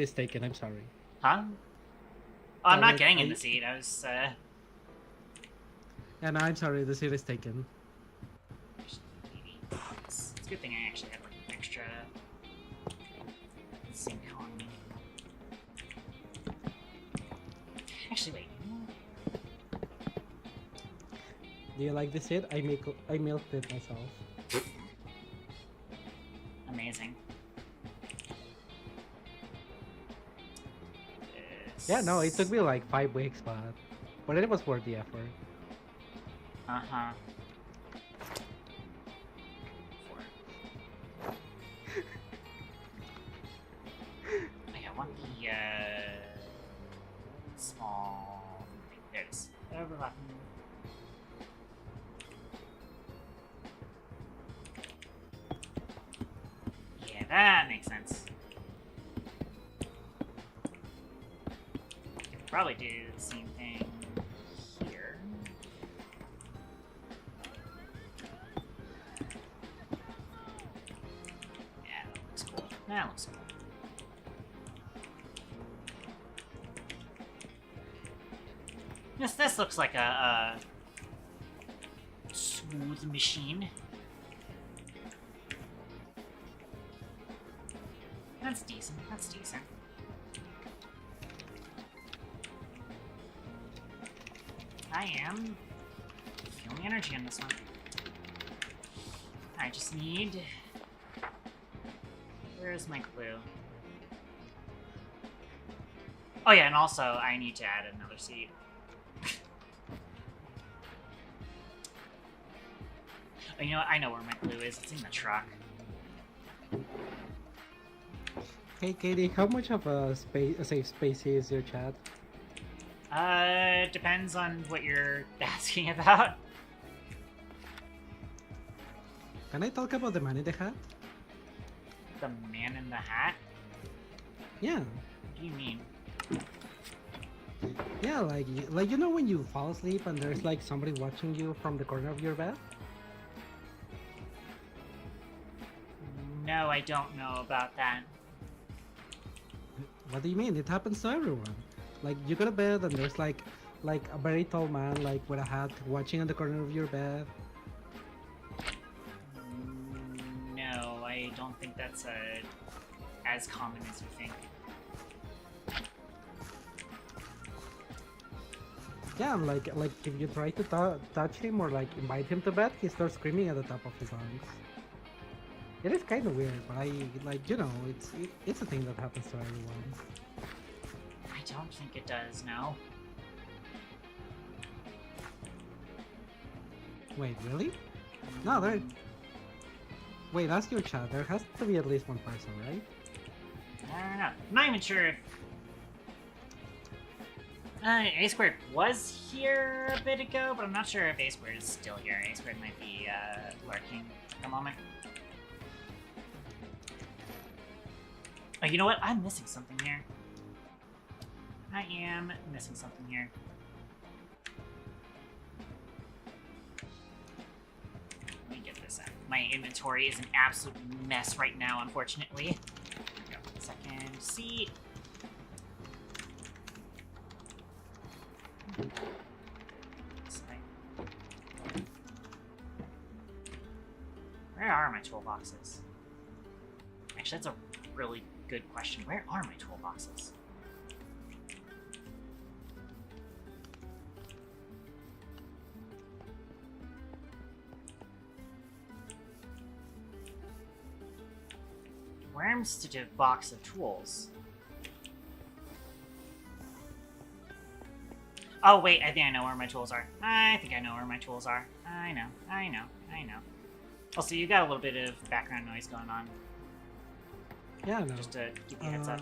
is taken. I'm sorry. Huh? Oh, I'm not wait, getting in the seat. I was, Yeah, no, I'm sorry. The seat is taken. It's a good thing I actually had like an extra zinc on me. Actually, wait. Do you like the seat? I milked it myself. Amazing. Yeah, no, it took me like 5 weeks, but it was worth the effort. Uh-huh. 4. Okay, I want the, small... There it is. Overlapping. Yeah, that makes sense. Could probably do the same thing here. Yeah, that looks cool. That looks cool. This looks like a smooth machine. That's decent. That's decent. I am feeling energy on this one. I just need... Where's my clue? Oh yeah, and also I need to add another seat. Oh, you know what? I know where my clue is. It's in the truck. Hey, Katie, how much of a safe space is your chat? Depends on what you're asking about. Can I talk about the man in the hat? The man in the hat? Yeah. What do you mean? Yeah, like you know when you fall asleep and there's like somebody watching you from the corner of your bed? No, I don't know about that. What do you mean? It happens to everyone. Like you go to bed and there's like a very tall man like with a hat watching in the corner of your bed. No, I don't think that's as common as you think. Yeah, and like if you try to touch him or like invite him to bed, he starts screaming at the top of his lungs. It is kind of weird, but I like, you know, it's a thing that happens to everyone. I don't think it does, no. Wait, really? No, there. Wait, ask your chat. There has to be at least one person, right? I don't know. I'm not even sure if A Squared was here a bit ago, but I'm not sure if A Squared is still here. A Squared might be lurking at the moment. Oh, you know what? I'm missing something here. I am missing something here. Let me get this out. My inventory is an absolute mess right now, unfortunately. Go. Second C. Where are my toolboxes? Actually, that's a really good question. Where are my toolboxes? Worms to do box of tools. Oh wait, I think I know where my tools are. I think I know where my tools are. I know. Also, you got a little bit of background noise going on. Yeah, no. Just to give you a heads up.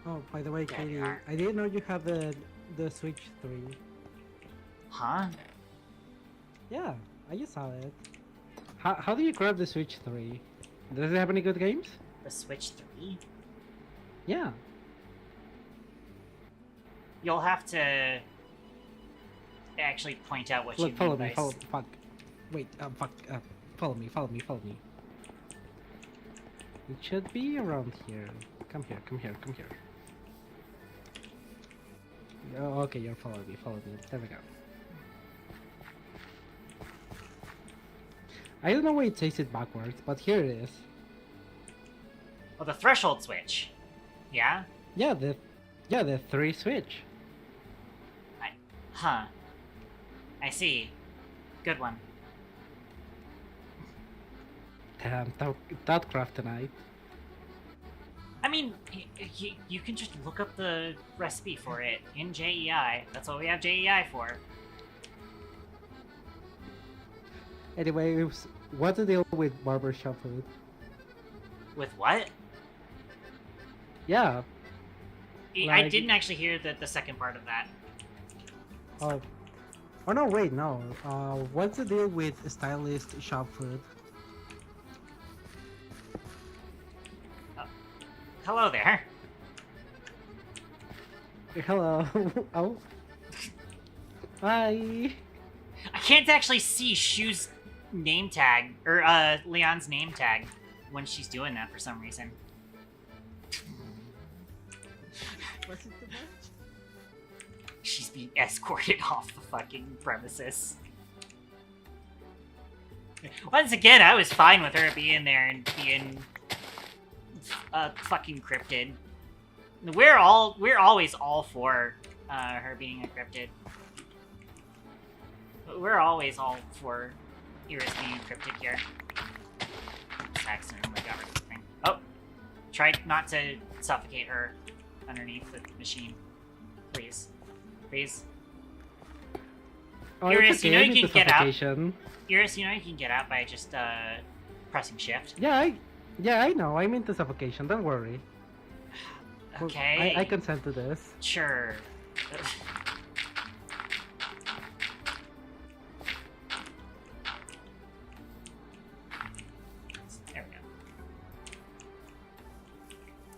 Oh, by the way, Yeah, Katie, you are. I didn't know you had the Switch 3. Huh? Yeah, I just saw it. How do you grab the Switch 3? Does it have any good games? The Switch 3? Yeah. You'll have to actually point out what Look, you follow mean me, by... follow. Fuck. Wait, fuck. Follow me. It should be around here. Come here. Oh, okay, you're following me. There we go. I don't know why it takes it backwards, but here it is. Oh, the threshold switch. Yeah? Yeah, the 3 switch. Huh. I see. Good one. Damn, that craft tonight. I mean, you can just look up the recipe for it in JEI. That's what we have JEI for. Anyway, what's the deal with barbershop food? With what? Yeah. I Like- didn't actually hear the second part of that. Oh. Oh no, wait, no. What's the deal with stylist shop food? Hello there. Hello. Oh. Hi. I can't actually see Shu's name tag, or Leon's name tag, when she's doing that for some reason. Was it too much? She's being escorted off the fucking premises. Once again, I was fine with her being there and being fucking cryptid. We're always all for her being a cryptid. We're always all for Iris being encrypted here. Accidentally got rid of the thing. Oh! Try not to suffocate her underneath the machine. Please. Please. Oh, Iris, it's okay, you know I you need can the get out. suffocation. Iris, you know you can get out by just pressing shift. Yeah, I know. I'm into suffocation. Don't worry. Okay. I consent to this. Sure. There we go.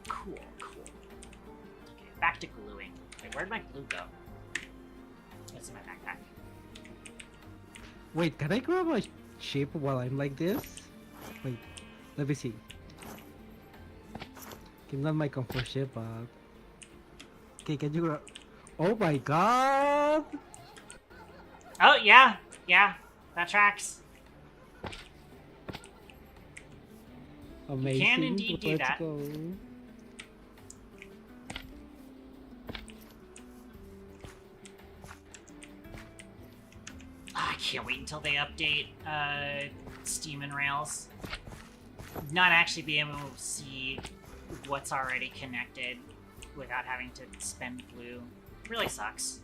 Cool. Okay, back to gluing. Wait, where'd my glue go? It's in my backpack. Wait, can I grab a ship while I'm like this? Wait, let me see. Okay, not my comfort ship, but... Okay, can you grab... Oh my god! Oh, yeah, that tracks. Amazing. can indeed do Let's that. go. I can't wait until they update Steam and Rails. Not actually be able to see what's already connected without having to spend glue. Really sucks.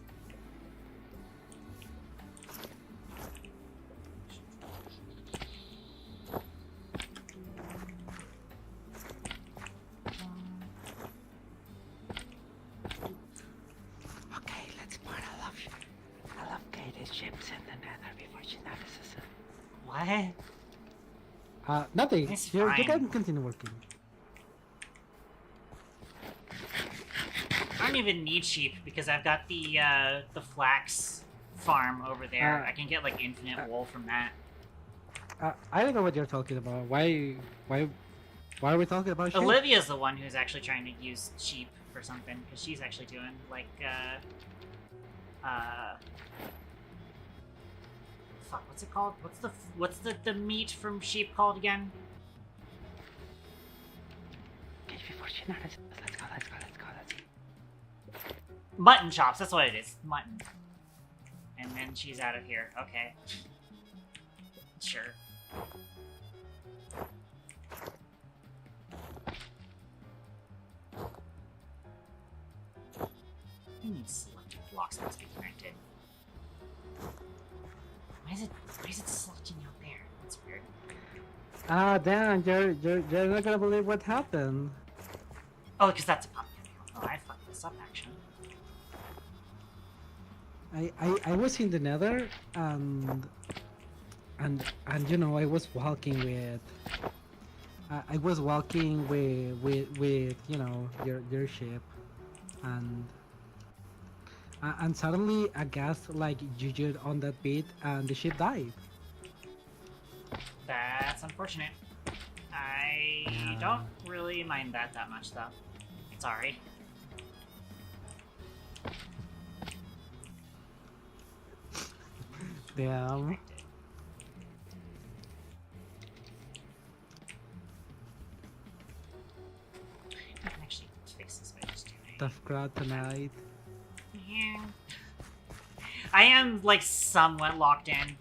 What? Nothing. It's You fine. can continue working. I don't even need sheep because I've got the flax farm over there. I can get like infinite wool from that. I don't know what you're talking about. Why are we talking about sheep? Olivia's the one who's actually trying to use sheep for something because she's actually doing like fuck, what's it called? What's the meat from sheep called again? Let's go. Mutton chops, that's what it is. Mutton. And then she's out of here. Okay. Sure. I need selected blocks that must be connected. Why is it selecting out there? That's weird. Dan, you're not gonna believe what happened. Oh, because that's a pumpkin. Oh, I fucked this up actually. I was in the Nether and you know I was walking with you know your ship and suddenly a gas like jujud on that bit and the ship died. That's unfortunate. I don't really mind that much though. Sorry. Damn. I can actually fix this by just doing Tough crowd tonight. Yeah. I am like somewhat locked in.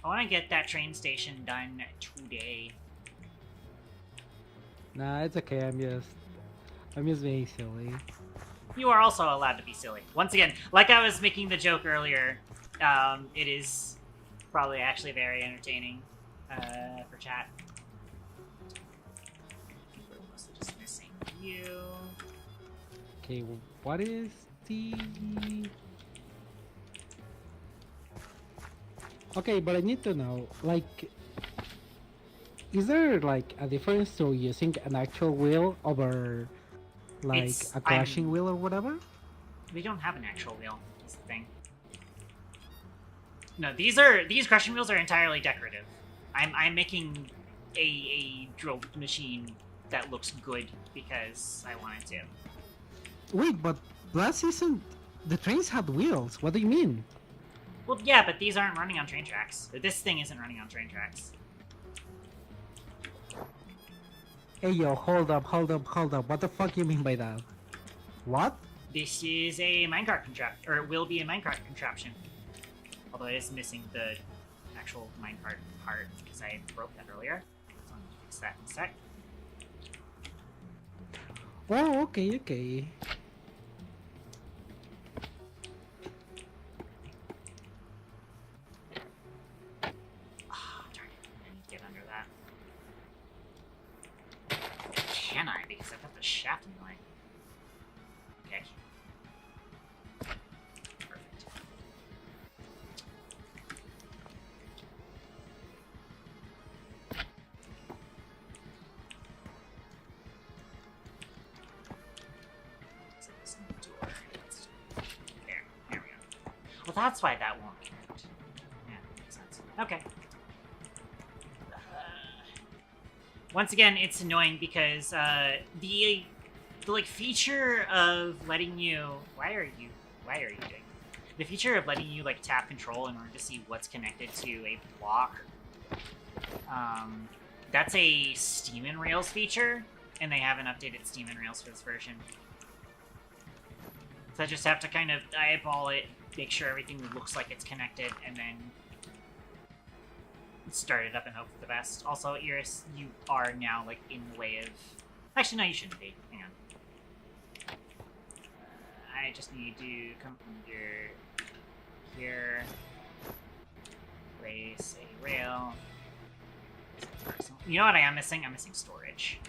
I want to get that train station done today. Nah, it's okay. I'm just being silly. You are also allowed to be silly. Once again, like I was making the joke earlier, it is probably actually very entertaining for chat. We're mostly just missing you. Okay, well, what is the... Okay, but I need to know, like, is there like a difference to using an actual wheel over like a crashing wheel or whatever? We don't have an actual wheel, is the thing. No, these crushing wheels are entirely decorative. I'm making a drill machine that looks good because I wanted to. Wait, but last season the trains had wheels. What do you mean? Well, yeah, but these aren't running on train tracks. This thing isn't running on train tracks. Hey yo, hold up. What the fuck you mean by that? What? This is a minecart contraption, or it will be a minecart contraption. Although it is missing the actual minecart part because I broke that earlier. So I'm gonna fix that in a sec. Oh, okay. Ah, darn it. I need to get under that. Can I? Because I've got the shaft in the way. Okay. Perfect. So this door. There we go. Well, that's why that won't connect. Yeah, makes sense. Okay. Once again, it's annoying because the like feature of letting you why are you doing the feature of letting you like tap control in order to see what's connected to a block. That's a Steam and Rails feature, and they haven't updated Steam and Rails for this version. So I just have to kind of eyeball it, make sure everything looks like it's connected, and then start it up and hope for the best. Also, Iris, you are now, like, in the way of... Actually, no, you shouldn't be. Hang on. I just need to come under here, place a rail. You know what I am missing? I'm missing storage.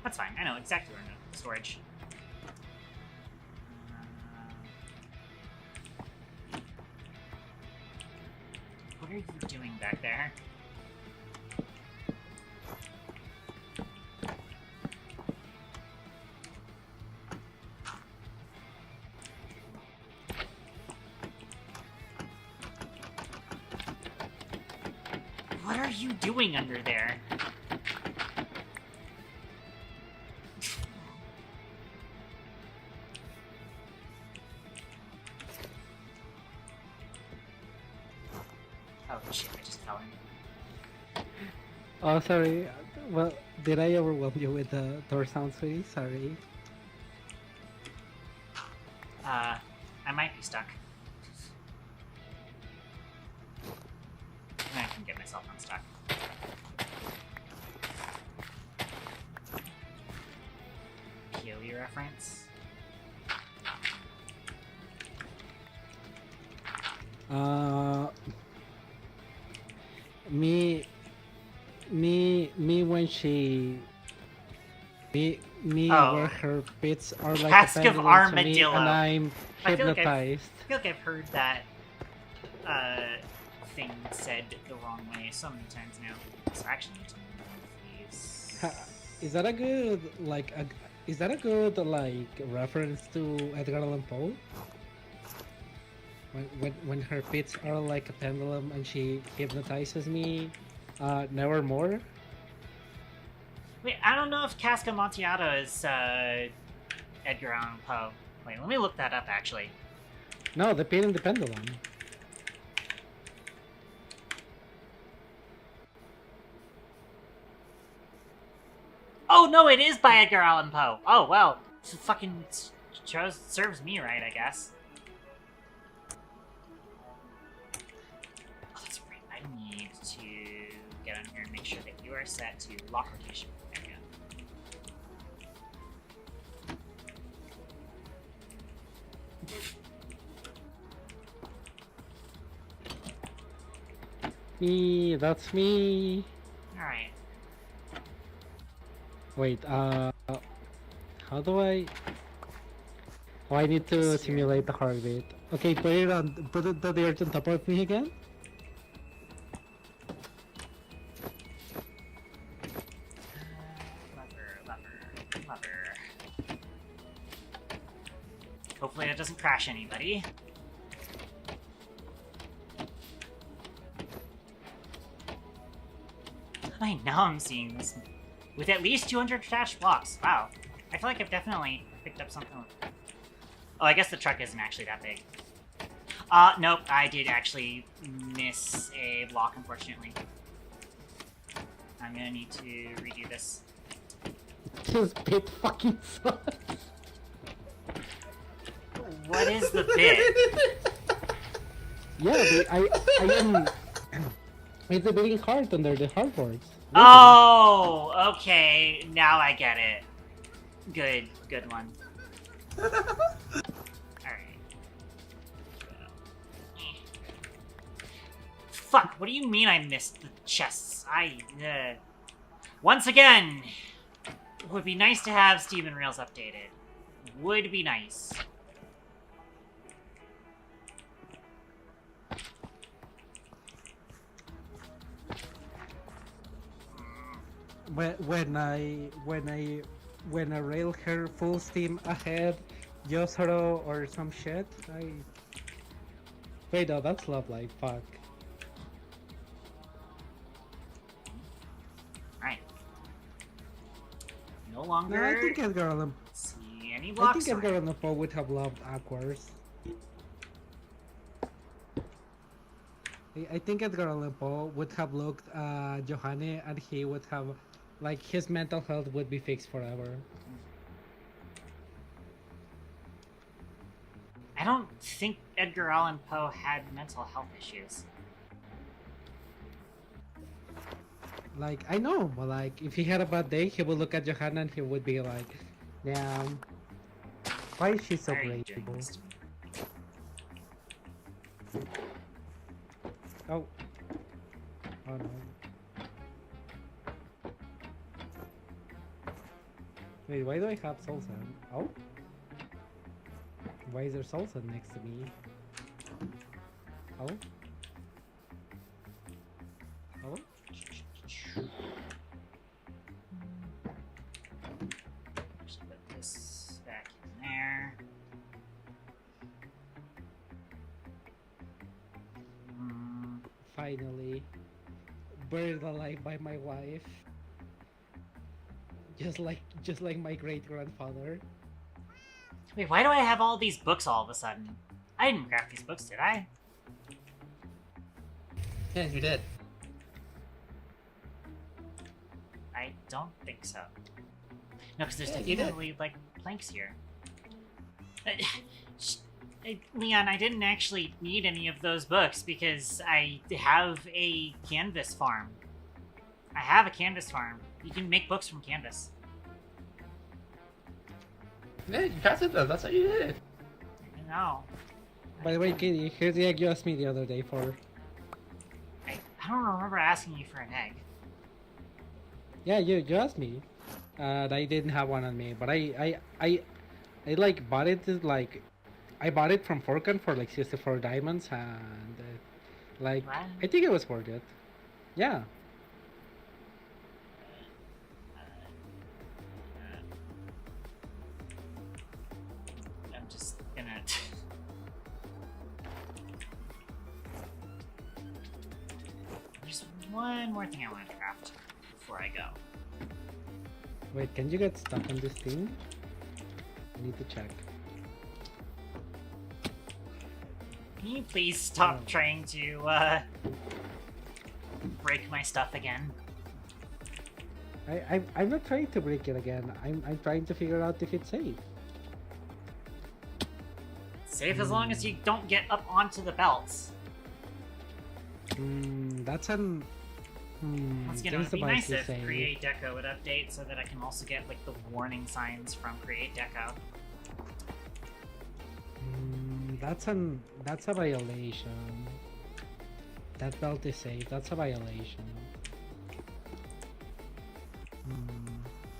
That's fine. I know exactly where I'm going to put the storage. Where are you doing back there? What are you doing under there? Oh shit, I just fell in. Oh, sorry. Well, did I overwhelm you with the door sound, sweetie? Sorry. I might be stuck. I can get myself unstuck. POE reference? Me when she Oh. where her bits are like Cask a of pendulum to me, Armadillo. and I'm I feel like hypnotized. I feel like I've heard that thing said the wrong way so many times now. So I actually need to move these. Is that a good reference to Edgar Allan Poe? When her bits are like a pendulum and she hypnotizes me, nevermore. Wait, I don't know if Cask of Amontillado is Edgar Allan Poe. Wait, let me look that up actually. No, the pin and the pendulum. Oh no, it is by Edgar Allan Poe. Oh well, it fucking serves me right, I guess. Oh, that's right. I need to get on here and make sure that you are set to lock location. There we go. Me, that's me. All right. Wait, how do I? Oh, I need to simulate the heartbeat. Okay, put it the earth on top of me again. Lever. Hopefully that doesn't crash anybody. I know I'm seeing this. With at least 200 attached blocks. Wow. I feel like I've definitely picked up something. Oh, I guess the truck isn't actually that big. Nope. I did actually miss a block, unfortunately. I'm gonna need to redo this. This bit fucking sucks. What is the bit? Yeah, I am. It's a big heart under the hardboards. Oh, okay. Now I get it. Good one. Alright. Fuck, what do you mean I missed the chests? Once again, would be nice to have Steven Rails updated. Would be nice. When I rail her full steam ahead, Yosoro or some shit, wait, no, that's lovely. Fuck. Right. No longer. No, I think Edgar Allan. See any I blocks. think Edgar Allan Poe would have loved Aquars. I think Edgar Allan Poe would have looked at Johanne and he would have, like, his mental health would be fixed forever. I don't think Edgar Allan Poe had mental health issues. Like, I know, but like, if he had a bad day, he would look at Johanna and he would be like, damn, why is she so Why are you great? doing this to me? Oh. Oh no. Wait, why do I have soul sand? Oh? Why is there soul sand next to me? Oh? Just put this back in there. Finally, buried alive by my wife. Just like my great grandfather. Wait, why do I have all these books all of a sudden? I didn't grab these books, did I? Yeah, you did. I don't think so. No, because there's Yeah, you did. definitely, like, planks here. Leon, I didn't actually need any of those books because I have a canvas farm. I have a canvas farm. You can make books from canvas. Yeah, you crafted them. That's what you did. No. By the way, Katie, here's the egg you asked me the other day for. I don't remember asking you for an egg. Yeah, you asked me. I didn't have one on me, but I like bought it like I bought it from Forkan for like 64 diamonds, and like What? I think it was worth it. Yeah. I'm just gonna... There's one more thing I want to craft before I go. Wait, can you get stuck on this thing? I need to check. Can you please stop trying to, break my stuff again? I'm not trying to break it again. I'm trying to figure out if it's safe. Safe as long as you don't get up onto the belts. That's an. Once again, it would be nice if Create Deco would update so that I can also get like the warning signs from Create Deco. That's a violation. That belt is safe. That's a violation.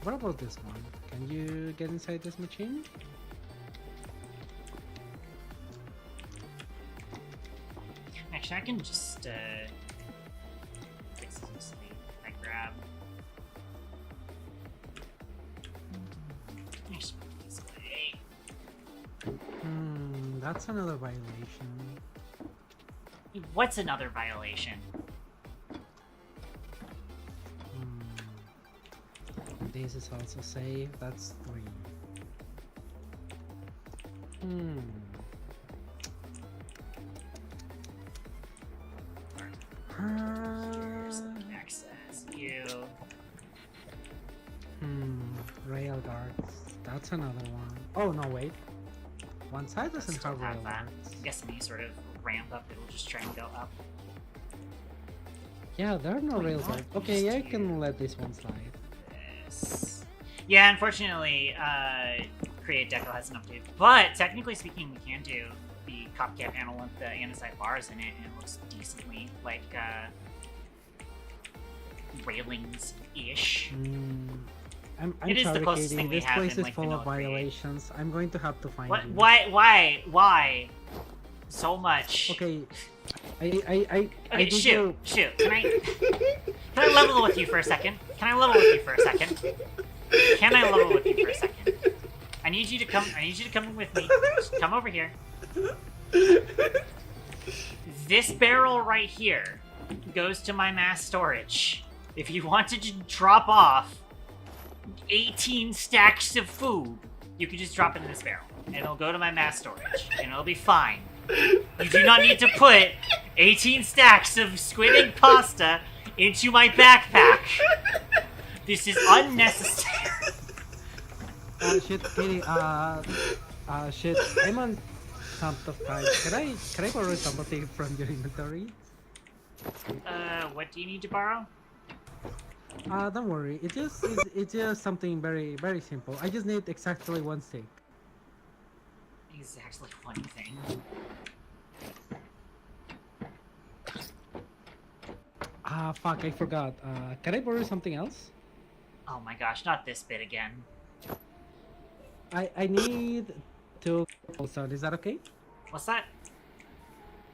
What about this one? Can you get inside this machine? Actually, I can just fix this. I grab. Just put it this way. That's another violation. What's another violation? This is also safe. That's 3. Access you. Rail guards. That's another one. Oh no, wait. One side doesn't Still have rail have that. guards. I'm guessing you sort of ramp up, it'll just try and go up. Yeah, there are no Wait, rail what? guards. Okay, Used I to. can let this one slide. This. Yeah, unfortunately, Create Deco hasn't updated. But technically speaking, we can do the copycat panel with the andesite bars in it, and it looks decently like railings-ish. I'm It is the sorry, closest Katie. thing we This have place in, is like, full of vanilla Create. violations. I'm going to have to find What? you. Why? So much. Okay. I Okay, need shoot. Can I level with you for a second? Can I level with you for a second? Can I level with you for a second? I need you to come with me. Just come over here. This barrel right here goes to my mass storage. If you wanted to drop off 18 stacks of food, you could just drop it in this barrel. And it'll go to my mass storage. And it'll be fine. You do not need to put 18 stacks of squid egg pasta into my backpack. This is unnecessary. Shit, Katie, shit, I'm on some of time. Can I borrow something from your inventory? What do you need to borrow? Don't worry. It's just something very, very simple. I just need exactly 1 stick. Exactly one thing. Fuck, I forgot. Can I borrow something else? Oh my gosh, not this bit again. I need 2 cobblestone. Is that okay? What's that?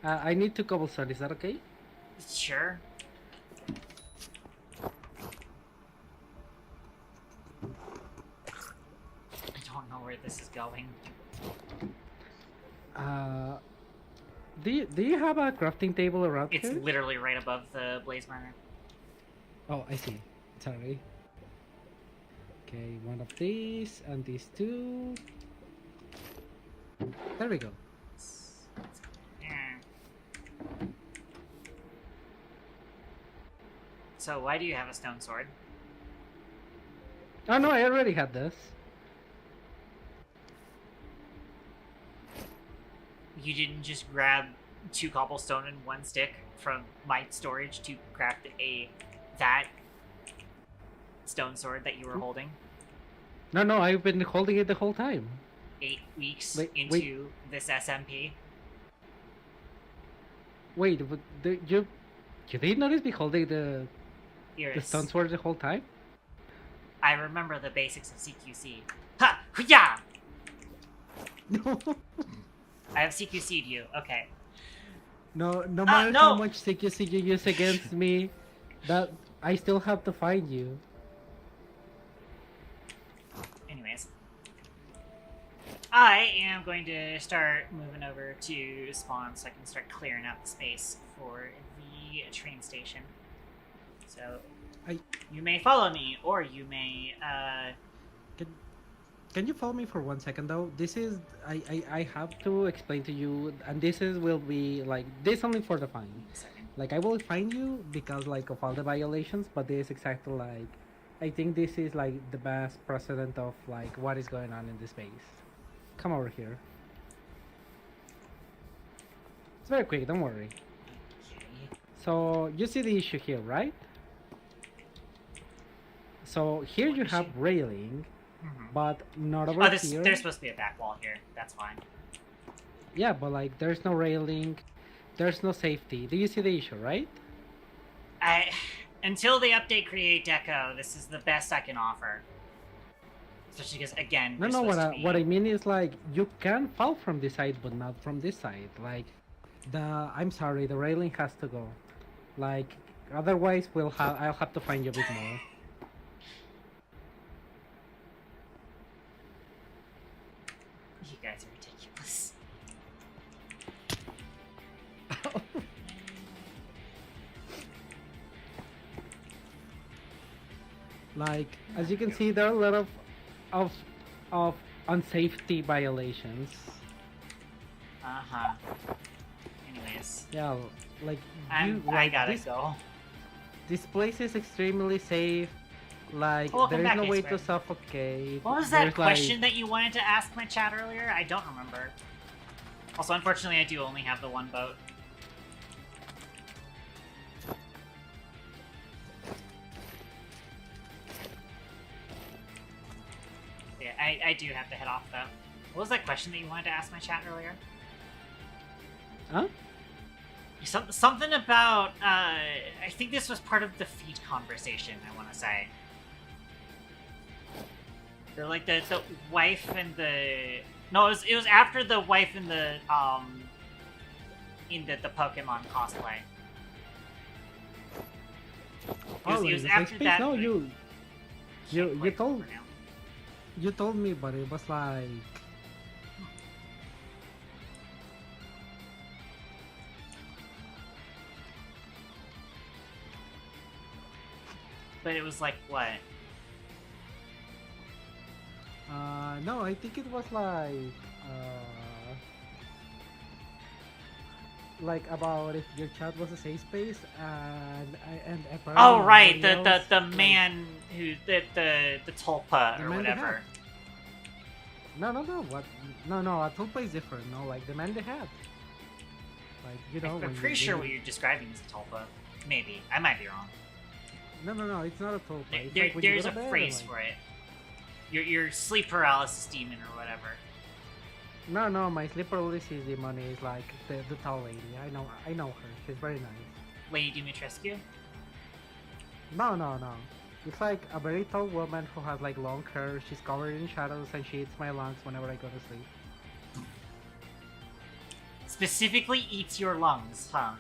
I need 2 cobblestone. Is that okay? Sure. where this is going. Do you have a crafting table around It's here? literally right above the blaze burner. Oh, I see. Sorry. Okay, one of these and these two. There we go. Yeah. So why do you have a stone sword? Oh no, I already had this. You didn't just grab 2 cobblestone and 1 stick from my storage to craft that stone sword that you were holding No, I've been holding it the whole time. 8 weeks Wait, into this SMP? Wait, but you did notice me holding the Iris, stone sword the whole time? I remember the basics of CQC. Ha! Yeah! I have CQC'd you. Okay. No matter no! how much CQC you use against me, that I still have to find you. Anyways. I am going to start moving over to spawn so I can start clearing out the space for the train station. So, you may follow me, or you may, Can you follow me for 1 second though? This is I have to explain to you, and will be like this only for the fine. Like I will fine you because like of all the violations, but this is exactly like I think this is like the best precedent of like what is going on in this space. Come over here. It's very quick, don't worry. So you see the issue here, right? So here What you issue? have railing, but not over here. There's supposed to be a back wall here. That's fine. Yeah, but like there's no railing, there's no safety. Do you see the issue, right? Until they update Create Deco, this is the best I can offer. Especially because, again, No, they're supposed to be- what I mean is like you can fall from this side, but not from this side. Like I'm sorry, the railing has to go. Like otherwise, I'll have to find you a bit more. You guys are ridiculous. Like as you can see, there are a lot of unsafety violations. Uh-huh. Anyways. Yeah, like I gotta go. This place is extremely safe. Like Welcome there is back, no way Expert. to suffocate. What was that There's, question that you wanted to ask my chat earlier? I don't remember. Also, unfortunately, I do only have the one boat. Yeah, I do have to head off, though. What was that question that you wanted to ask my chat earlier? Huh? Something about, I think this was part of the feet conversation, I want to say. They're like the wife and the... No, it was after the wife and the, in the Pokemon cosplay. It was after that... No, you Quite told remember now. you told me, but it was like But it was like, what? no, I think it was like about if your chat was a safe space and apparently Oh, right, nobody else, the like- man who, the Tulpa The or man they whatever. had. No, what? No, a tulpa is different. No, like the man they had. Like you know. I'm when pretty you- sure when what you- you're describing is a Tulpa. Maybe. I might be wrong. No, it's not a tulpa. It's There, like when you there's go a to bed, phrase like- for it. Your sleep paralysis demon or whatever. No, my sleep paralysis demon is like the tall lady. I know her. She's very nice. Lady Dimitrescu? No. It's like a very tall woman who has like long hair. She's covered in shadows and she eats my lungs whenever I go to sleep. Specifically eats your lungs, huh?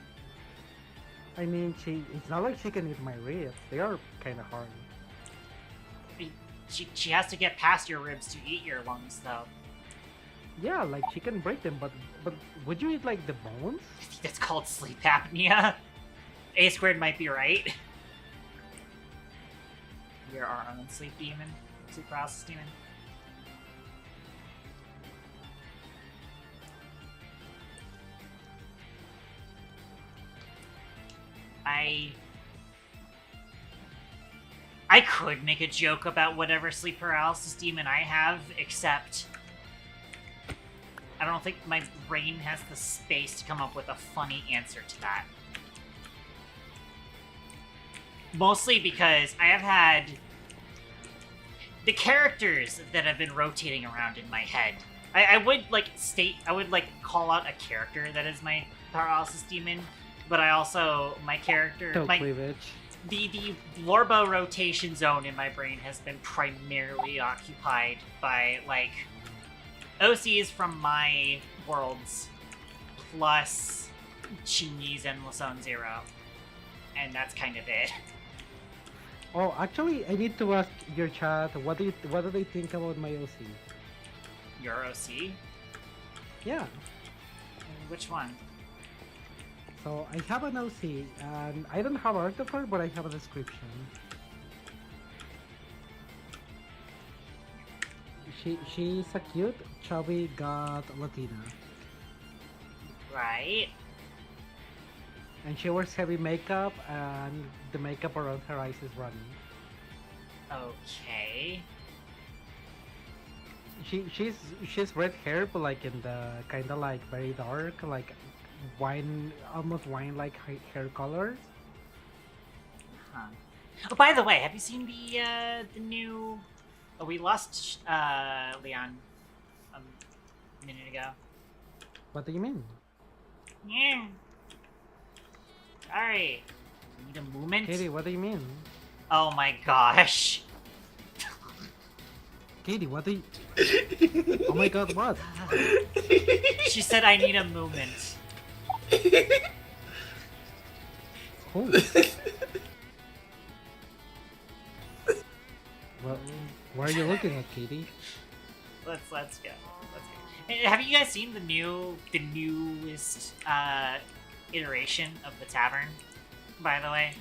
I mean, it's not like she can eat my ribs. They are kind of hard. She has to get past your ribs to eat your lungs, though. Yeah, like she can break them, but would you eat like the bones? I think that's called sleep apnea. A squared might be right. You're our own sleep demon. Sleep paralysis demon. I could make a joke about whatever sleep paralysis demon I have, except I don't think my brain has the space to come up with a funny answer to that. Mostly because I have had the characters that have been rotating around in my head. I would call out a character that is my paralysis demon, but I also, my character, the Lorbo rotation zone in my brain has been primarily occupied by, like, OCs from my worlds, plus Chinese and Lasone Zero. And that's kind of it. Oh, actually, I need to ask your chat, what do they think about my OC? Your OC? Yeah. Which one? So, I have an OC, and I don't have art of her, but I have a description. She's a cute, chubby god Latina. Right. And she wears heavy makeup, and the makeup around her eyes is running. Okay. She's red hair, but like in the kind of like very dark, like wine, almost wine-like hair colors. Huh. Oh, by the way, have you seen the new? Oh, we lost Leon a minute ago. What do you mean? Yeah. Alright. Need a movement? Katie, what do you mean? Oh my gosh. Katie, what do you... Oh my god, what? She said I need a movement. Who? Well, why are you looking at, Katie? Let's go. Let's go. Hey, have you guys seen the newest iteration of the tavern? By the way.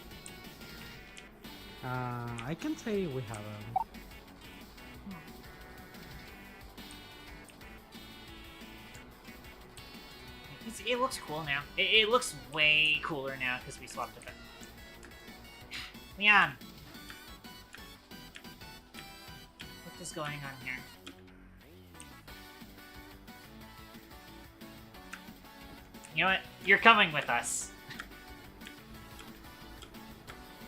I can say we haven't. It looks cool now. It looks way cooler now because we swapped it. Leon, what is going on here? You know what? You're coming with us.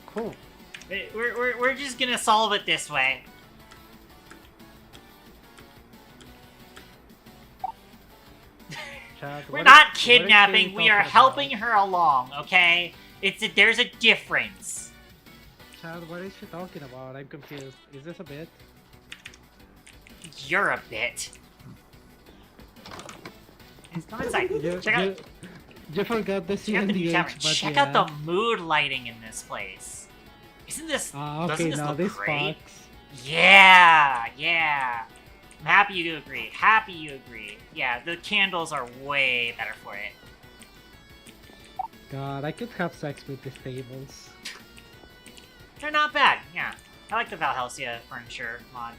Cool. We're just gonna solve it this way. Chad, We're not kidnapping. We are helping her along. Okay? There's a difference. Chad, what is she talking about? I'm confused. Is this a bit? You're a bit. Come inside. Check out. You forgot the Check out the new tavern. Check out the mood lighting in this place. Isn't this? Okay, doesn't this now look this great? box. Yeah. I'm happy you agree. Yeah, the candles are way better for it. God, I could have sex with these tables. They're not bad. Yeah, I like the Valhelsia furniture mod.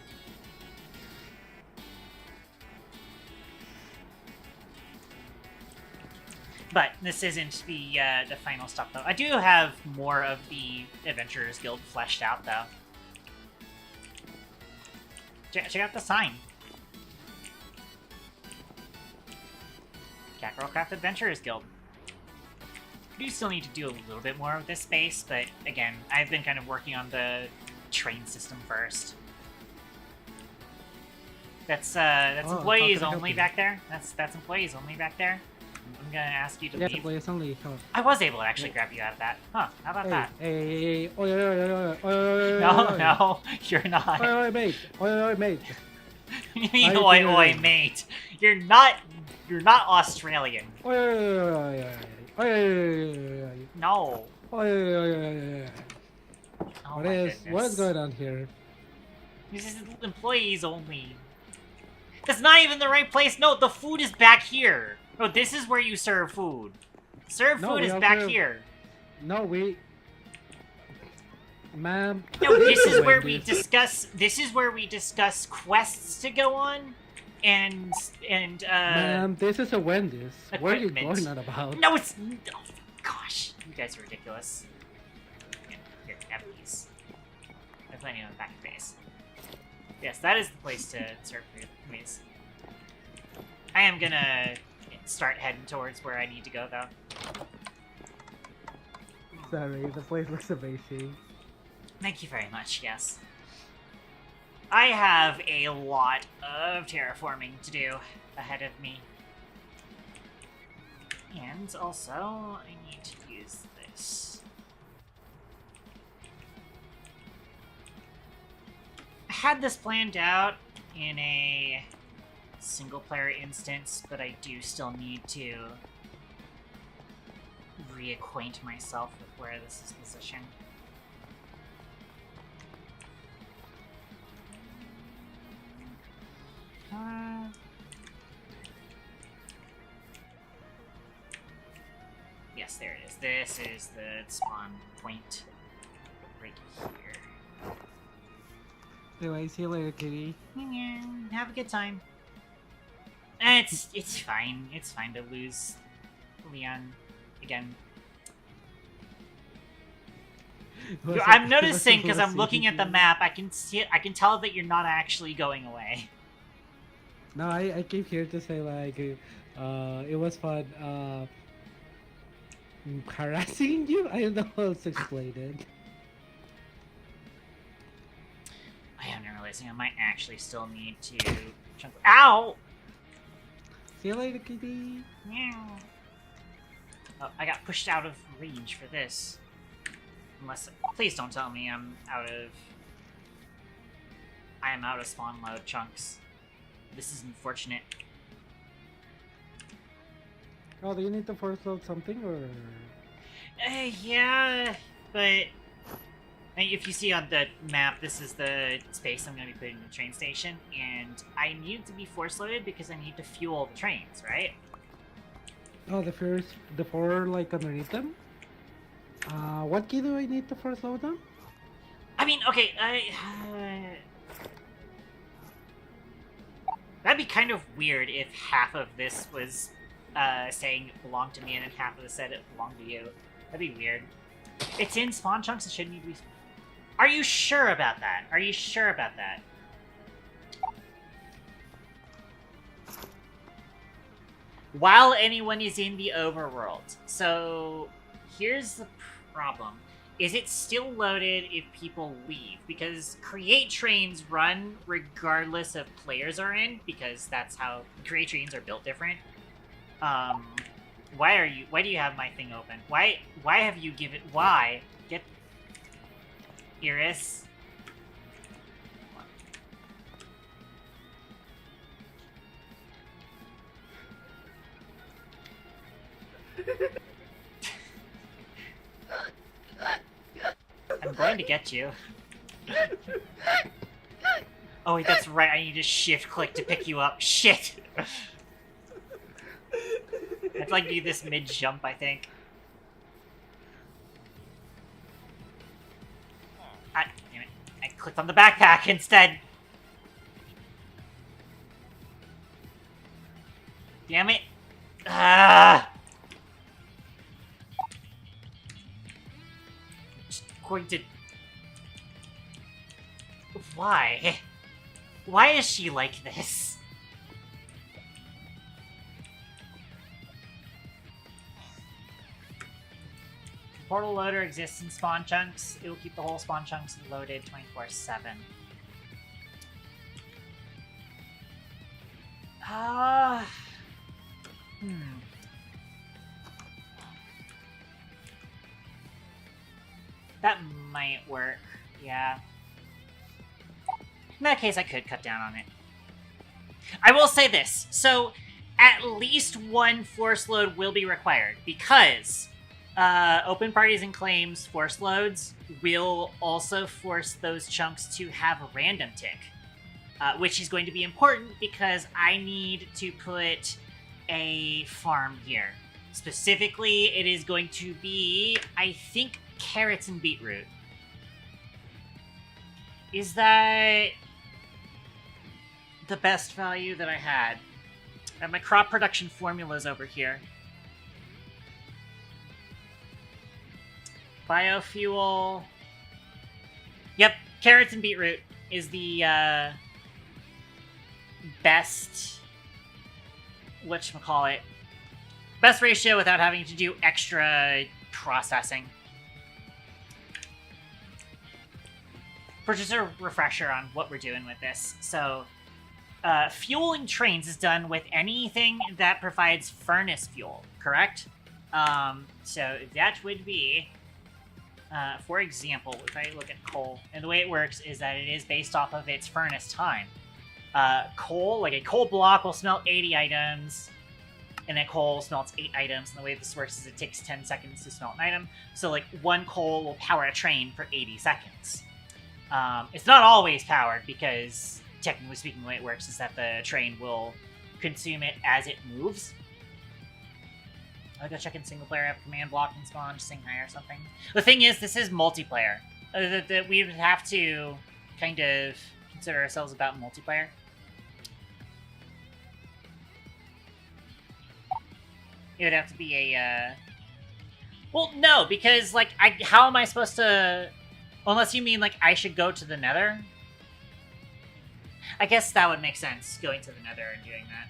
But this isn't the final stuff, though. I do have more of the Adventurers Guild fleshed out, though. Check out the sign. CatGirlCraft Adventurers Guild. We do still need to do a little bit more of this space, but again, I've been kind of working on the train system first. That's employees only back there. That's employees only back there. I'm gonna ask you to leave. Employees only. I was able to actually grab you out of that. Huh? How about that? Hey, No, you're not. Oi, mate. Oi, mate. You mean oi, mate? You're not Australian. No. What is going on here? This is employees only. That's not even the right place. No, the food is back here. No, this is where you serve food. Serve No, food we is also back have- here. No, we. Ma'am. No, this is where we Wendy's. discuss. This is where we discuss quests to go on, and Ma'am, this is a Wendy's. What are you equipment. going on about? No, it's. Oh, gosh, you guys are ridiculous. Here, have these. I'm planning on back base. Yes, that is the place to serve food. Anyways, I am gonna start heading towards where I need to go, though. Sorry, the place looks amazing. Thank you very much, yes. I have a lot of terraforming to do ahead of me. And also, I need to use this. I had this planned out in a single-player instance, but I do still need to reacquaint myself with where this is positioned. Yes, there it is. This is the spawn point right here. Anyway, see you later, kitty. Yeah, have a good time. It's fine. It's fine to lose Leon again. I'm noticing because I'm looking at the map. I can see it. I can tell that you're not actually going away. No, I came here to say like, it was fun. Harassing you? I don't know how to explain it. I am realizing I might actually still need to jump. Ow! See you later, kitty. Meow. Oh, I got pushed out of range for this. Unless, please don't tell me I am out of spawn load chunks. This is unfortunate. Oh, do you need to force load something or? Yeah, but if you see on the map, this is the space I'm going to be putting in the train station, and I need to be force loaded because I need to fuel the trains, right? Oh, the four like underneath them. What key do I need to force load them? I mean, okay, that'd be kind of weird if half of this was saying it belonged to me and then half of it said it belonged to you. That'd be weird. It's in spawn chunks, it shouldn't need to be... Are you sure about that? Are you sure about that? While anyone is in the overworld. So, here's the problem. Is it still loaded if people leave? Because create trains run regardless of players are in, because that's how create trains are built different. Why do you have my thing open? Why have you given, why? Get, Iris. I'm going to get you. Oh wait, that's right, I need to shift click to pick you up. Shit! I'd like to do this mid-jump, I think. Damn it. I clicked on the backpack instead. Damn it. Ah! Just going to... Why? Why is she like this? Portal loader exists in spawn chunks. It will keep the whole spawn chunks loaded 24/7. That might work, yeah. In that case, I could cut down on it. I will say this, so at least one force load will be required, because Open parties and claims force loads will also force those chunks to have a random tick, which is going to be important because I need to put a farm here. Specifically, it is going to be, I think, carrots and beetroot. Is that the best value that I had? I have my crop production formulas over here. Biofuel. Yep, carrots and beetroot is the best, whatchamacallit, best ratio without having to do extra processing. For just a refresher on what we're doing with this. So, fueling trains is done with anything that provides furnace fuel, correct? So that would be, for example, if I look at coal, and the way it works is that it is based off of its furnace time. Coal, like a coal block will smelt 80 items, and then coal smelts 8 items, and the way this works is it takes 10 seconds to smelt an item, so like one coal will power a train for 80 seconds. It's not always powered, because technically speaking the way it works is that the train will consume it as it moves. I'll go check in single player, have command block and spawn, just saying hi or something. The thing is, this is multiplayer. That we would have to kind of consider ourselves about multiplayer. It would have to be a, well, no, because, like, how am I supposed to... Unless you mean, like, I should go to the Nether? I guess that would make sense, going to the Nether and doing that.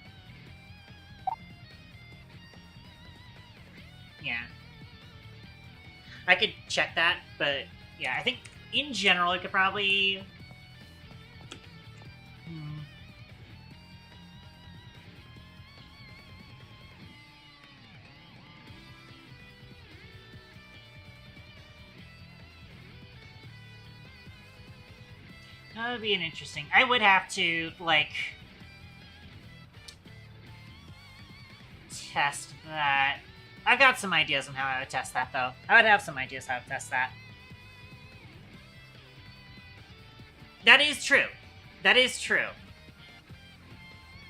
Yeah. I could check that, but, yeah, I think, in general, I could probably... That would be an interesting... I would have to, like... test that. I've got some ideas on how I would test that, though. I would have some ideas how to test that. That is true. That is true.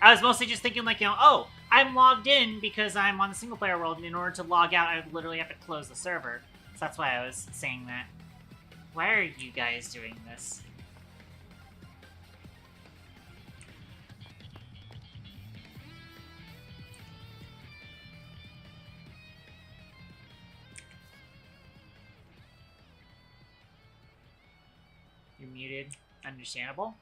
I was mostly just thinking, like, you know, oh, I'm logged in because I'm on the single-player world, and in order to log out, I would literally have to close the server. So that's why I was saying that. Why are you guys doing this? You're muted. Understandable.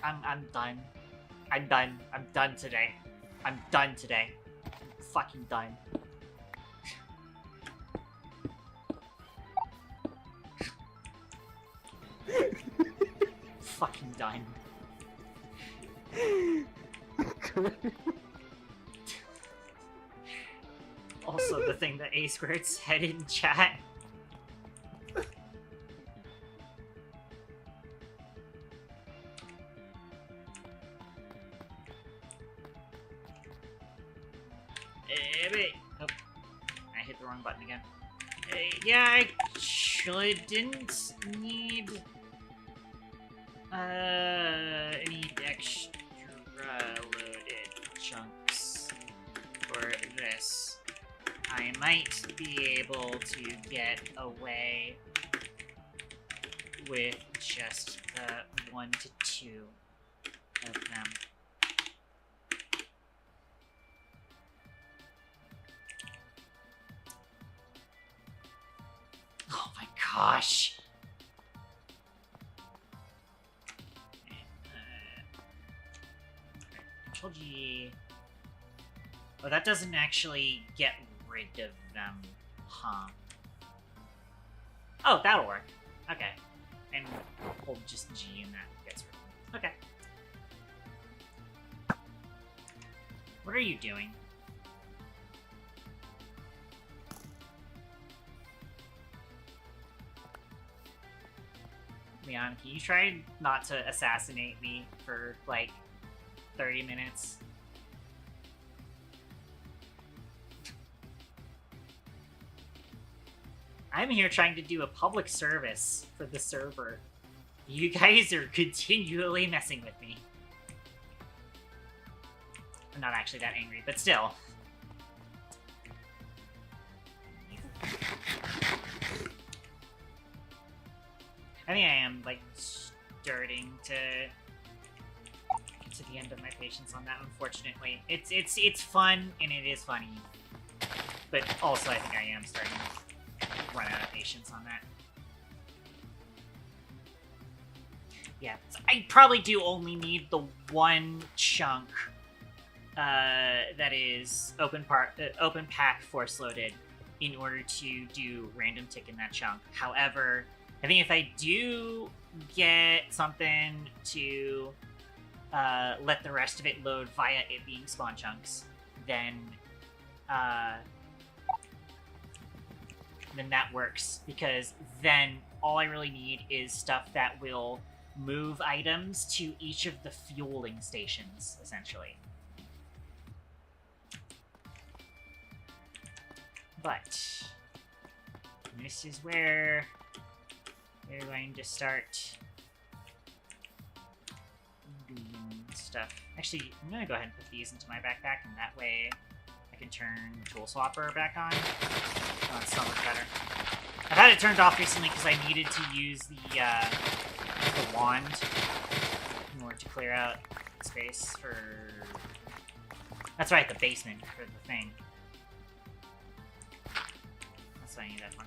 I'm done. I'm done. I'm done today. I'm done today. I'm fucking done. Fucking done. Also, the thing that A Squared said in chat. Wait. Oh, I hit the wrong button again. Yeah, I shouldn't need any extra loaded chunks for this. I might be able to get away with just the 1 to 2 of them. Oh my gosh! Control G. Oh, that doesn't actually get rid of them, huh? Oh, that'll work. Okay. And hold just G and that gets rid of them. Okay. What are you doing? Leon, can you try not to assassinate me for, like, 30 minutes? I'm here trying to do a public service for the server. You guys are continually messing with me. I'm not actually that angry, but still. I think I am, like, starting to get to the end of my patience on that, unfortunately. It's fun, and it is funny. But also, I think I am starting to run out of patience on that. Yeah, so I probably do only need the one chunk that is open pack force loaded in order to do random tick in that chunk. However, I think if I do get something to let the rest of it load via it being spawn chunks, then that works, because then all I really need is stuff that will move items to each of the fueling stations, essentially. But this is where we're going to start doing stuff. Actually, I'm going to go ahead and put these into my backpack, and that way I can turn Tool Swapper back on. Oh, it's so much better. I've had it turned off recently because I needed to use the wand in order to clear out space for... That's right, the basement for the thing. That's what I need that for.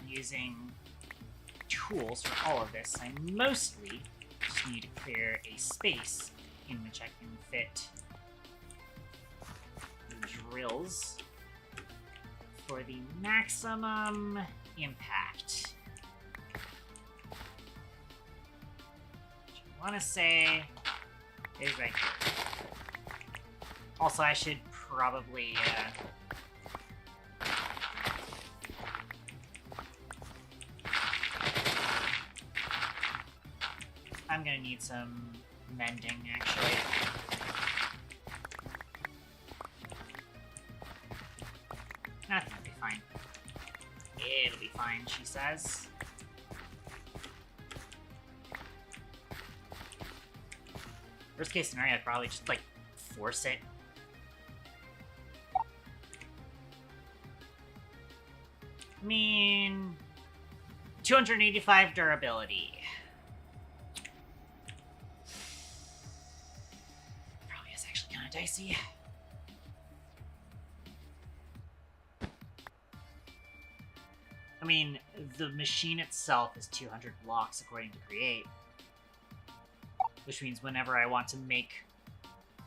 Using tools for all of this. I mostly just need to clear a space in which I can fit the drills for the maximum impact. Which I want to say is right here. Also, I should probably I'm gonna need some mending, actually. I think it'll be fine. It'll be fine, she says. Worst case scenario, I'd probably just, like, force it. I mean... 285 durability. Dicey. I mean, the machine itself is 200 blocks according to Create. Which means whenever I want to make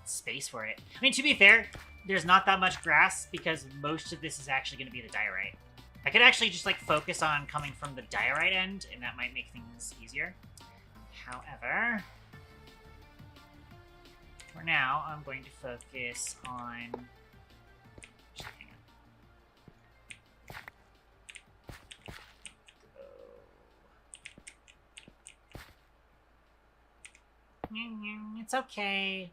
space for it. I mean, to be fair, there's not that much grass because most of this is actually going to be the diorite. I could actually just, like, focus on coming from the diorite end, and that might make things easier. However... for now, I'm going to focus on... Just hang on. It's okay.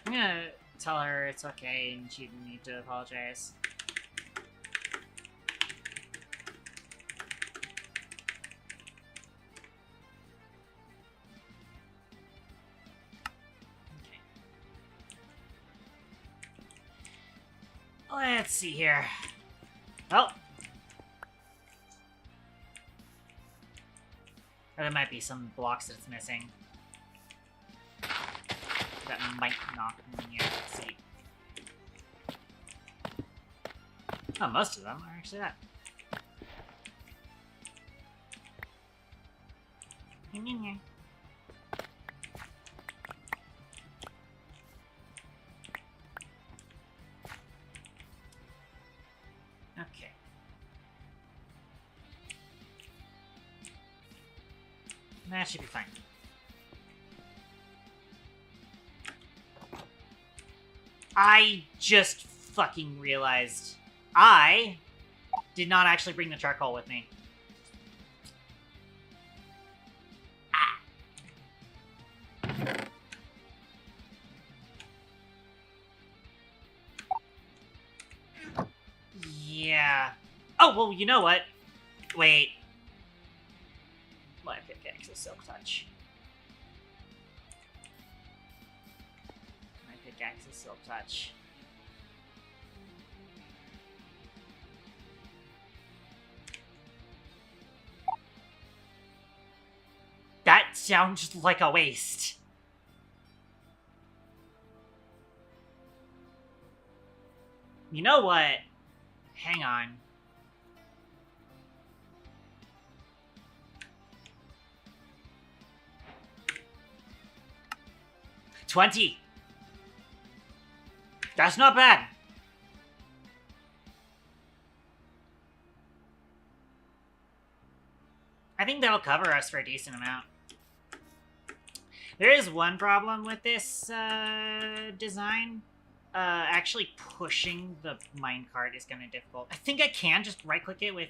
I'm gonna tell her it's okay and she didn't need to apologize. Let's see here. Oh. There might be some blocks that it's missing. That might knock me out. Let's see. Oh, most of them are actually that. That should be fine. I just fucking realized I did not actually bring the charcoal with me. Yeah. Oh, well, you know what? Wait. My pickaxe is Silk Touch. My pickaxe is Silk Touch. That sounds like a waste. You know what? Hang on. $20. That's not bad. I think that'll cover us for a decent amount. There is one problem with this design. Actually pushing the minecart is gonna be difficult. I think I can just right-click it with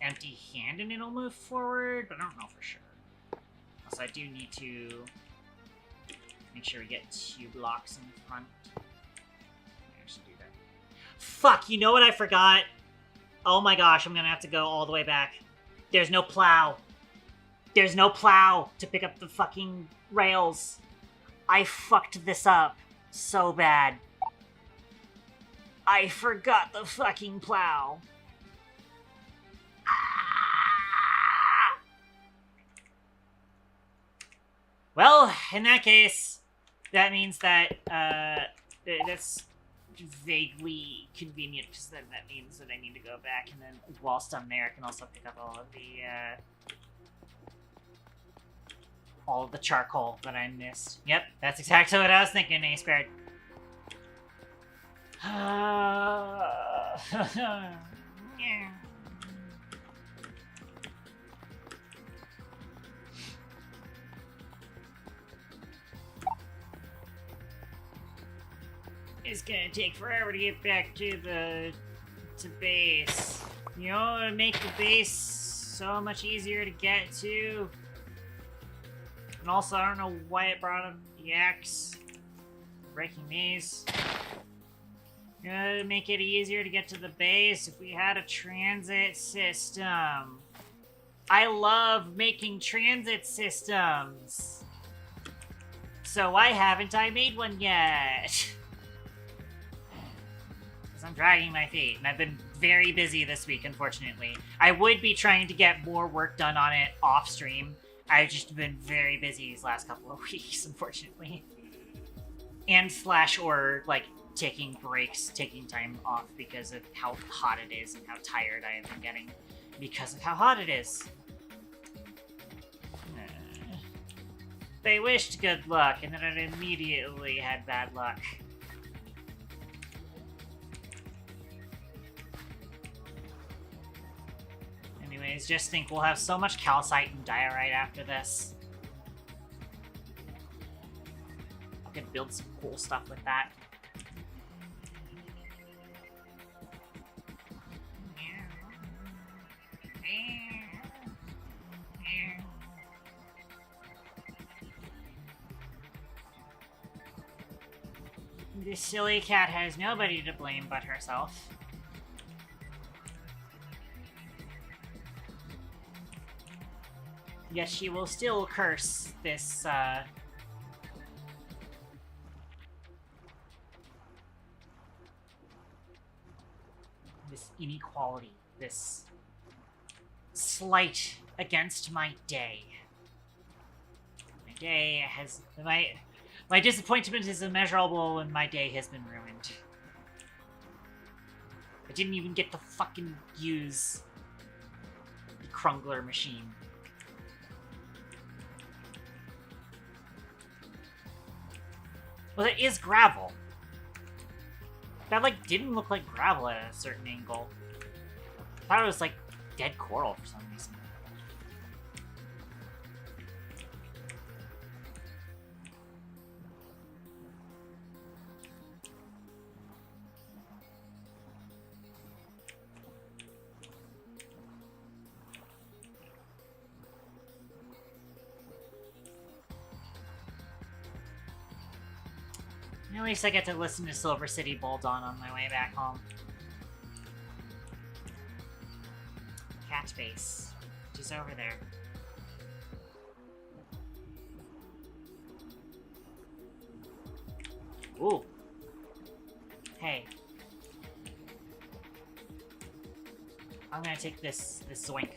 empty hand and it'll move forward, but I don't know for sure. Also, I do need to make sure we get 2 blocks in front. I should do that. Fuck, you know what I forgot? Oh my gosh, I'm gonna have to go all the way back. There's no plow. There's no plow to pick up the fucking rails. I fucked this up so bad. I forgot the fucking plow. Ah! Well, in that case, that means that that's vaguely convenient, because then that means that I need to go back, and then whilst I'm there, I can also pick up all of the charcoal that I missed. Yep, that's exactly what I was thinking, A squared. It's gonna take forever to get back to base. You know, it'd make the base so much easier to get to. And also, I don't know why it brought up the axe. Breaking these. It'd make it easier to get to the base if we had a transit system. I love making transit systems. So why haven't I made one yet? Because I'm dragging my feet, and I've been very busy this week, unfortunately. I would be trying to get more work done on it off stream. I've just been very busy these last couple of weeks, unfortunately. And or, like, taking breaks, taking time off because of how hot it is and how tired I have been getting because of how hot it is. They wished good luck, and then it immediately had bad luck. Anyways, just think we'll have so much calcite and diorite after this. I could build some cool stuff with that. This silly cat has nobody to blame but herself. Yet she will still curse this, this inequality, this slight against my day. My day has... My disappointment is immeasurable and my day has been ruined. I didn't even get to fucking use the Krungler machine. Well, it is gravel. That, like, didn't look like gravel at a certain angle. I thought it was, like, dead coral for some reason. At least I get to listen to Silver City Bulldon on my way back home. Cat base. She's over there. Ooh. Hey. I'm gonna take this zoink.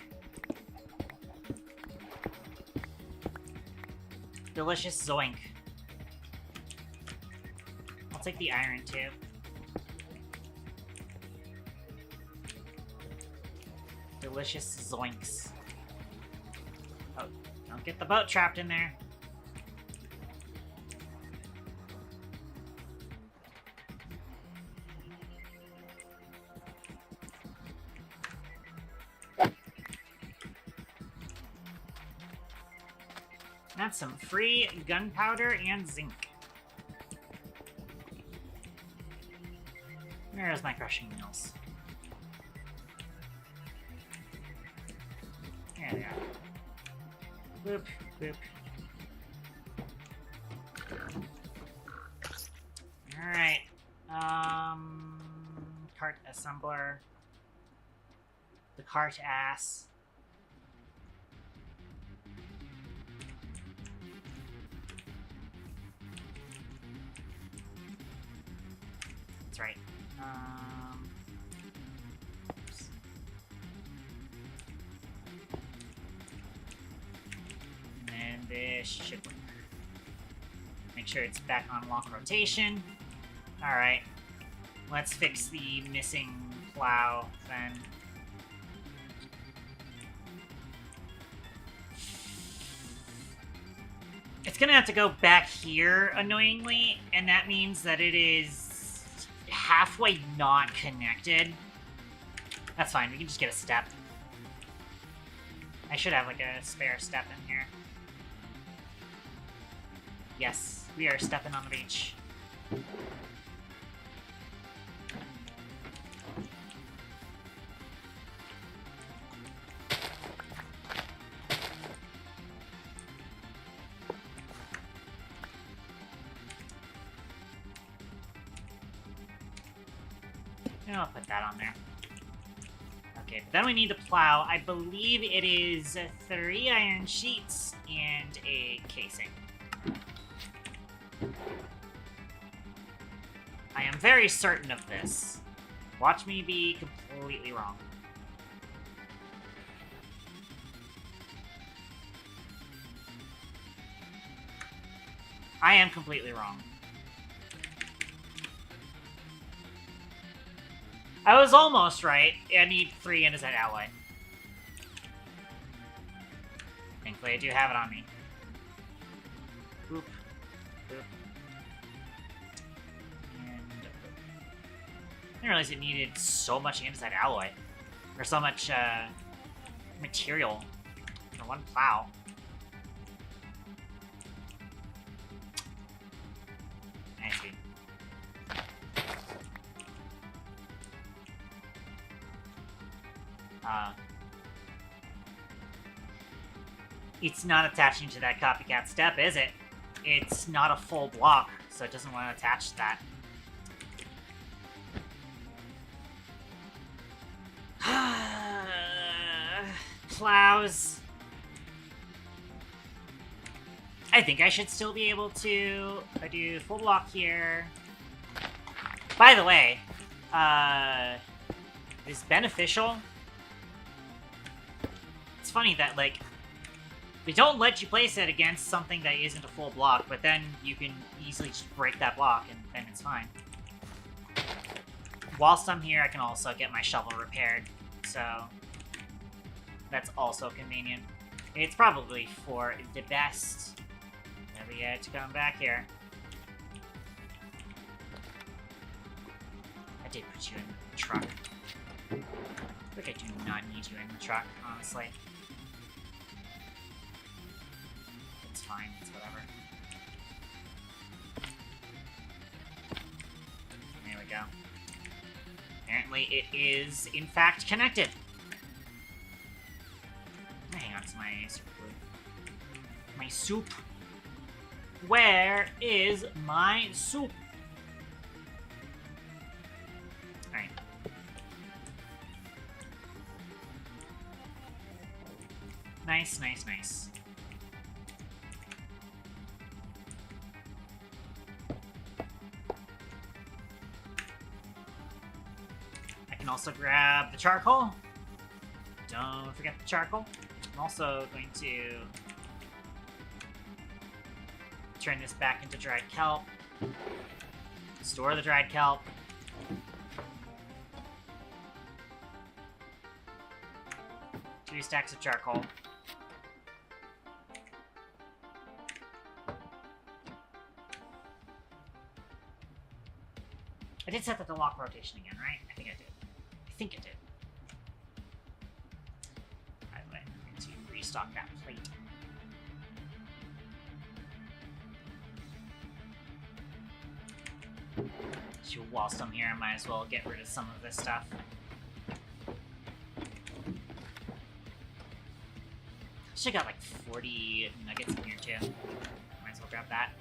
Delicious zoink. I'll take the iron too. Delicious zoinks. Oh, don't get the boat trapped in there. That's some free gunpowder and zinc. Where's my crushing mills? There they are. Boop, boop. Alright. Cart assembler. The cart ass. That's right. Oops. And then this should work. Make sure it's back on lock rotation. Alright. Let's fix the missing plow then. It's gonna have to go back here, annoyingly, and that means that it is halfway not connected. That's fine, we can just get a step. I should have like a spare step in here. Yes, we are stepping on the beach. And I'll put that on there. Okay, but then we need to plow. I believe it is 3 iron sheets and a casing. I am very certain of this. Watch me be completely wrong. I am completely wrong. I was almost right. I need 3 andesite alloy. Thankfully, I do have it on me. Boop. Boop. And I didn't realize it needed so much andesite alloy. Or so much, material for one plow. I see. It's not attaching to that copycat step, is it? It's not a full block, so it doesn't want to attach to that. Plows. I think I should still be able to do full block here. By the way, is beneficial. It's funny that, like, they don't let you place it against something that isn't a full block, but then you can easily just break that block and then it's fine. Whilst I'm here, I can also get my shovel repaired, so that's also convenient. It's probably for the best that we get to come back here. I did put you in the truck. I think I do not need you in the truck, honestly. It's fine, it's whatever. There we go. Apparently it is, in fact, connected. Hang on to my super glue. My soup. Where is my soup? Nice, nice, nice. I can also grab the charcoal. Don't forget the charcoal. I'm also going to turn this back into dried kelp. Store the dried kelp. Two stacks of charcoal. I did set that to lock rotation again, right? I think I did. I think it did. By the way, I'm going to restock that plate. So whilst I'm here, I might as well get rid of some of this stuff. Actually got like 40 nuggets in here too. Might as well grab that.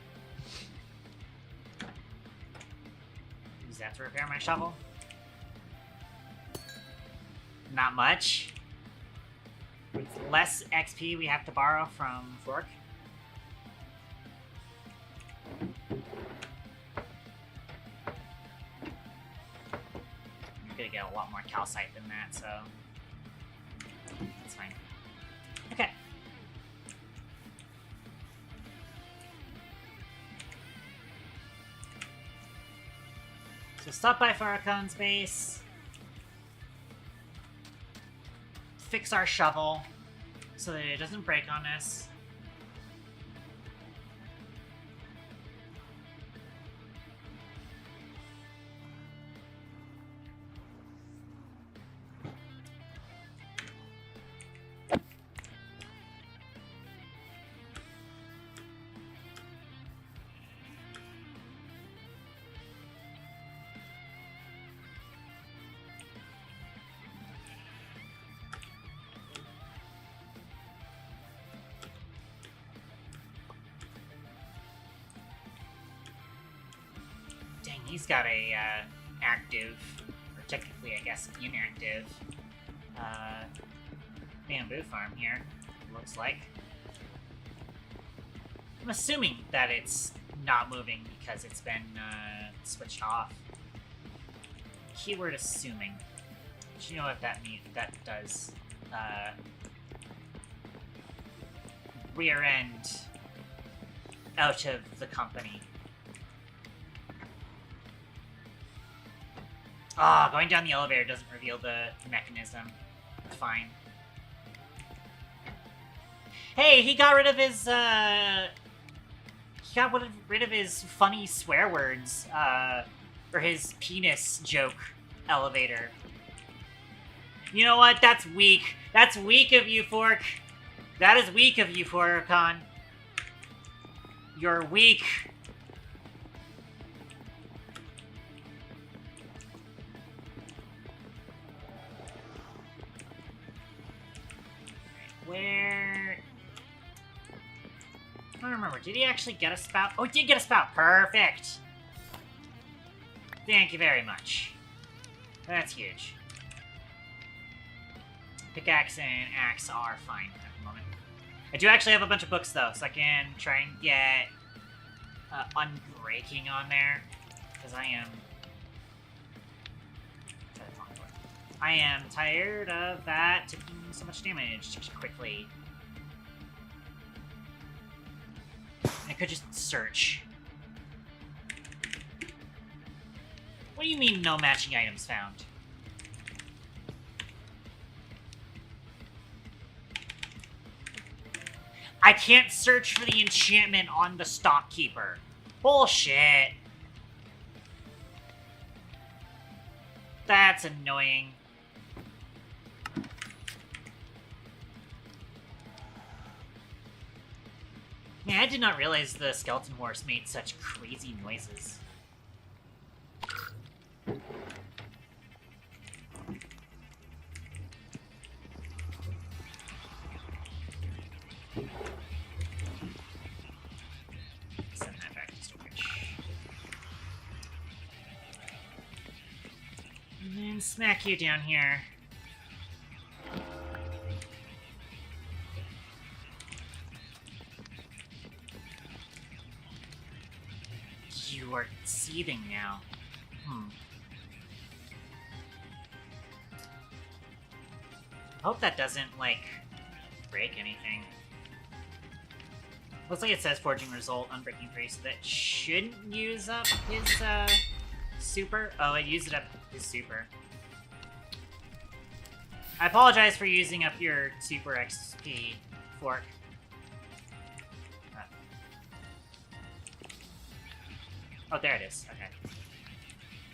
Use that to repair my shovel. Not much. With less XP we have to borrow from Fork. You're gonna get a lot more calcite than that, so that's fine. Okay. So stop by Farrakhan's base. Fix our shovel so that it doesn't break on us. He's got a active, or technically I guess inactive, bamboo farm here, it looks like. I'm assuming that it's not moving because it's been switched off. Keyword assuming. Do you know what that means? That does rear end out of the company. Ah, going down the elevator doesn't reveal the mechanism. Fine. Hey, he got rid of his, he got rid of his funny swear words, for his penis joke elevator. You know what? That's weak. That's weak of you, Fork. That is weak of you, Forkon. You're weak. Where... I don't remember. Did he actually get a spout? Oh, he did get a spout. Perfect. Thank you very much. That's huge. Pickaxe and axe are fine at the moment. I do actually have a bunch of books, though, so I can try and get Unbreaking on there. Because I am tired of that taking so much damage just quickly. I could just search. What do you mean no matching items found? I can't search for the enchantment on the stockkeeper. Bullshit. That's annoying. Yeah, I did not realize the skeleton horse made such crazy noises. Send that back to storage. And then smack you down here. You are seething now. Hope that doesn't, like, break anything. Looks like it says forging result unbreaking 3, so that shouldn't use up his, super. Oh, it used up his super. I apologize for using up your super XP fork. Oh, there it is. Okay.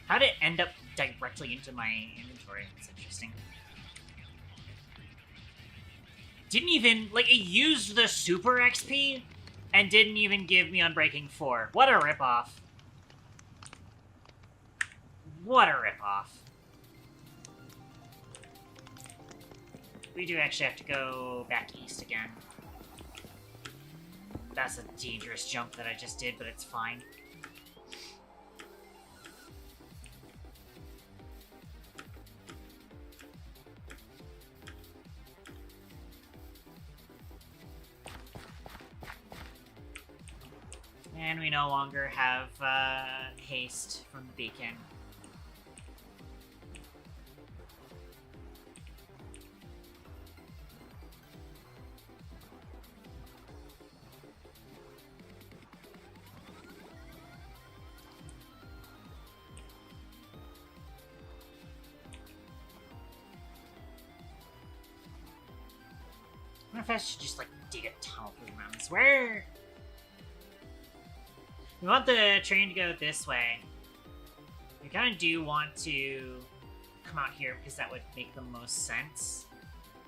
How did it end up directly into my inventory? That's interesting. Didn't even, like, it used the super XP and didn't even give me Unbreaking 4. What a ripoff. What a ripoff. We do actually have to go back east again. That's a dangerous jump that I just did, but it's fine. And we no longer have haste from the beacon. I wonder if I should just, like, dig a tunnel through the mountains. Where? We want the train to go this way. We kind of do want to come out here because that would make the most sense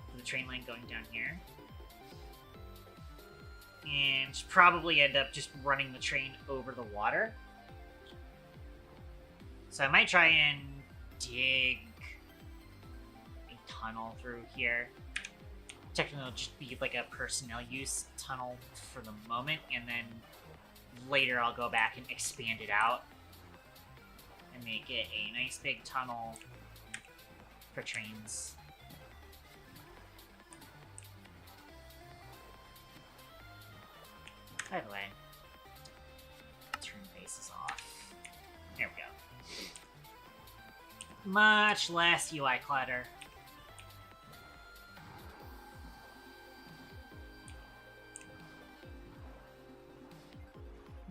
for the train line going down here. And should probably end up just running the train over the water. So I might try and dig a tunnel through here. Technically, it'll just be like a personnel use tunnel for the moment, and then later I'll go back and expand it out and make it a nice big tunnel for trains. By the way, turn bases off. There we go. Much less UI clutter.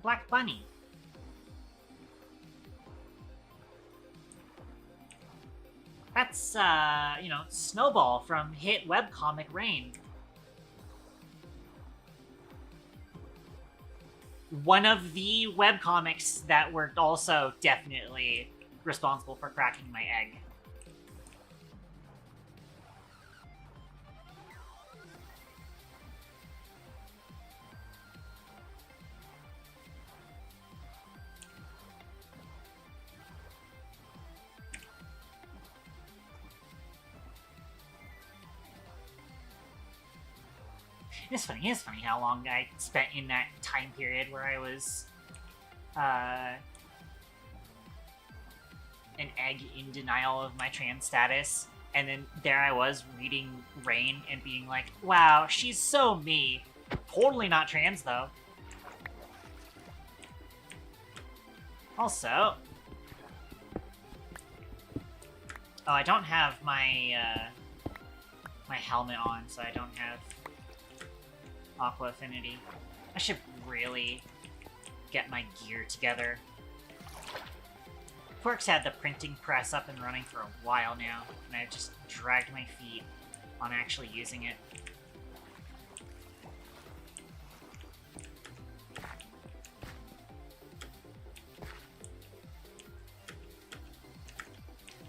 Black Bunny. That's, you know, Snowball from hit webcomic Rain. One of the webcomics that were also definitely responsible for cracking my egg. It's funny how long I spent in that time period where I was, an egg in denial of my trans status, and then there I was reading Rain and being like, wow, she's so me. Totally not trans, though. Also... oh, I don't have my, my helmet on, so I don't have Aqua Affinity. I should really get my gear together. Quark's had the printing press up and running for a while now, and I've just dragged my feet on actually using it.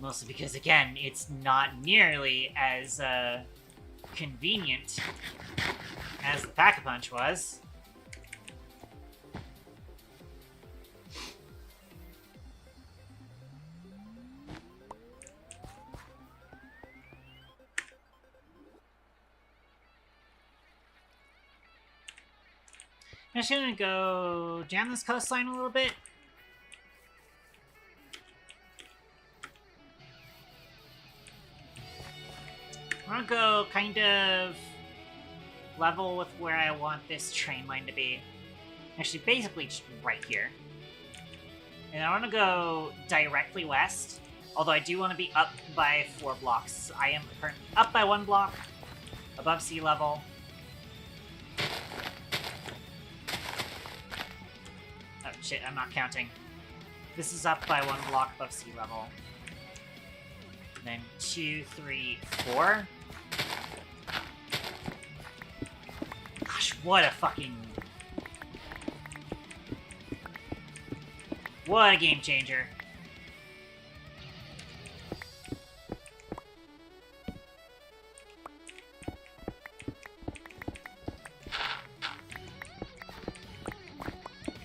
Mostly because, again, it's not nearly as convenient as the Pack-a-Punch was. I'm just gonna go jam this coastline a little bit. I'm gonna go kind of level with where I want this train line to be. Actually, basically just right here. And I want to go directly west, although I do want to be up by 4 blocks. I am currently up by 1 block, above sea level. Oh shit, I'm not counting. This is up by 1 block above sea level. And then 2, 3, 4. Gosh, what a fucking... What a game changer.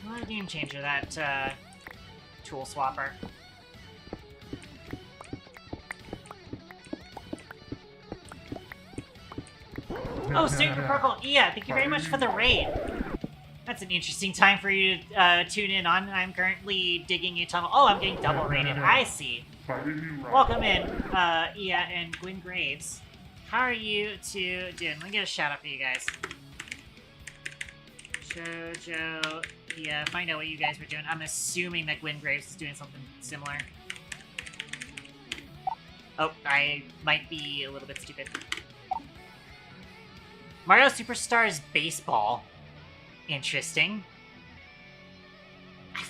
What a game changer, that tool swapper. Oh, Super Purple! Yeah, thank you very much for the raid. That's an interesting time for you to tune in on. I'm currently digging a tunnel. Oh, I'm getting double rated. I see. Welcome in, yeah, and Gwyn Graves. How are you two doing? Let me get a shout out for you guys. Jojo, yeah, find out what you guys were doing. I'm assuming that Gwyn Graves is doing something similar. Oh, I might be a little bit stupid. Mario Superstars Baseball. Interesting. I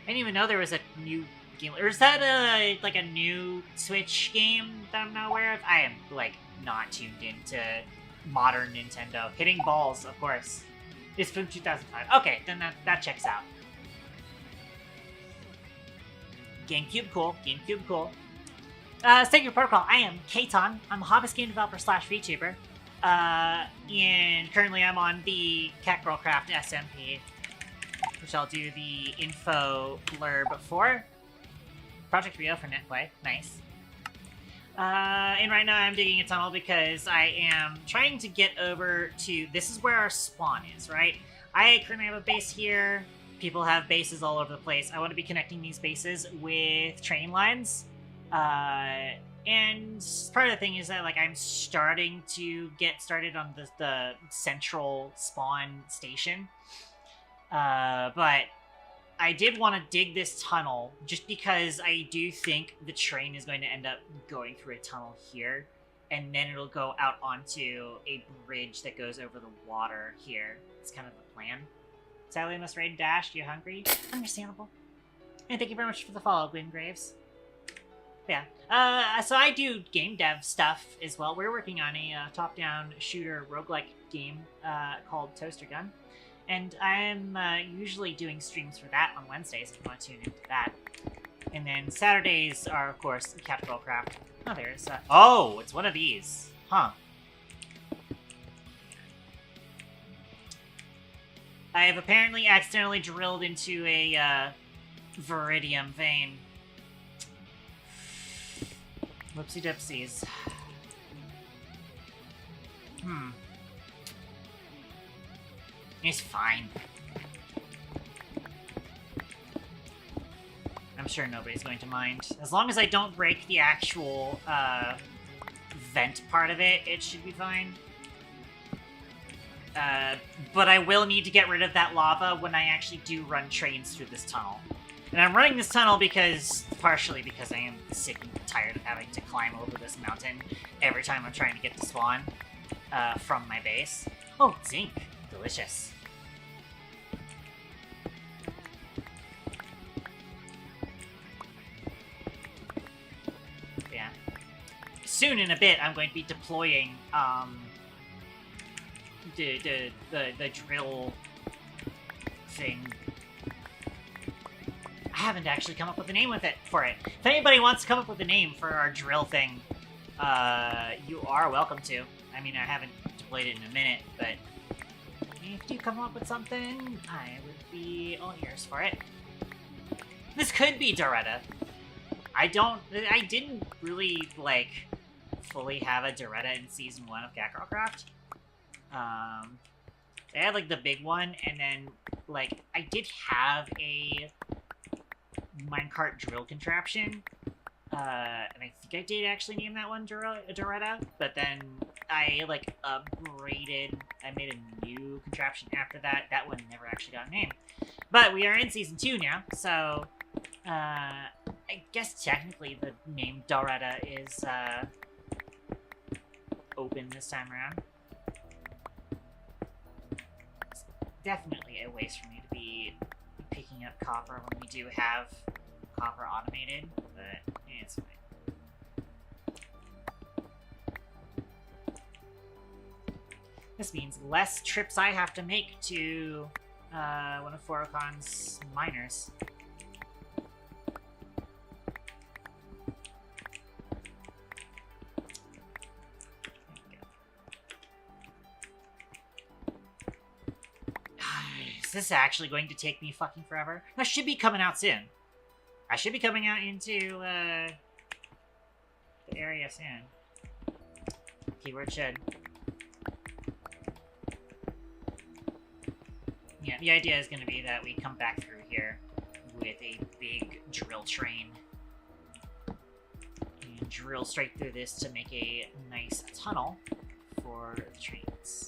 didn't even know there was a new game. Or is that like a new Switch game that I'm not aware of? I am, like, not tuned into modern Nintendo. Hitting Balls, of course. It's from 2005. Okay, then that checks out. GameCube, cool. GameCube, cool. Sacred Protocol, I am Katon. I'm a hobbyist game developer / VTuber. And currently I'm on the CatGirlCraft SMP, which I'll do the info blurb for. Project Rio for Netplay, nice. And right now I'm digging a tunnel because I am trying to get over to, this is where our spawn is, right? I currently have a base here, people have bases all over the place. I want to be connecting these bases with train lines. And part of the thing is that, like, I'm starting to get started on the central spawn station. But I did want to dig this tunnel just because I do think the train is going to end up going through a tunnel here. And then it'll go out onto a bridge that goes over the water here. It's kind of the plan. Sadly, I must raid Dash. You hungry? Understandable. And thank you very much for the follow, Gwyn Graves. Yeah. So I do game dev stuff as well. We're working on a top-down shooter roguelike game called Toaster Gun. And I'm usually doing streams for that on Wednesdays if you want to tune into that. And then Saturdays are, of course, CatGirlCraft. Oh, there's... oh, it's one of these. Huh. I have apparently accidentally drilled into a Viridium vein. Whoopsie dipsies. It's fine. I'm sure nobody's going to mind. As long as I don't break the actual vent part of it, it should be fine. But I will need to get rid of that lava when I actually do run trains through this tunnel. And I'm running this tunnel partially because I am sick and tired of having to climb over this mountain every time I'm trying to get to spawn from my base. Oh, zinc. Delicious. Yeah. Soon in a bit, I'm going to be deploying the drill thing. I haven't actually come up with a name for it. If anybody wants to come up with a name for our drill thing, you are welcome to. I mean, I haven't deployed it in a minute, but if you come up with something, I would be all ears for it. This could be Doretta. I didn't really, like, fully have a Doretta in Season 1 of CatGirlCraft. They had, like, the big one, and then, like, I did have a minecart drill contraption, and I think I did actually name that one Doretta, but then I, like, upgraded, I made a new contraption after that. That one never actually got a name. But we are in Season 2 now, so I guess technically the name Doretta is, open this time around. It's definitely a waste for me to be picking up copper when we do have copper automated, but it's fine. This means less trips I have to make to one of Forocon's miners. Is this actually going to take me fucking forever? That should be coming out soon. I should be coming out into the area soon. Keyword should. Yeah, the idea is going to be that we come back through here with a big drill train and drill straight through this to make a nice tunnel for the trains.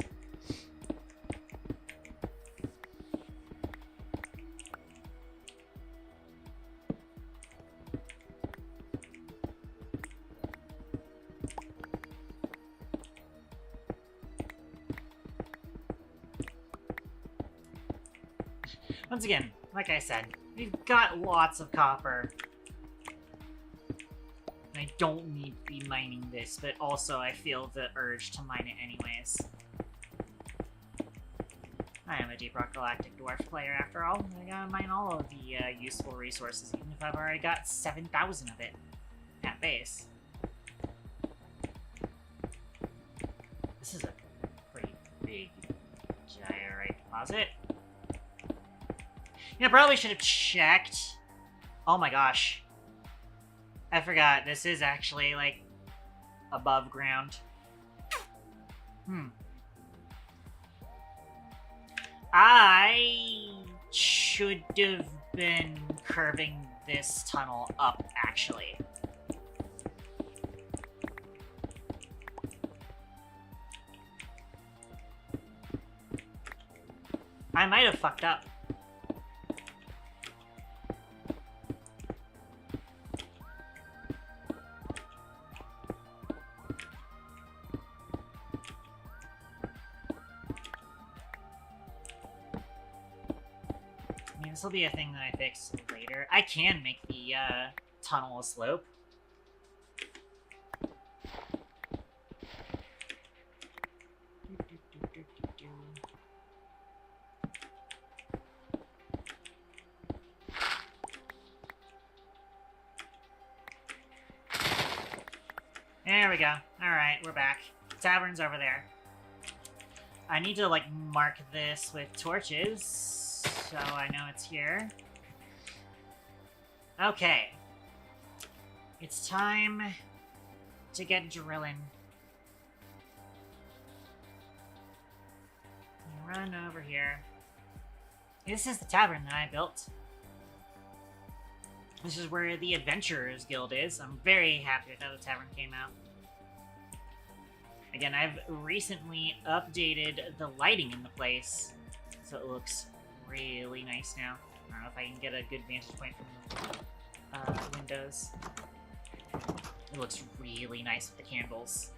Once again, like I said, we've got lots of copper. And I don't need to be mining this, but also I feel the urge to mine it anyways. I am a Deep Rock Galactic Dwarf player after all. I gotta mine all of the useful resources, even if I've already got 7,000 of it at base. This is a pretty big diorite deposit. Yeah, probably should have checked. Oh my gosh. I forgot. This is actually, like, above ground. I should have been curving this tunnel up, actually. I might have fucked up. This will be a thing that I fix later. I can make the tunnel a slope. There we go. Alright, we're back. Tavern's over there. I need to, like, mark this with torches, so I know it's here. Okay. It's time to get drilling. Run over here. This is the tavern that I built. This is where the Adventurers Guild is. I'm very happy with how the tavern came out. Again, I've recently updated the lighting in the place, so it looks really nice now. I don't know if I can get a good vantage point from the windows. It looks really nice with the candles.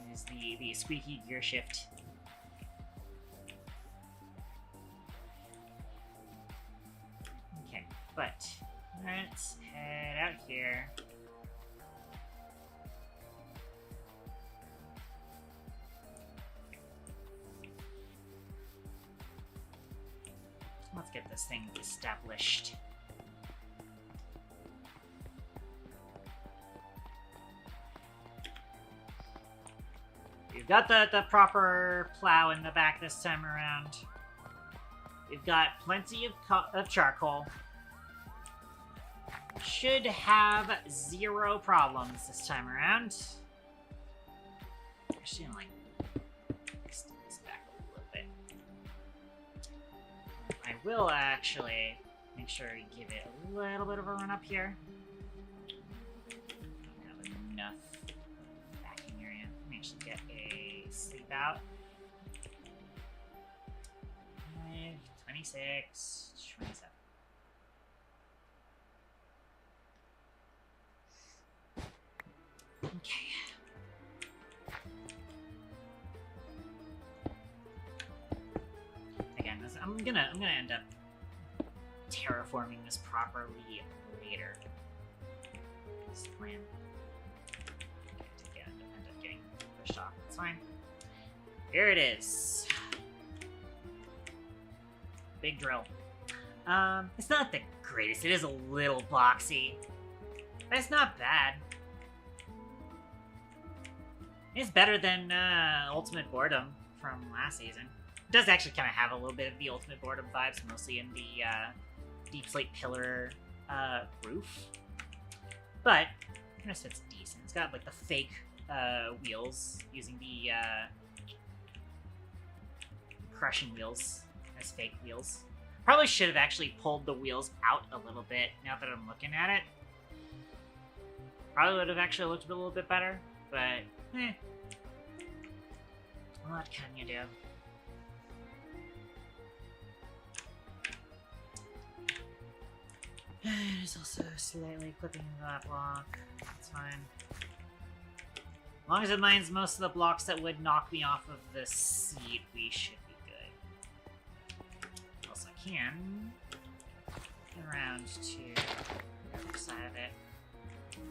There's the squeaky gear shift. Okay, but let's head out here. Let's get this thing established. We've got the proper plow in the back this time around. We've got plenty of charcoal. Should have zero problems this time around. Actually, I'm like, extend this back a little bit. I will actually make sure you give it a little bit of a run up here. Don't have enough backing area. Let me actually get a sleep out. 5, 26, 27. Okay. Again, I'm gonna end up terraforming this properly later. This plan to end up getting pushed off. It's fine. Here it is. Big drill. It's not the greatest. It is a little boxy, but it's not bad. It's better than Ultimate Boredom from last season. It does actually kind of have a little bit of the Ultimate Boredom vibes, mostly in the deep slate pillar roof. But the rest of it's decent. It's got like the fake wheels using the crushing wheels as fake wheels. Probably should have actually pulled the wheels out a little bit now that I'm looking at it. Probably would have actually looked a little bit better, but what can you do? There's also slightly clipping that block. That's fine. As long as it mines most of the blocks that would knock me off of the seat, we should be good. Also, I can get around to the other side of it.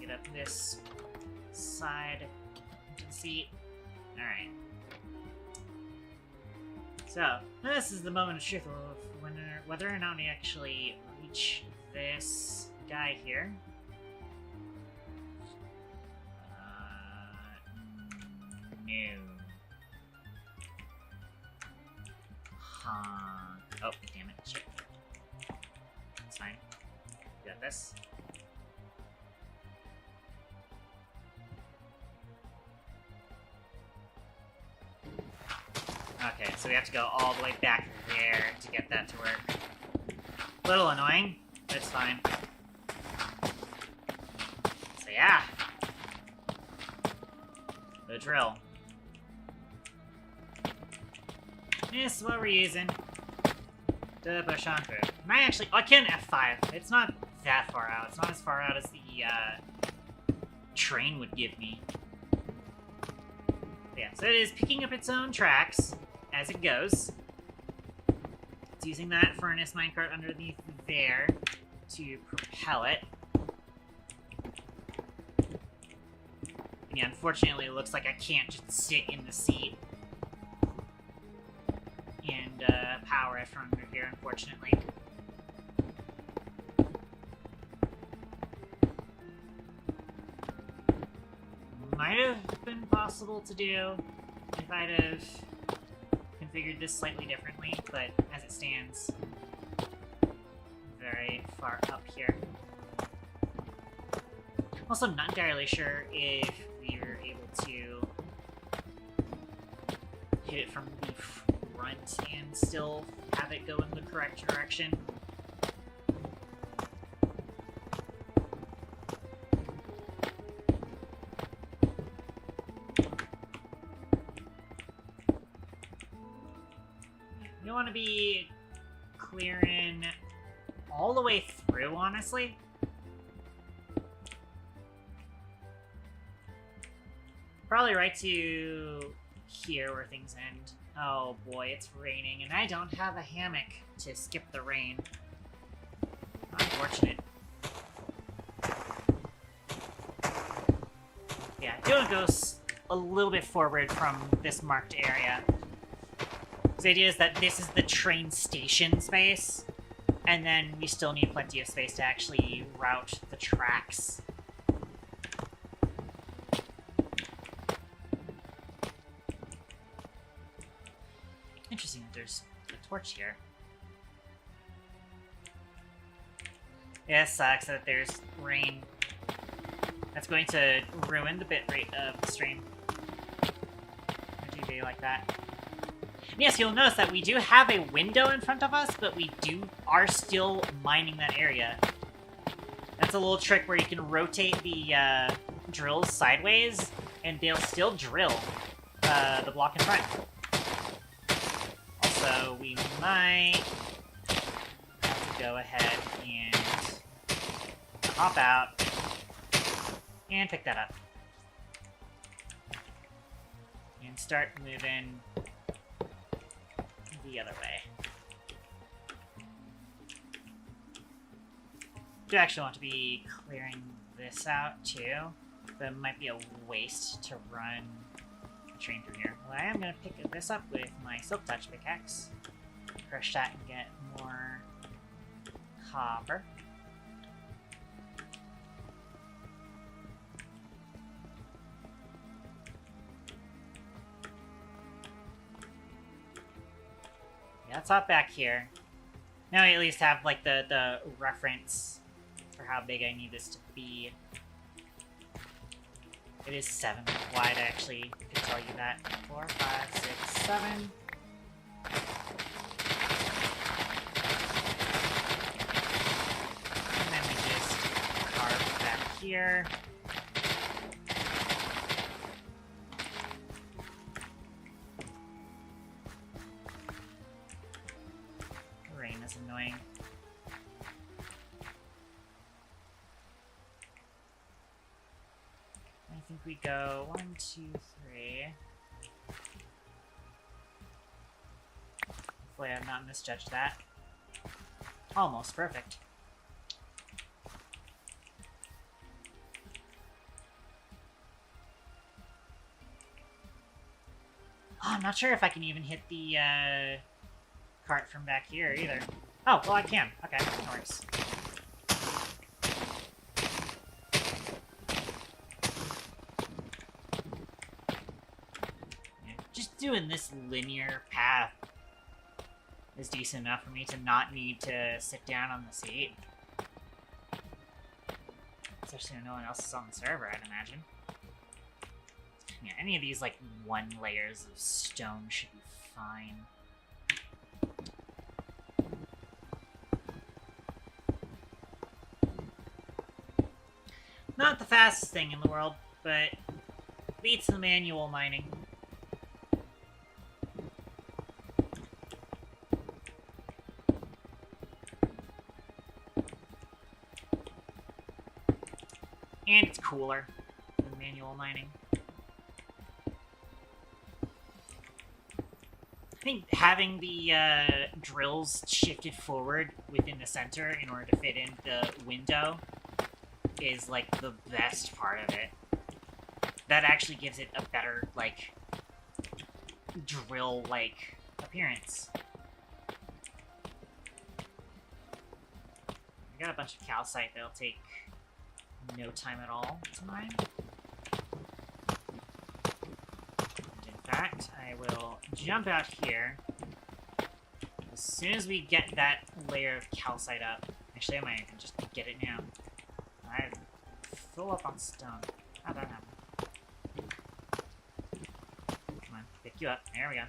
Get up this side into the seat. Alright. So, this is the moment of truth of whether or not we actually reach this guy here. No. Huh. Oh, damn it. Shit. It's fine. Got this. Okay, so we have to go all the way back there to get that to work. A little annoying, but it's fine. So yeah. The drill. This is what we're using to push on through. I can F5. It's not that far out. It's not as far out as the train would give me. Yeah, so it is picking up its own tracks as it goes. It's using that furnace minecart underneath there to propel it. And yeah, unfortunately, it looks like I can't just sit in the seat and power it from under here, unfortunately. Might have been possible to do if I'd have configured this slightly differently, but as it stands, very far up here. Also, I'm not entirely sure if we were able to hit it from the front and still have it go in the correct direction. You want to be clearing all the way through, honestly. Probably right to here where things end. Oh boy, it's raining, and I don't have a hammock to skip the rain. Unfortunate. Yeah, I do want to go a little bit forward from this marked area. The idea is that this is the train station space, and then we still need plenty of space to actually route the tracks. Interesting that there's a torch here. Yeah, it sucks that there's rain. That's going to ruin the bitrate of the stream. I do really like that. Yes, you'll notice that we do have a window in front of us, but we are still mining that area. That's a little trick where you can rotate the drills sideways, and they'll still drill the block in front. Also, we might go ahead and hop out and pick that up. And start moving the other way. Do actually want to be clearing this out too, but it might be a waste to run a train through here. Well, I am going to pick this up with my Silk Touch pickaxe. Crush that and get more copper. Yeah, let's hop back here. Now we at least have like the reference for how big I need this to be. It is 7 wide, I actually could tell you that. 4, 5, 6, 7. And then we just carve back here. The rain is annoying. I think we go 1, 2, 3. Hopefully I've not misjudged that. Almost perfect. Oh, I'm not sure if I can even hit the cart from back here either. Oh, well I can. Okay, that works. Just doing this linear path is decent enough for me to not need to sit down on the seat. Especially when no one else is on the server, I'd imagine. Yeah, any of these, like, 1 layers of stone should be fine. Not the fastest thing in the world, but beats the manual mining. And it's cooler than manual mining. I think having the drills shifted forward within the center in order to fit in the window is, like, the best part of it. That actually gives it a better, like, drill-like appearance. I got a bunch of calcite that'll take no time at all to mine. And in fact, I will jump out here as soon as we get that layer of calcite up. Actually, I might even just get it now. I fill up on stone. How'd that happen? Come on, pick you up. There we go.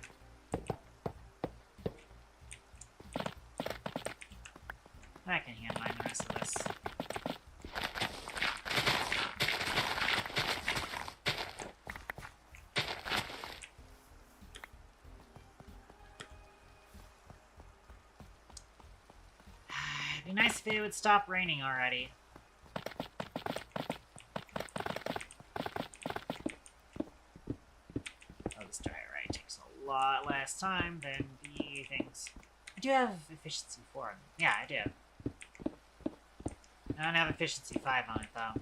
I can hand mine the rest of this. It'd be nice if it would stop raining already. Oh, this diorite takes a lot less time than the things. I do have efficiency 4 on them. Yeah, I do. I don't have efficiency 5 on it, though.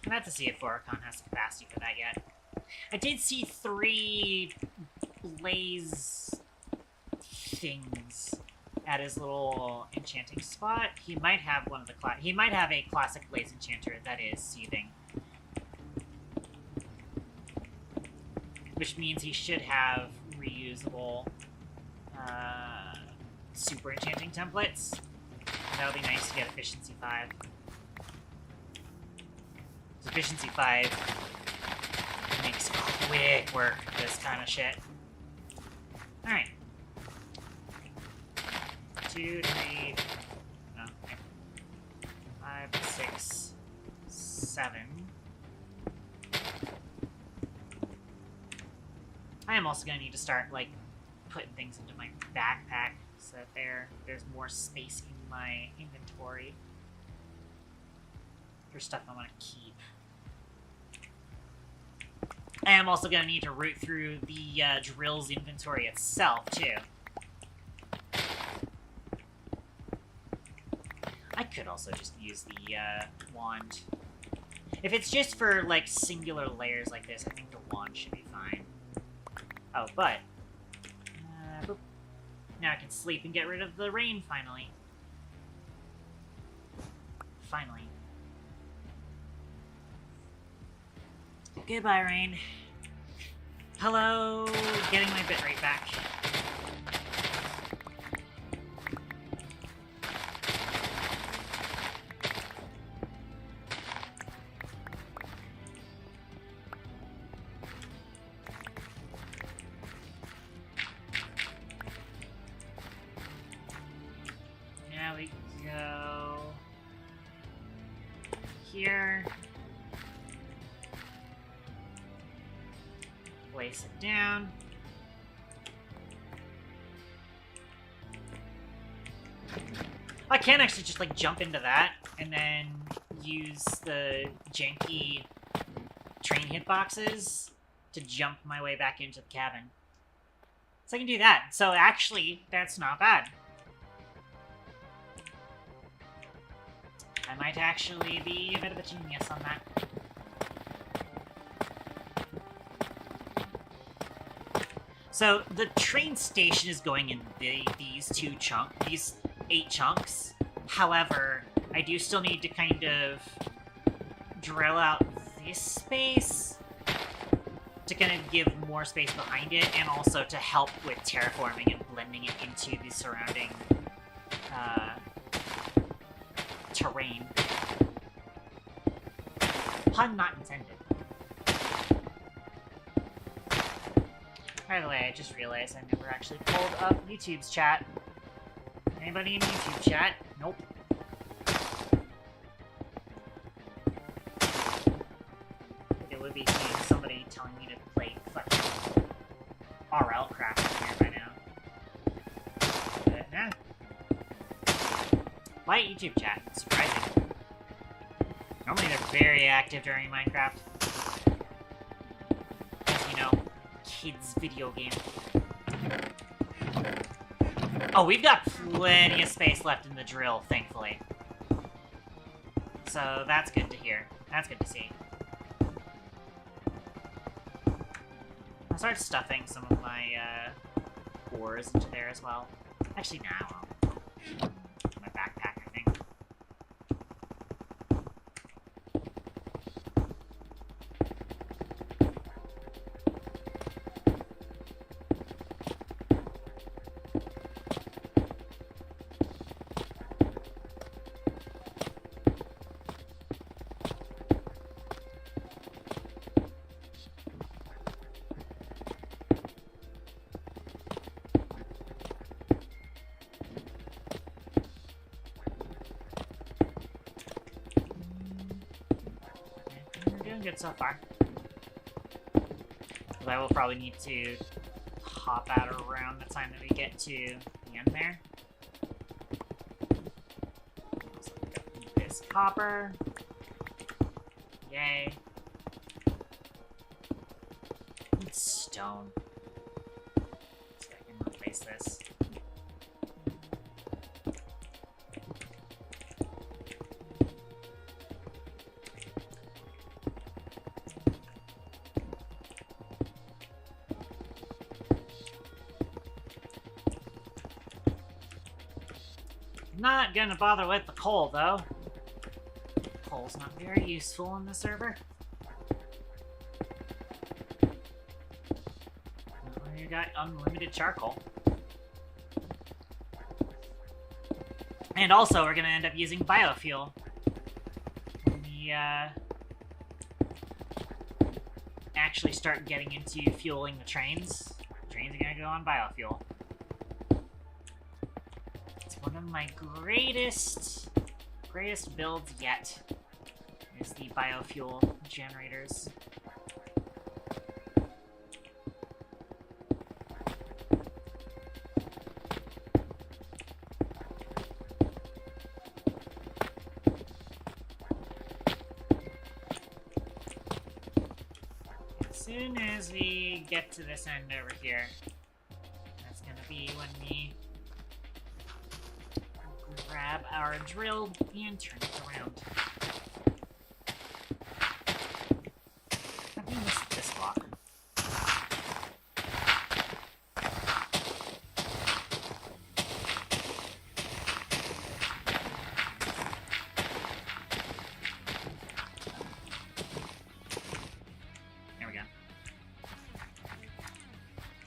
I'd have to see if Oricon has the capacity for that yet. I did see 3 blaze things at his little enchanting spot. He might have one of the he might have a classic blaze enchanter that is seething. Which means he should have reusable super enchanting templates. That would be nice to get efficiency 5. Efficiency 5 makes quick work of this kind of shit. Alright. 2, 3, no, okay. 5, 6, 7. 7. I am also gonna need to start, like, putting things into my backpack so that there's more space in my inventory for stuff I want to keep. I am also gonna need to root through the drill's inventory itself, too. I could also just use the wand. If it's just for, like, singular layers like this, I think the wand should be fine. Oh, but... boop. Now I can sleep and get rid of the rain, finally. Finally. Goodbye, rain. Hello, getting my bitrate back. Now we go here. Place it down. I can actually just, like, jump into that and then use the janky train hitboxes to jump my way back into the cabin. So I can do that. So actually, that's not bad. I might actually be a bit of a genius on that. So the train station is going in these 8 chunks. However, I do still need to kind of drill out this space to kind of give more space behind it, and also to help with terraforming and blending it into the surrounding terrain. Pun not intended. By the way, I just realized I never actually pulled up YouTube's chat. Anybody in YouTube chat? Nope. It would be seeing somebody telling me to play fucking CatGirlCraft here by now. But nah. Why YouTube chat? Surprising. Normally they're very active during Minecraft. As you know, kids video game. Oh, we've got plenty of space left in the drill, thankfully. So that's good to hear. That's good to see. I'll start stuffing some of my ores into there as well. Actually, now I'll my backpack, I think. Good so far. But I will probably need to hop out around the time that we get to the end there. So this copper. Yay. Need stone. So I can replace this. Not gonna bother with the coal, though. Coal's not very useful on the server. You got unlimited charcoal. And also, we're gonna end up using biofuel when we actually start getting into fueling the trains. Trains are gonna go on biofuel. One of my greatest builds yet. is the biofuel generators. As soon as we get to this end over here, that's gonna be when we grab our drill and turn it around. How do you miss this block? There we go.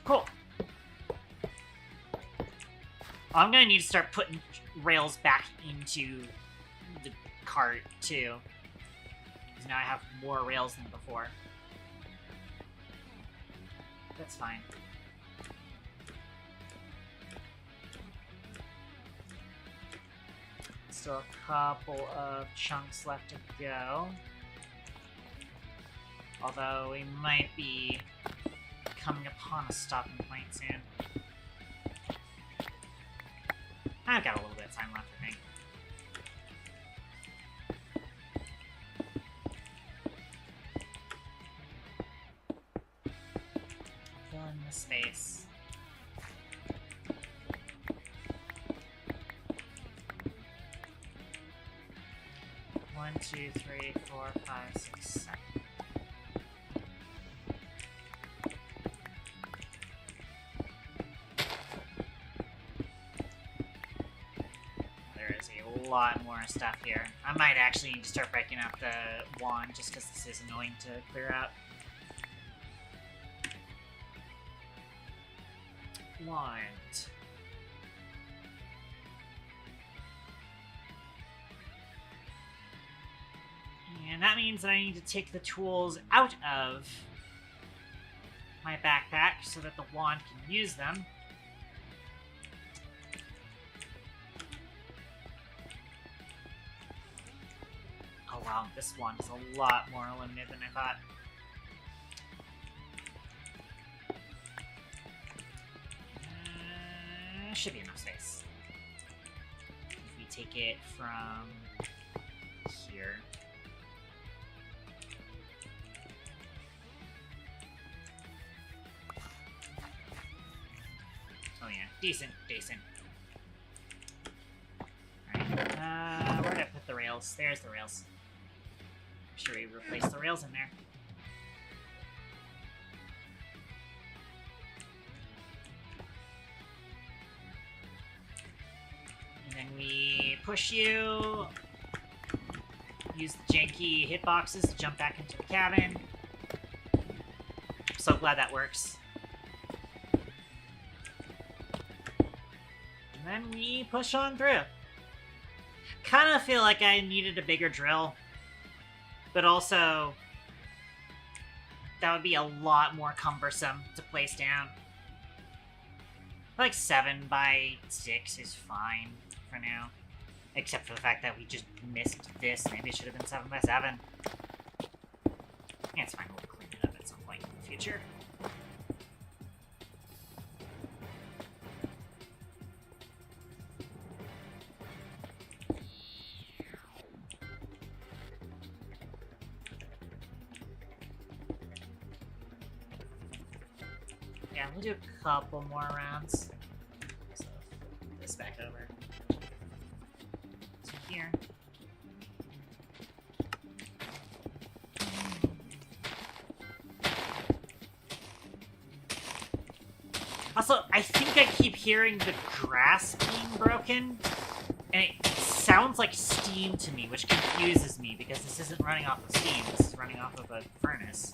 Cool. I'm gonna need to start putting rails back into the cart too, because now I have more rails than before. That's fine. Still a couple of chunks left to go. Although we might be coming upon a stopping point soon. I've got a little bit of time left, I think. Fill in the space. One, two, three, 4, 5, 6, 7. A lot more stuff here. I might actually need to start breaking up the wand just because this is annoying to clear out. Wand. And that means that I need to take the tools out of my backpack so that the wand can use them. Oh wow, this one is a lot more limited than I thought. Should be enough space. If we take it from here. Oh yeah, decent. Alright, where did I put the rails? There's the rails. Should we replace the rails in there? And then we push you. Use the janky hitboxes to jump back into the cabin. So glad that works. And then we push on through. Kind of feel like I needed a bigger drill. But also, that would be a lot more cumbersome to place down. Like 7 by 6 is fine for now. Except for the fact that we just missed this. Maybe it should have been 7 by 7. Yeah, it's fine. We'll clean it up at some point in the future. Yeah, we'll do a couple more rounds. So, flip this back over. So here. Also, I think I keep hearing the grass being broken, and it sounds like steam to me, which confuses me because this isn't running off of steam, this is running off of a furnace.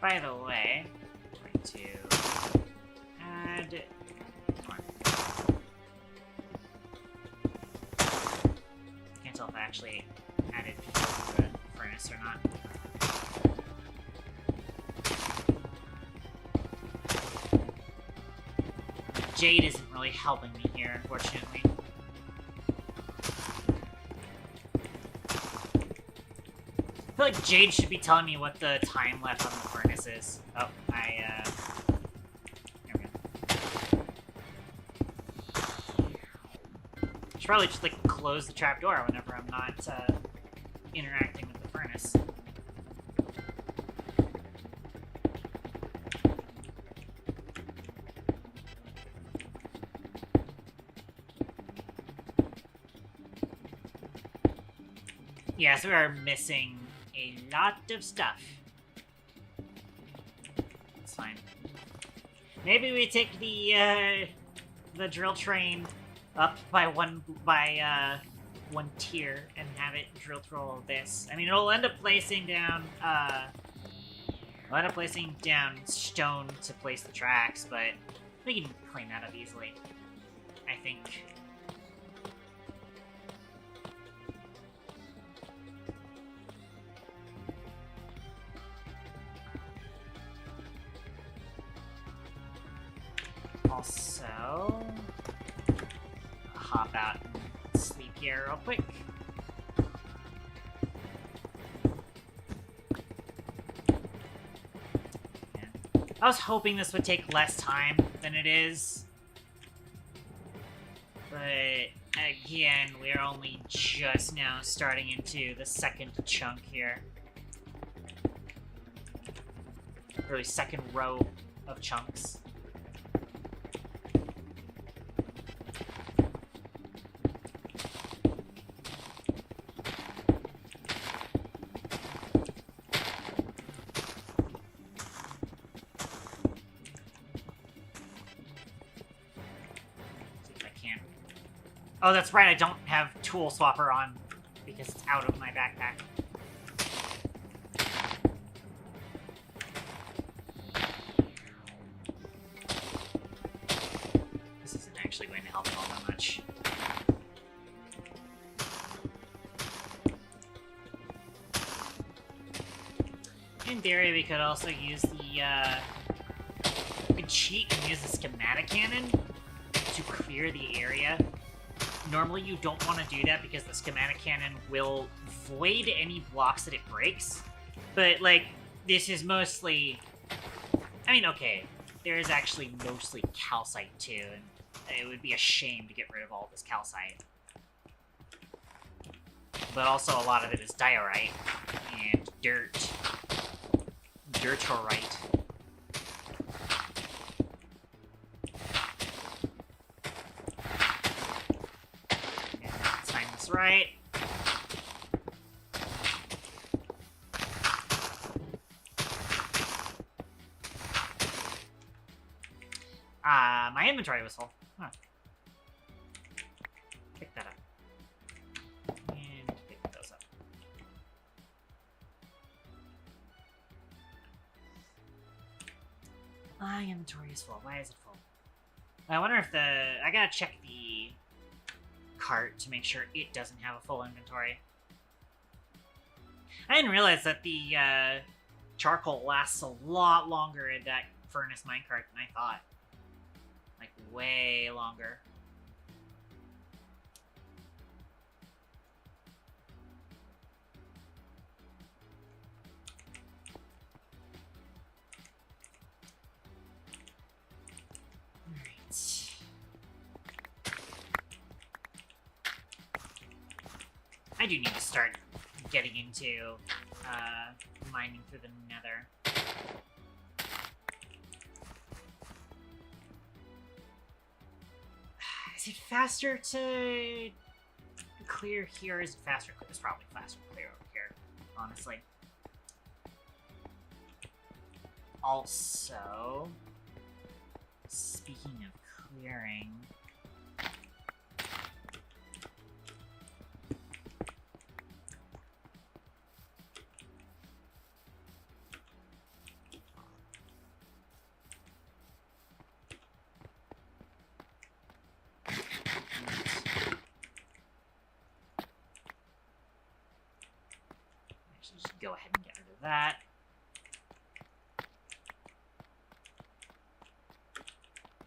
By the way, I'm going to add... Can't tell if I actually added fuel to the furnace or not. Jade isn't really helping me here, unfortunately. I feel like Jade should be telling me what the time left on the furnace is. Oh, there we go. I should probably just, like, close the trapdoor whenever I'm not, interacting with the furnace. Yeah, so we are missing a lot of stuff. It's fine. Maybe we take the drill train up by one tier and have it drill through all of this. I mean, it'll end up placing down stone to place the tracks, but we can clean that up easily, I think. Also, hop out and sleep here real quick. Yeah. I was hoping this would take less time than it is. But again, we're only just now starting into the second chunk here. Really, second row of chunks. Oh, that's right, I don't have Tool Swapper on, because it's out of my backpack. This isn't actually going to help all that much. In theory, we could also use the, we could cheat and use the schematic cannon to clear the area. Normally you don't want to do that because the schematic cannon will void any blocks that it breaks. But, like, this is mostly... I mean, okay, there is actually mostly calcite too, and it would be a shame to get rid of all this calcite. But also a lot of it is diorite and dirt. Dirtorite. Right. My inventory was full. Huh. Pick that up. And pick those up. My inventory is full. Why is it full? I wonder if I gotta check the cart to make sure it doesn't have a full inventory. I didn't realize that the charcoal lasts a lot longer in that furnace minecart than I thought. Like, way longer. I do need to start getting into mining through the nether. Is it faster to clear here? Is it faster? It's probably faster to clear over here, honestly. Also, speaking of clearing... Just go ahead and get rid of that.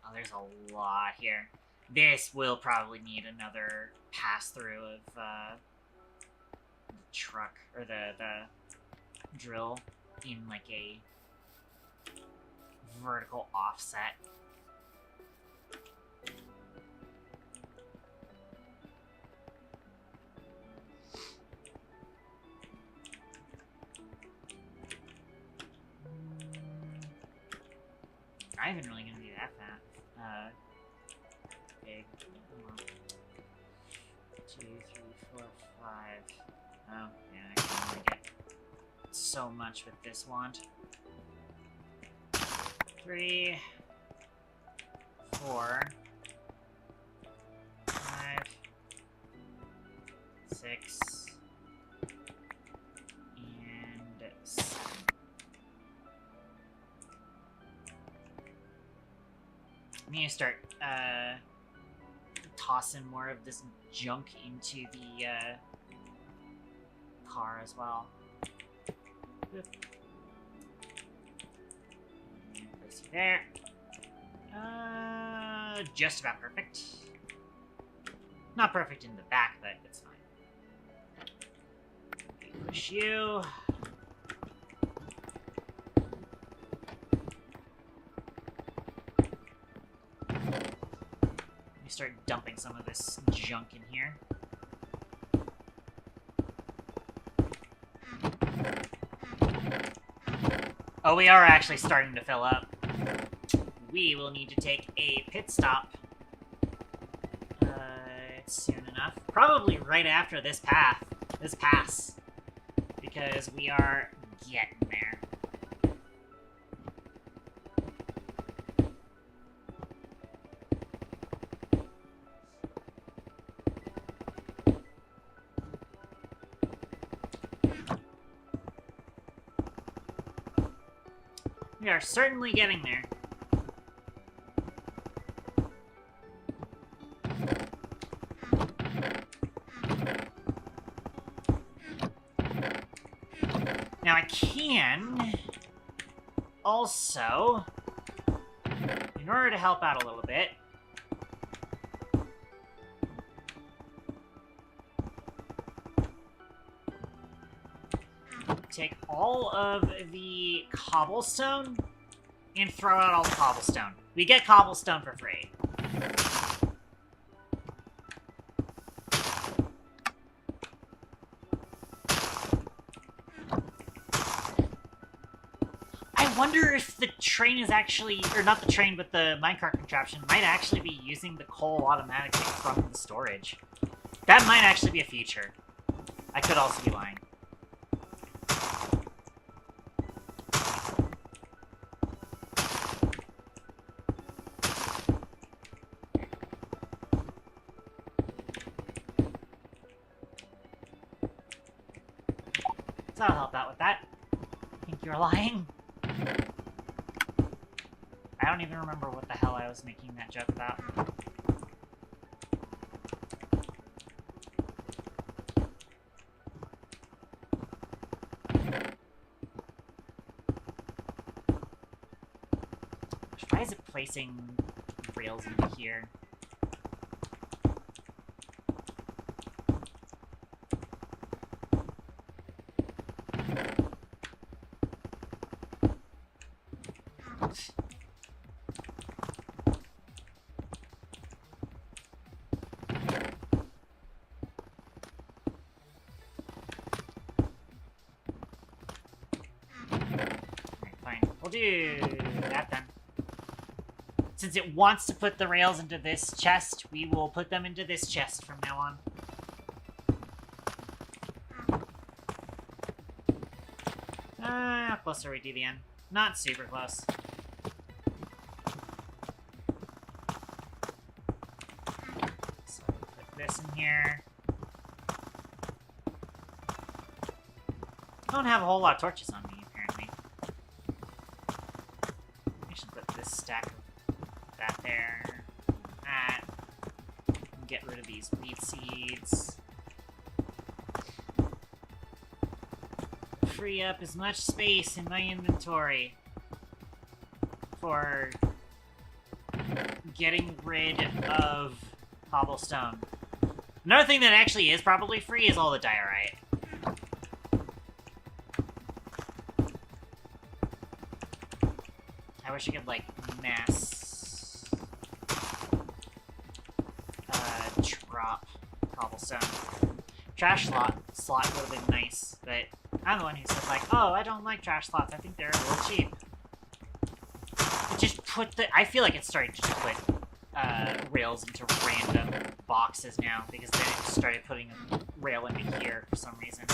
Oh, there's a lot here. This will probably need another pass-through of, the truck, or the drill in, like, a vertical offset. Not even really gonna be that fat. Big. 2, 3, 4, 5. Oh, yeah, I can only get so much with this wand. 3, 4, 5, 6, and 7. I'm gonna start tossing more of this junk into the car as well. Boop. And place you there. Just about perfect. Not perfect in the back, but it's fine. Push you. Start dumping some of this junk in here. Oh, we are actually starting to fill up. We will need to take a pit stop soon enough. Probably right after this pass, because we are getting there. We are certainly getting there. Now I can also, in order to help out a little bit, take all of the cobblestone and throw out all the cobblestone. We get cobblestone for free. I wonder if the train is actually, or not the train, but the minecart contraption might actually be using the coal automatically from the storage. That might actually be a feature. I could also be lying. So I'll help out with that. I think you're lying. I don't even remember what the hell I was making that joke about. Why is it placing rails into here? We'll do that then. Since it wants to put the rails into this chest, we will put them into this chest from now on. How close are we to the end? Not super close. So put this in here. I don't have a whole lot of torches on me, apparently. I should put this stack of that there. That. And get rid of these wheat seeds. Free up as much space in my inventory for getting rid of cobblestone. Another thing that actually is probably free is all the diorite. I wish I could, like, mass drop cobblestone. Trash slot would have been nice, but I'm the one who said, like, oh, I don't like trash slots. I think they're a little cheap. It just put the... I feel like it's starting to just put rails into random boxes now, because then it just started putting a rail into here for some reason.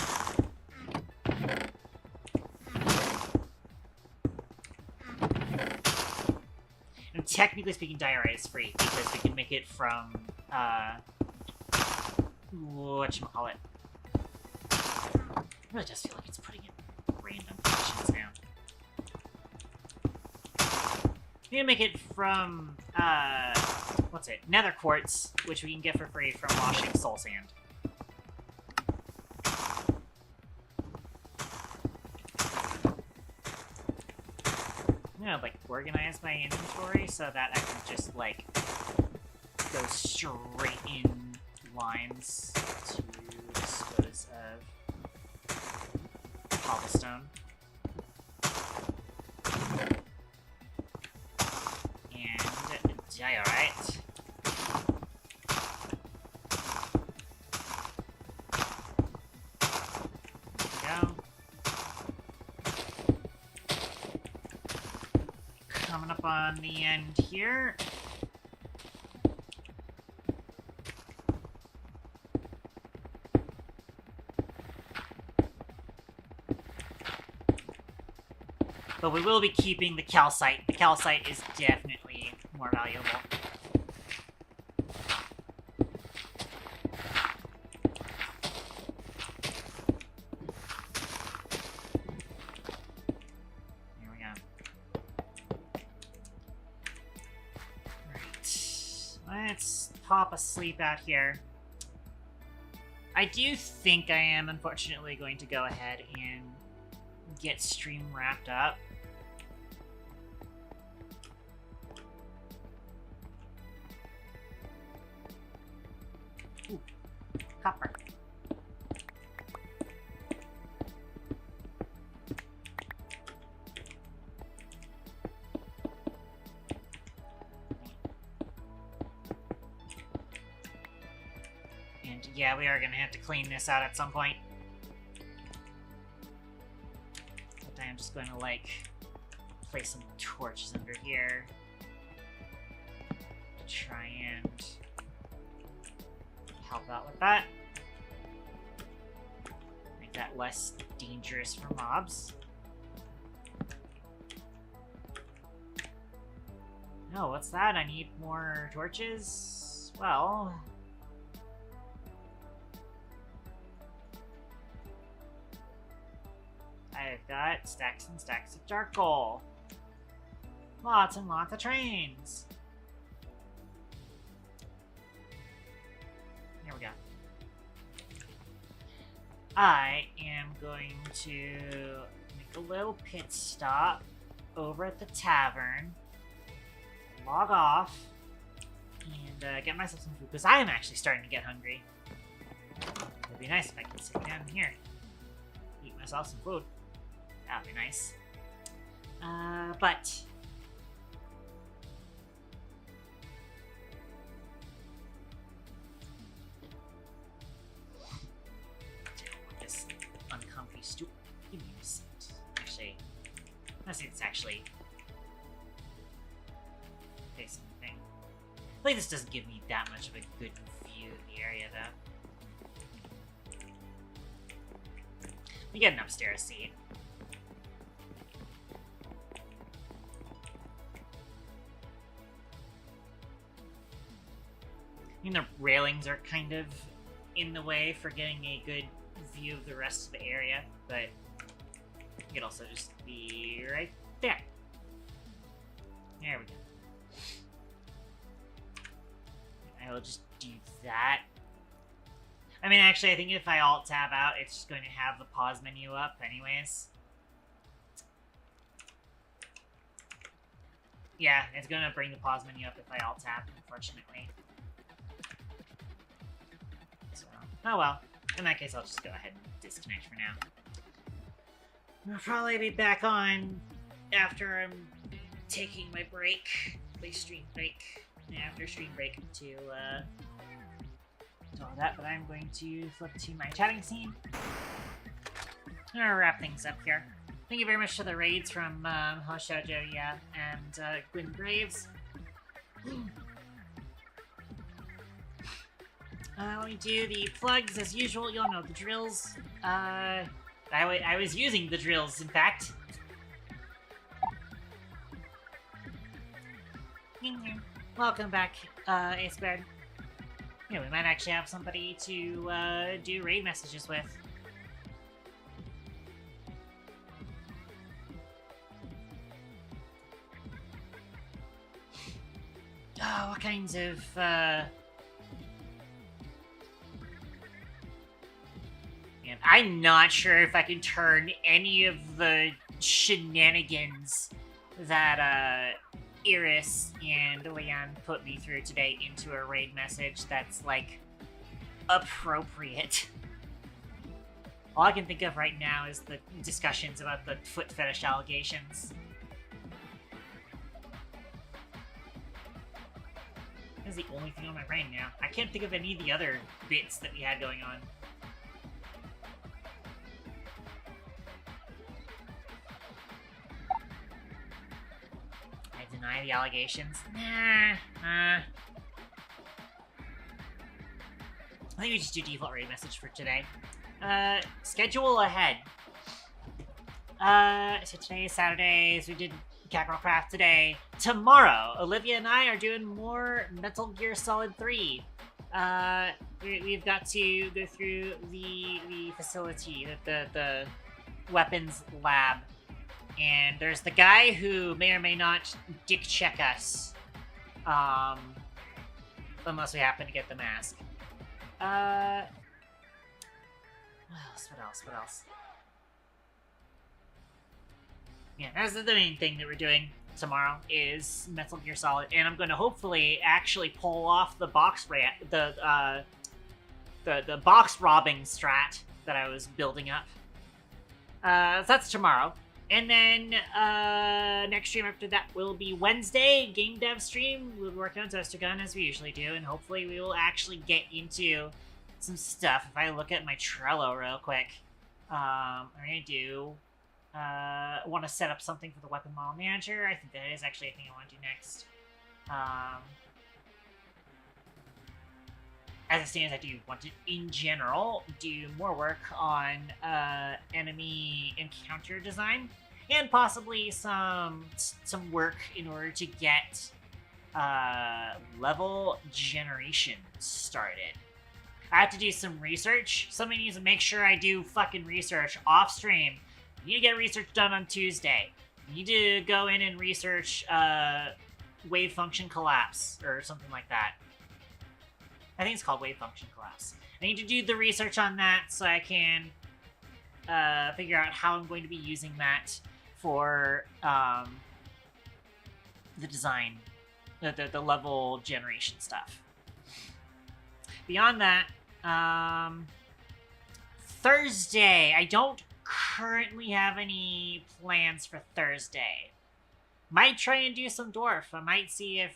And technically speaking, diorite is free, because we can make it from, whatchamacallit. It really does feel like it's putting it in random positions now. We can make it from, what's it? Nether quartz, which we can get for free from washing soul sand. I'm gonna, like, organize my inventory so that I can just, like, go straight in lines to dispose of cobblestone. And diorite. There we go. Coming up on the end here. But we will be keeping the calcite. The calcite is definitely more valuable. Here we go. Right. Let's pop a sleep out here. I do think I am, unfortunately, going to go ahead and get stream wrapped up. Ooh, copper. And yeah, we are gonna have to clean this out at some point. But I'm just going to, like, place some torches under here to try and help out with that. Make that less dangerous for mobs. No, what's that? I need more torches? Well... I've got stacks and stacks of charcoal. Lots and lots of trains. Here we go. I am going to make a little pit stop over at the tavern, log off, and get myself some food, because I am actually starting to get hungry. It'd be nice if I could sit down here, eat myself some food. That would be nice. But... this uncomfy stool. Give me a seat. Actually, let's see, it's actually facing the thing. Like, this doesn't give me that much of a good view of the area, though. We get an upstairs seat. I mean, the railings are kind of in the way for getting a good view of the rest of the area, but it could also just be right there. There we go. I will just do that. I mean, actually, I think if I Alt-Tab out, it's just going to have the pause menu up anyways. Yeah, it's gonna bring the pause menu up if I alt tab, unfortunately. So, oh well. In that case, I'll just go ahead and disconnect for now. I'll probably be back on after I'm taking my break, my stream break, after stream break to all that, but I'm going to flip to my chatting scene. I'm gonna wrap things up here. Thank you very much to the raids from Hoshojo, yeah, and Gwyn Graves. Let me do the plugs as usual. You'll know the drills. I was using the drills, in fact. Welcome back, Ace Bird. Yeah, we might actually have somebody to do raid messages with. Oh, what kinds of, Man, I'm not sure if I can turn any of the shenanigans that, Iris and Leon put me through today into a raid message that's, like, appropriate. All I can think of right now is the discussions about the foot fetish allegations. That's the only thing on my brain now. I can't think of any of the other bits that we had going on. I deny the allegations. Nah. I think we just do default raid message for today. Schedule ahead. So today is Saturday, so we did CatGirlCraft today. Tomorrow, Olivia and I are doing more Metal Gear Solid 3. We've got to go through the facility, the weapons lab. And there's the guy who may or may not dick check us. Unless we happen to get the mask. What else? Yeah, that's the main thing that we're doing tomorrow is Metal Gear Solid, and I'm going to hopefully actually pull off the box the box robbing strat that I was building up. So that's tomorrow. And then next stream after that will be Wednesday, game dev stream. We'll be working on Toaster Gun as we usually do, and hopefully we will actually get into some stuff. If I look at my Trello real quick, I'm going to do... want to set up something for the weapon model manager. I think that is actually a thing I want to do next. As it stands, I do want to, in general, do more work on enemy encounter design, and possibly some work in order to get level generation started. I have to do some research. Somebody needs to make sure I do fucking research off stream. You need to get research done on Tuesday. You need to go in and research wave function collapse or something like that. I think it's called wave function collapse. I need to do the research on that so I can figure out how I'm going to be using that for the design, the level generation stuff. Beyond that, Thursday, I don't currently have any plans for Thursday. Might try and do some dwarf. I might see if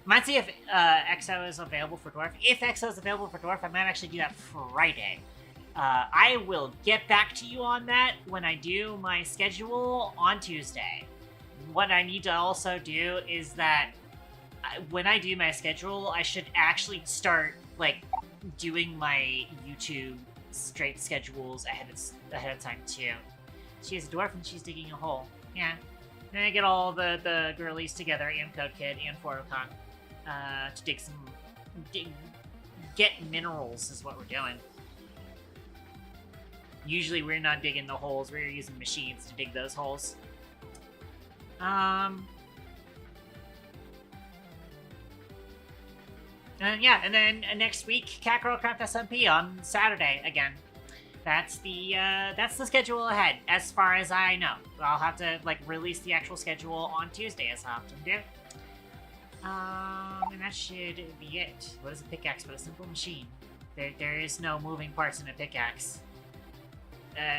EXO is available for dwarf. If EXO is available for dwarf, I might actually do that Friday. I will get back to you on that when I do my schedule on Tuesday. What I need to also do is that when I do my schedule, I should actually start like doing my YouTube straight schedules ahead of time too. She's a dwarf and she's digging a hole. Yeah. Then I get all the girlies together, and Code Kid and Forocon, to get minerals is what we're doing. Usually we're not digging the holes, we're using machines to dig those holes. And yeah, and then next week, CatGirlCraft SMP on Saturday again. that's the schedule ahead, as far as I know. I'll have to like release the actual schedule on Tuesday, as I often do. And that should be it. What is a pickaxe but a simple machine? There is no moving parts in a pickaxe.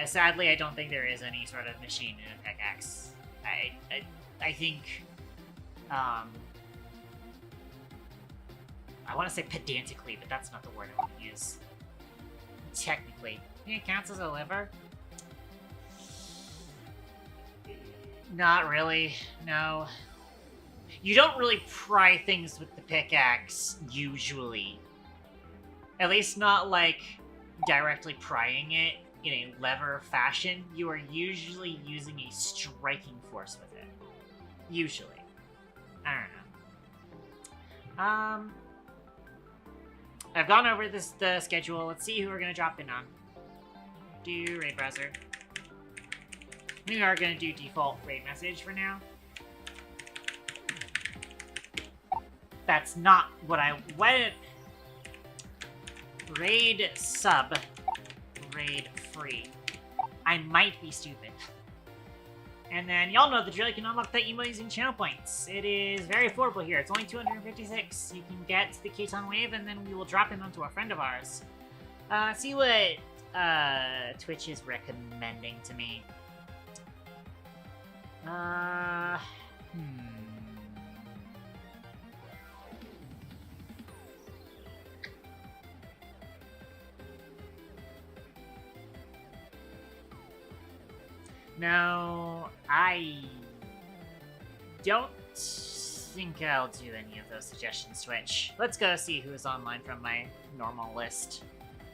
Sadly, I don't think there is any sort of machine in a pickaxe. I think, I want to say pedantically, but that's not the word I want to use. Technically, it counts as a lever. Not really, no. You don't really pry things with the pickaxe, usually. At least not, like, directly prying it in a lever fashion. You are usually using a striking force with it. Usually. I don't know. I've gone over the schedule. Let's see who we're gonna drop in on. Do raid browser. We are gonna do default raid message for now. That's not what I went. Raid sub. Raid free. I might be stupid. And then y'all know the drill. You can unlock that email using channel points. It is very affordable here. It's only 256. You can get the Katon Wave, and then we will drop him onto a friend of ours. See what Twitch is recommending to me. No, I don't think I'll do any of those suggestions, Twitch. Let's go see who's online from my normal list.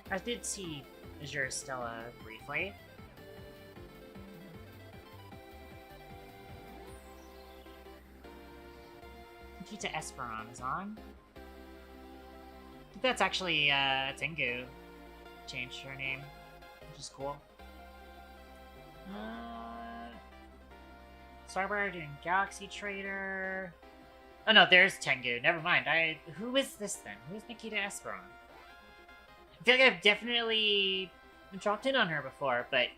I did see Azure Stella briefly. Nikita Esperon is on. I think that's actually Tengu changed her name, which is cool. Starbird doing Galaxy Trader. Oh no, there's Tengu. Never mind. Who is this then? Who's Nikita Esperon? I feel like I've definitely dropped in on her before, but...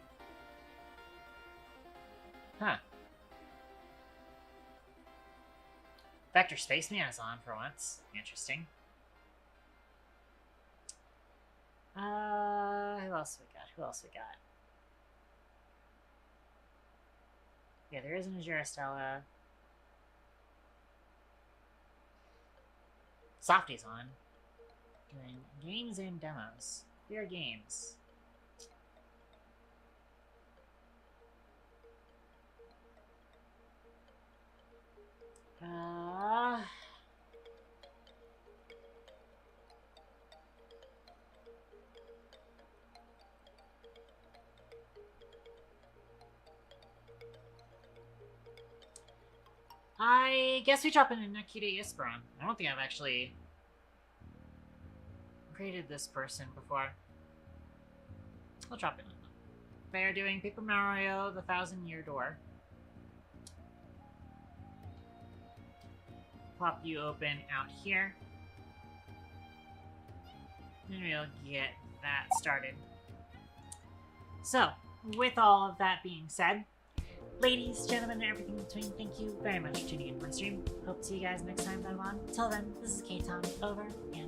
Huh. Vector Spaceman is on for once. Interesting. Who else we got? Who else we got? Yeah, there is an Azure Stella. Softy's on. Doing games and demos. Clear games. I guess we drop in a Nikita Esperon. I don't think I've actually created this person before. I'll drop in on them. They are doing Paper Mario, the 1,000-Year Door. Pop you open out here. And we'll get that started. So, with all of that being said, ladies, gentlemen, and everything in between, thank you very much for tuning in to my stream. Hope to see you guys next time that I'm on. Until then, this is Katon, over and